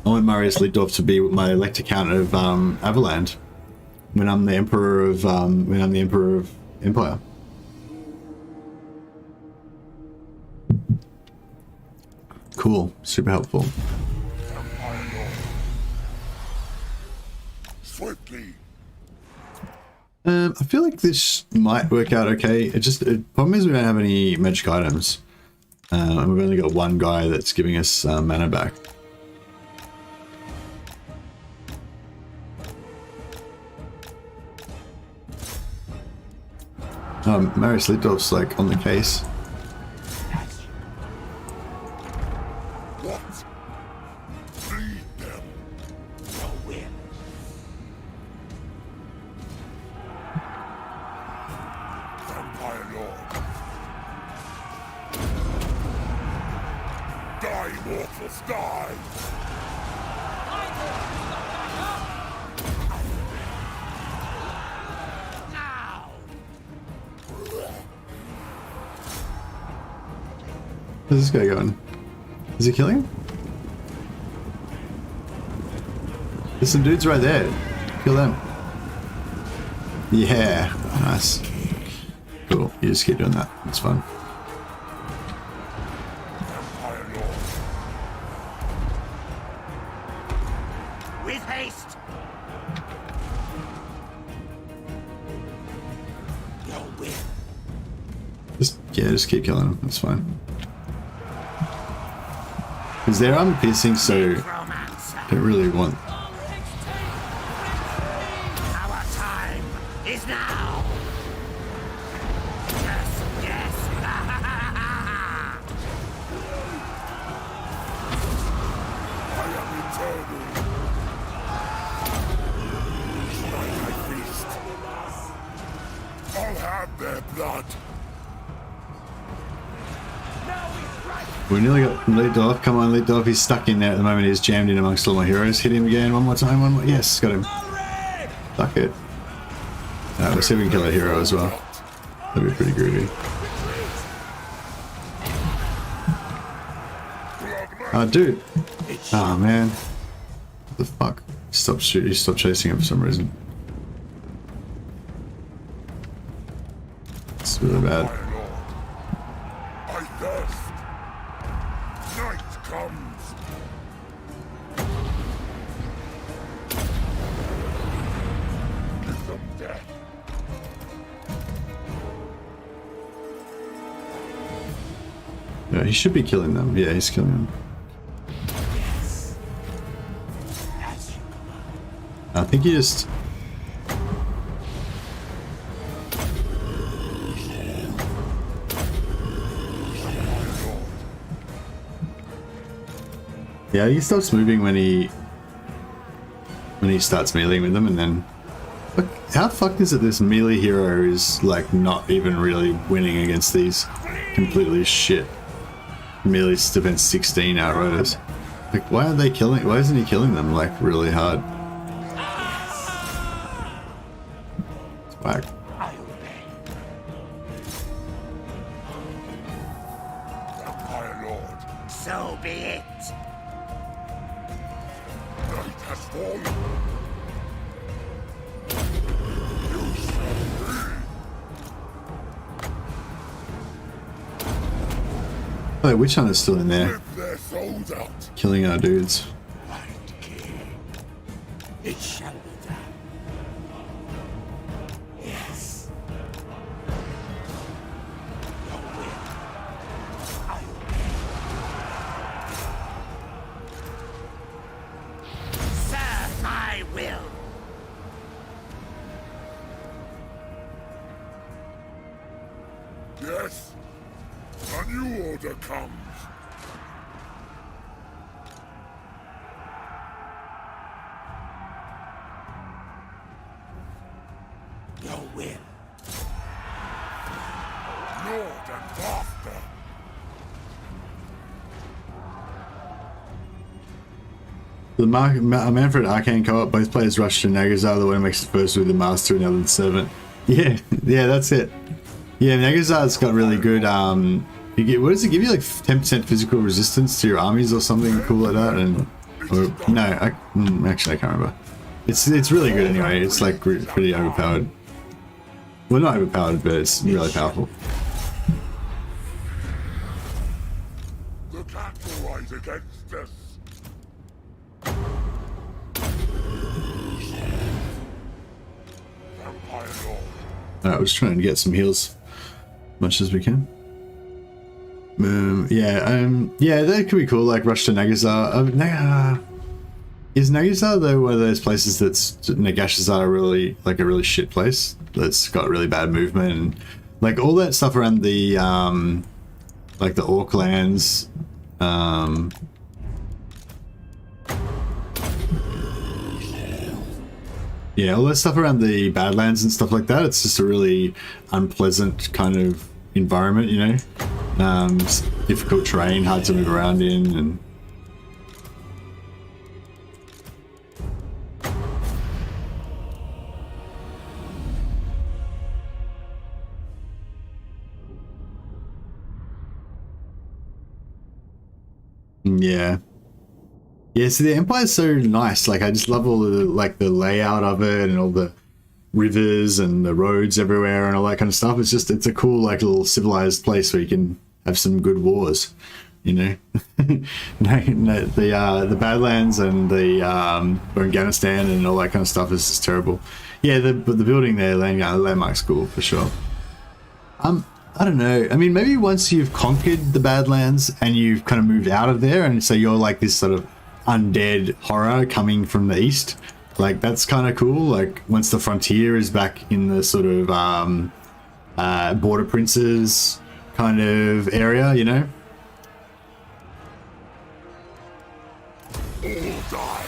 I want Marius Lietdorf to be my elector count of Avaland when I'm the emperor of Empire. Cool, super helpful. Swiftly. I feel like this might work out okay. The problem is we don't have any magic items. And we've only got one guy that's giving us mana back. Marius Lietdorf's like on the case. What? Lead them. No win. Vampire Lord. Die, mortals, die! Where's this guy going? Is he killing him? There's some dudes right there. Kill them. Yeah, nice. Cool, you just keep doing that. It's fun. With haste! Just keep killing them. That's fine. Because their armor piercing, so don't really want. Our time is now! Yes, yes! I am eternal. Like my feast. I'll have their blood. We nearly got leaped off. Come on, leaped off. He's stuck in there at the moment. He's jammed in amongst all my heroes. Hit him again. One more time. One more. Yes, got him. Fuck it. Alright, let's see if we can kill that hero as well. That'd be pretty groovy. Oh, dude. Oh, man. What the fuck? Stop shooting. Stop chasing him for some reason. It's really bad. I thirst. Night comes. Give them death. Yeah, he should be killing them. Yeah, he's killing them. I think he just... Yeah, he stops moving when he starts meleeing with them, and then... Look, how fucked is it this melee hero is, like, not even really winning against these completely shit melee defense 16 outriders? Like, why aren't they killing... Why isn't he killing them, like, really hard? It's whack. Empire Lord. So be it! Night has fallen. Oh, the Witch Hunter's still in there, Rip their souls out. killing our dudes. It shall be done. Yes. Your will. I obey. Serve my will. Yes. A new order comes. Your will. Lord and Master. The Manfred Arcane co-op, both players rush to Nagazar, the one who makes it first with the Master and the other the Servant. Yeah, yeah, that's it. Yeah, Nagazar's got really good, you get, what does it give you, like 10% physical resistance to your armies or something cool like that? And or, no, actually I can't remember. It's really good anyway. It's like pretty overpowered. Well, not overpowered, but it's really powerful. The cattle rise against us. Empire Lord. Alright, we're just trying to get some heals as much as we can. Yeah, that could be cool, like rush to Nagazar. Is Nagazar though one of those places that's Nagashazar really like a really shit place that's got really bad movement and like all that stuff around the like the Orc lands, yeah, all that stuff around the Badlands and stuff like that. It's just a really unpleasant kind of environment, you know. Difficult terrain, hard to move around in, and Yeah. Yeah, so the Empire's so nice. Like, I just love all the, like, the layout of it and all the rivers and the roads everywhere and all that kind of stuff. It's just, it's a cool, like, little civilized place where you can have some good wars, you know? The Badlands and the Afghanistan and all that kind of stuff is just terrible. Yeah, the building there, landmark's cool for sure. I don't know. I mean, maybe once you've conquered the Badlands and you've kind of moved out of there, and so you're like this sort of undead horror coming from the east, like that's kind of cool. Like once the frontier is back in the sort of border princes kind of area, you know. All die.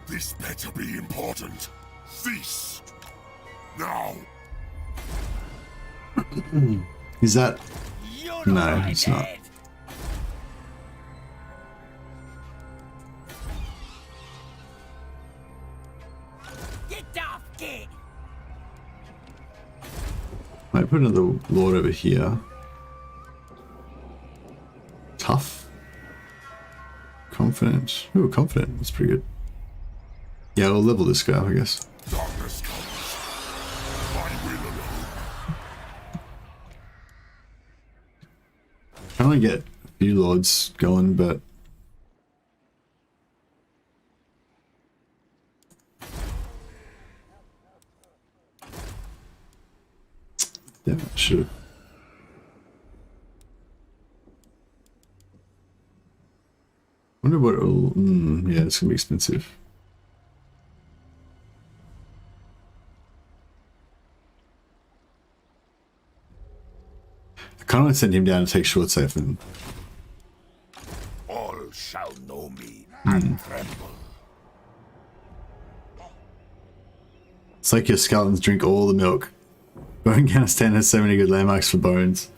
This better be important. Cease. Now. Is that? You're No, not it's not. dead. Get off, get. Might put another lord over here. Tough. Confident. Ooh, confident. That's pretty good. Yeah, we'll level this guy up, I guess. Darkness comes. My will alone. Trying to get a few lords going, but yeah, should. Wonder what it'll. Yeah, it's gonna be expensive. I kind of want to send him down to take short safe and. All shall know me and tremble. It's like your skeletons drink all the milk. Afghanistan has so many good landmarks for bones.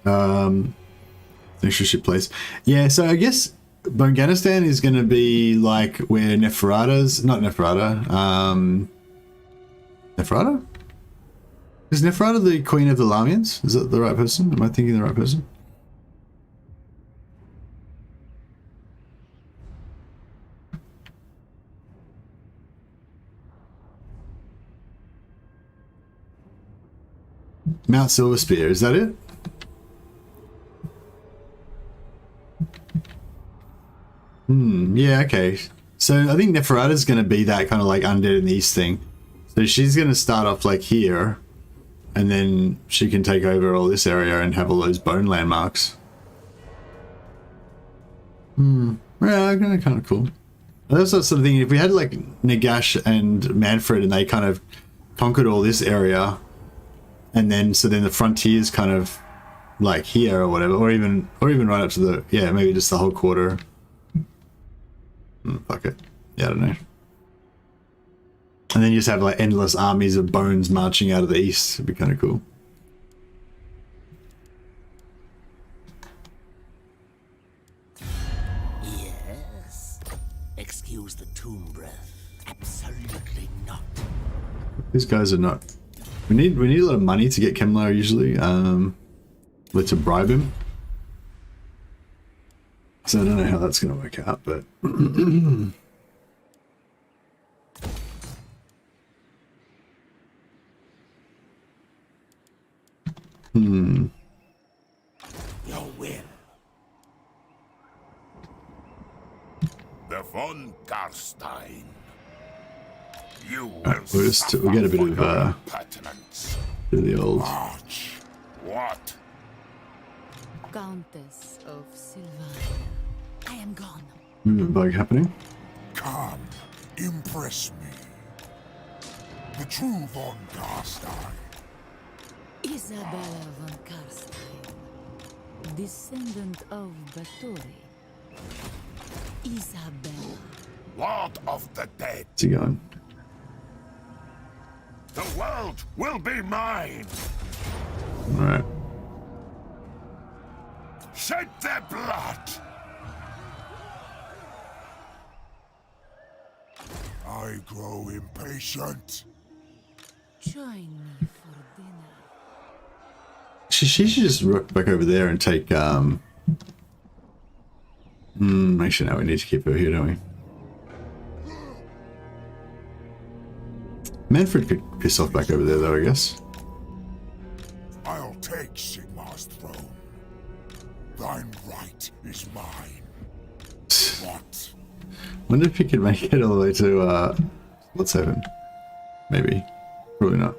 Extra ship place. Yeah, so I guess Afghanistan is going to be like where Neferata's... Not Neferata. Neferata? Is Neferata the queen of the Lamians? Is that the right person? Am I thinking the right person? Mount Silverspear, is that it? Yeah, okay. So I think Neferata's going to be that kind of like undead in the east thing. So she's going to start off like here, and then she can take over all this area and have all those bone landmarks. Yeah, kind of cool. That's that sort of thing. If we had like Nagash and Manfred and they kind of conquered all this area, and then so then the frontier's kind of like here or whatever, or even right up to the, yeah, maybe just the whole quarter. Fuck it. Yeah, I don't know. And then you just have like endless armies of bones marching out of the east. It'd be kind of cool. Yes. Excuse the tomb breath. Absolutely not. These guys are not. We need a lot of money to get Kemlar usually. Let's bribe him. So I don't know how that's going to work out, but Your will. The von Carstein. You will we'll get a bit of pertinence. the old. March. What? Countess of Sylvania. I am gone. Movement bug happening. Come, impress me. The true von Carstein. Isabella von Carstein, descendant of Bathory. Isabella. Lord of the dead. What's he going? The world will be mine. All right. Shed their blood. I I grow impatient. Join me for dinner. She should just rook back over there and take actually no, we need to keep her here, don't we? Manfred could piss off back over there though, I guess. I'll take Sigmar's throne. Thine right is mine. What? Wonder if he could make it all the way to what's heaven? Maybe. Probably not.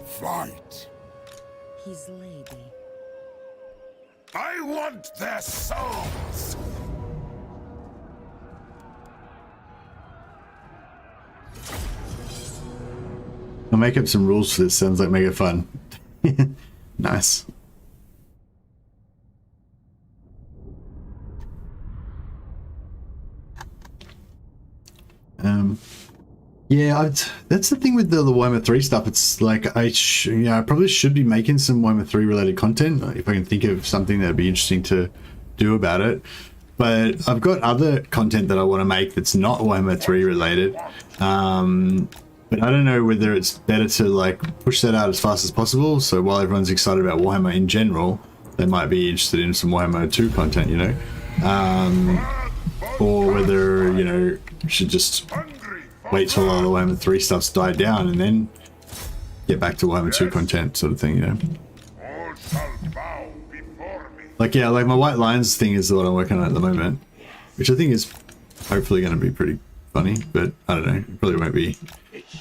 Fight. His lady. I want their souls. I'll make up some rules for this. Sounds like make it fun. Nice. Yeah, that's the thing with the Warhammer 3 stuff. It's like I probably should be making some Warhammer 3 related content if I can think of something that'd be interesting to do about it. But I've got other content that I want to make that's not Warhammer 3 related. But I don't know whether it's better to like push that out as fast as possible. So while everyone's excited about Warhammer in general, they might be interested in some Warhammer 2 content, you know, or whether, you know, should just wait till all the Warhammer 3 stuff's died down and then get back to Warhammer 2 content, sort of thing, you know. All shall bow before me. Like, yeah, like my White Lions thing is what I'm working on at the moment, which I think is hopefully going to be pretty funny, but I don't know, it probably won't be.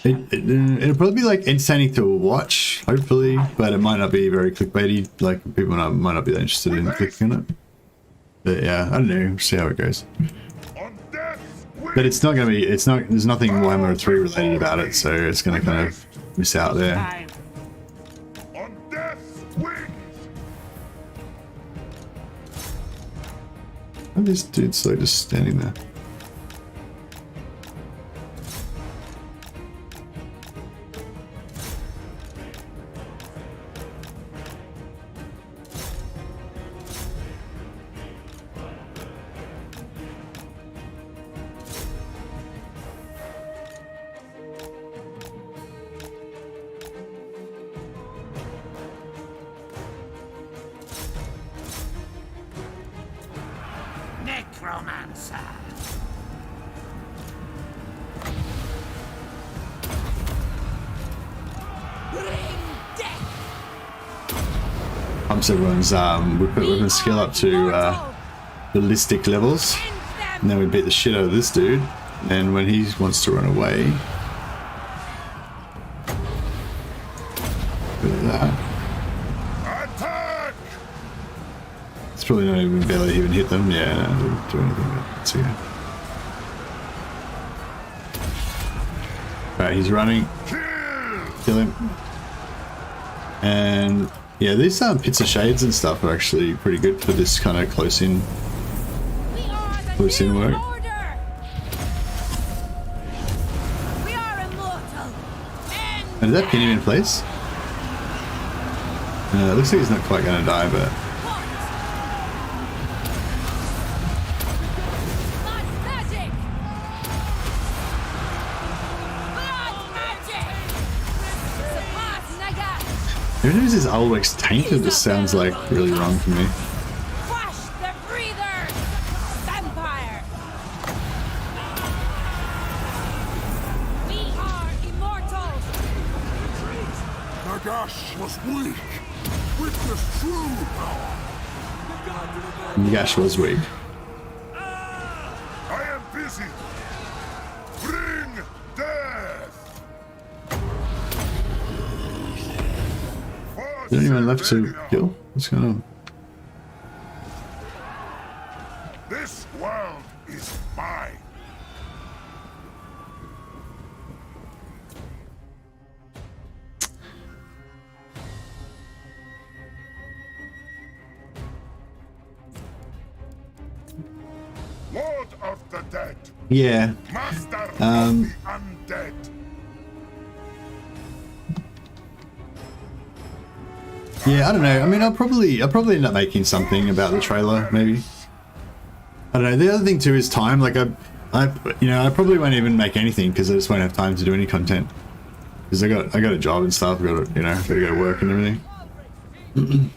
It'll probably be like entertaining to watch, hopefully, but it might not be very clickbaity. Like people might not be that interested in clicking on it. But yeah, I don't know. We'll see how it goes. But it's not going to be. It's not. There's nothing Warhammer 3 related about it, so it's going to kind of miss out there. On death's wings. Oh, this dude's like just standing there. Necromancer. Everyone's we put weapon skill up to ballistic levels, and then we beat the shit out of this dude. And when he wants to run away, look at that. Attack! It's probably not even barely even hit them. Yeah, no, it didn't do anything. But let's see. Right, he's running. Kill him. And yeah, these pits of shades and stuff are actually pretty good for this kind of close in work. And did that pin him in place? It looks like he's not quite going to die, but every time his old works tainted just sounds like really wrong to me. Crush the breather! Vampire! We are immortal! Nagash was weak. Witness true power. Nagash was weak. I am busy. Bring death. Is there anyone left to kill? What's going on? This world is mine. Lord of the dead. Yeah. Master of the undead. Yeah, I don't know. I mean, I'll probably end up making something about the trailer, maybe. I don't know. The other thing too is time. Like I probably won't even make anything because I just won't have time to do any content. Because I got a job and stuff. I got to, got to go to work and everything.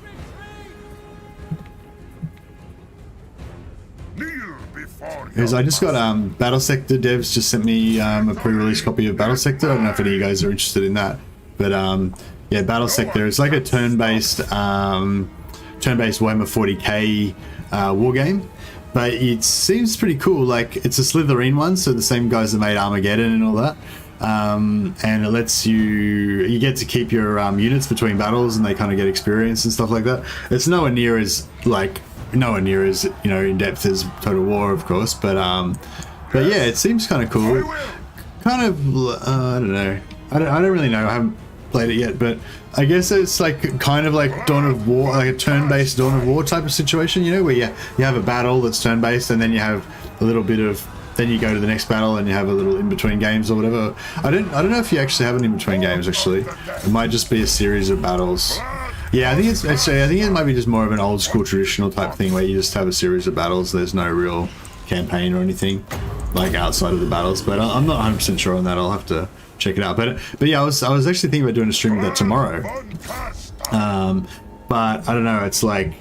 Because I just got Battle Sector devs just sent me a pre-release copy of Battle Sector. I don't know if any of you guys are interested in that, but yeah, Battle Sector is like a turn-based Warhammer 40k war game, but it seems pretty cool. Like it's a Slytherin one, so the same guys that made Armageddon and all that, and it lets you get to keep your units between battles, and they kind of get experience and stuff like that. It's nowhere near as in depth as Total War, of course, but yeah, it seems kind of cool. Kind of I don't know. I don't really know. I haven't played it yet, but I guess it's like kind of like Dawn of War, like a turn-based Dawn of War type of situation, where you have a battle that's turn-based, and then you have a little bit of, then you go to the next battle, and you have a little in-between games or whatever. I don't know if you actually have an in-between games. Actually, it might just be a series of battles. Yeah, I think it might be just more of an old school traditional type thing where you just have a series of battles. There's no real campaign or anything like outside of the battles, but I'm not 100% sure on that. I'll have to check it out. But yeah, I was actually thinking about doing a stream of that tomorrow. But I don't know. It's like,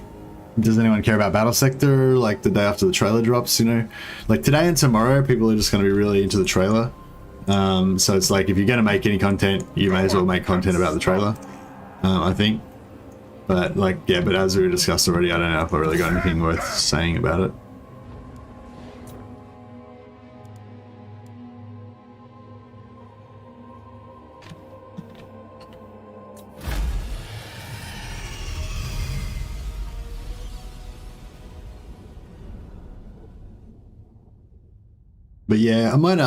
does anyone care about Battle Sector like the day after the trailer drops? Like today and tomorrow, people are just going to be really into the trailer. So it's like if you're going to make any content, you may as well make content about the trailer. I think. But like, yeah, but as we discussed already, I don't know if I really got anything worth saying about it. But yeah, I might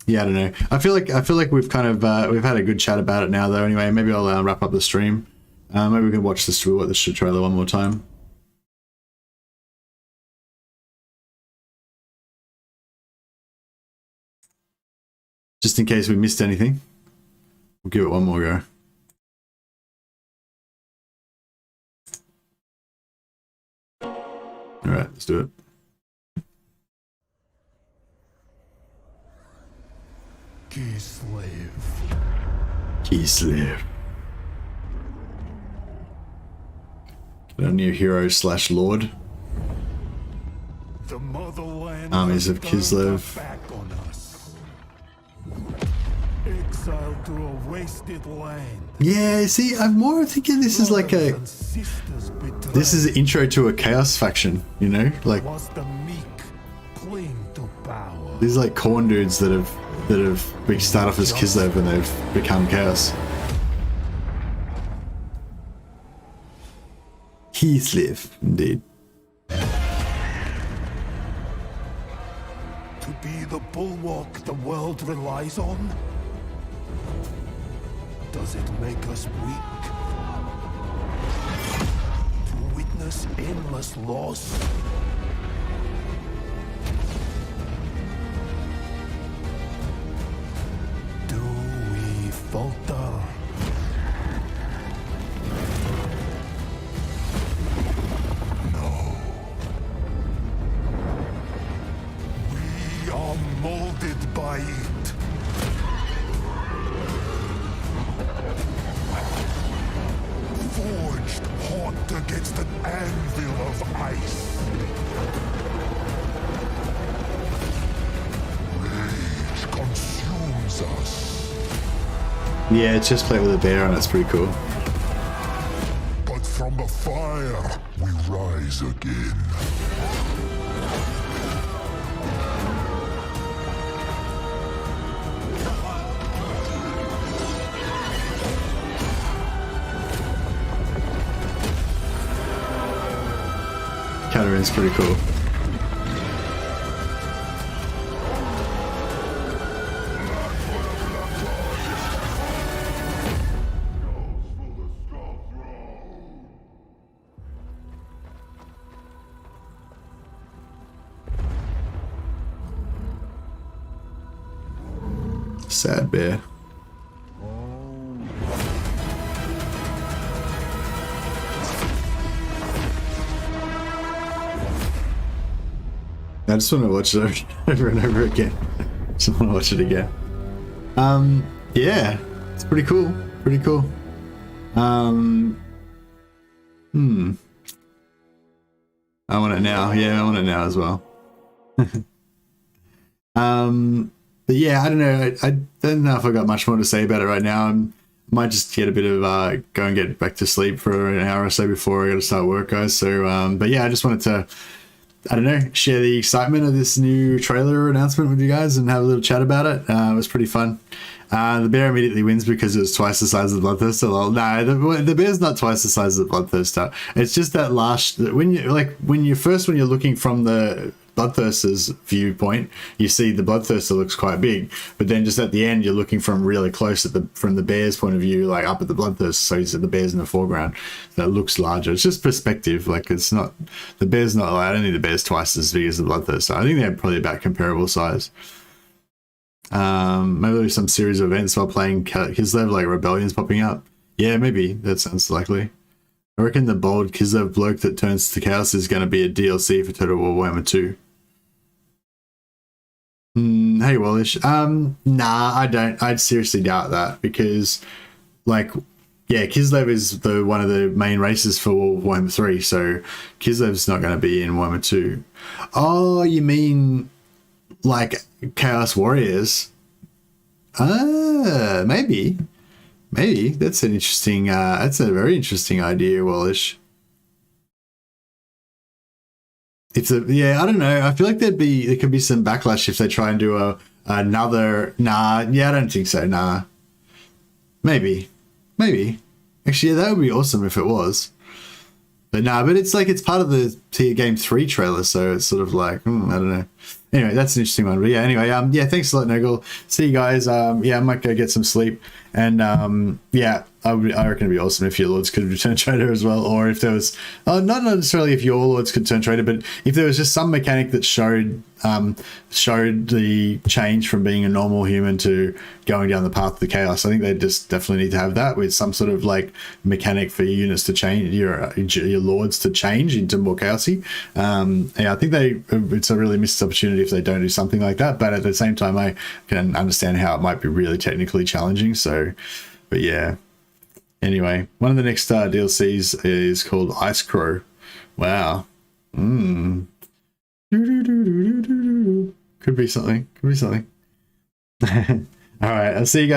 yeah, I don't know. I feel like we've kind of we've had a good chat about it now, though. Anyway, maybe I'll wrap up the stream. Maybe we can watch this trailer one more time. Just in case we missed anything, we'll give it one more go. All right, let's do it. Keyslev. Get our new hero / lord. The motherland Armies of Kislev. back on us. Exiled to a wasted land. Yeah, see, I'm more thinking this is like a... This is an intro to a chaos faction, like... The meek cling to power. These are like corn dudes that have start off as Kislev and they've become chaos. Kislev, indeed. To be the bulwark the world relies on? Does it make us weak? To witness endless loss? Do we falter? No. We are molded by it. Forged hot against an anvil of ice. Rage consumes us. Yeah, it's just play with a bear and it's pretty cool. But from the fire, we rise again. Catarin's pretty cool. Sad bear. I just want to watch it over and over again. Just want to watch it again. Yeah, it's pretty cool. Pretty cool. I want it now. Yeah, I want it now as well. But yeah, I don't know. I don't know if I got much more to say about it right now. I might just get a bit of go and get back to sleep for an hour or so before I got to start work, guys. So, but yeah, I just wanted to, I don't know, share the excitement of this new trailer announcement with you guys and have a little chat about it. It was pretty fun. The bear immediately wins because it was twice the size of the Bloodthirster. Well, no, the bear's not twice the size of the Bloodthirster. It's just that last, when you're looking from the Bloodthirster's viewpoint, you see the Bloodthirster looks quite big, but then just at the end you're looking from really close from the bear's point of view, like up at the Bloodthirster, so you see the bear's in the foreground. That looks larger. It's just perspective. Like, it's not, the bear's not, I don't think the bear's twice as big as the Bloodthirster. I think they're probably about comparable size. Maybe there's some series of events while playing Kislev, like rebellions popping up. Yeah, maybe that sounds likely. I reckon the bold Kislev bloke that turns to chaos is going to be a DLC for Total War Warhammer 2. Hey Wallish. Nah, I don't. I'd seriously doubt that, because, like, yeah, Kislev is one of the main races for Warhammer 3, so Kislev's not going to be in Warhammer 2. Oh, you mean like Chaos Warriors? Maybe that's an interesting. That's a very interesting idea, Wallish. Yeah, I don't know. I feel like there could be some backlash if they try and do another. Nah, yeah, I don't think so. Nah, maybe. Actually, yeah, that would be awesome if it was. But nah, but it's like, it's part of the Tier Game 3 trailer, so it's sort of like, I don't know. Anyway, that's an interesting one. But yeah, anyway, yeah, thanks a lot, Noggle. See you guys. Yeah, I might go get some sleep. And yeah, I reckon it'd be awesome if your lords could return trader as well, or if there was, not necessarily if your lords could turn trader, but if there was just some mechanic that showed the change from being a normal human to going down the path of the chaos. I think they just definitely need to have that, with some sort of like mechanic for your units to change, your lords to change into more chaosy. Yeah, I think it's a really missed opportunity if they don't do something like that, but at the same time I can understand how it might be really technically challenging. So, but yeah, anyway, one of the next DLCs is called Ice Crow. Wow. Could be something. All right, I'll see you guys.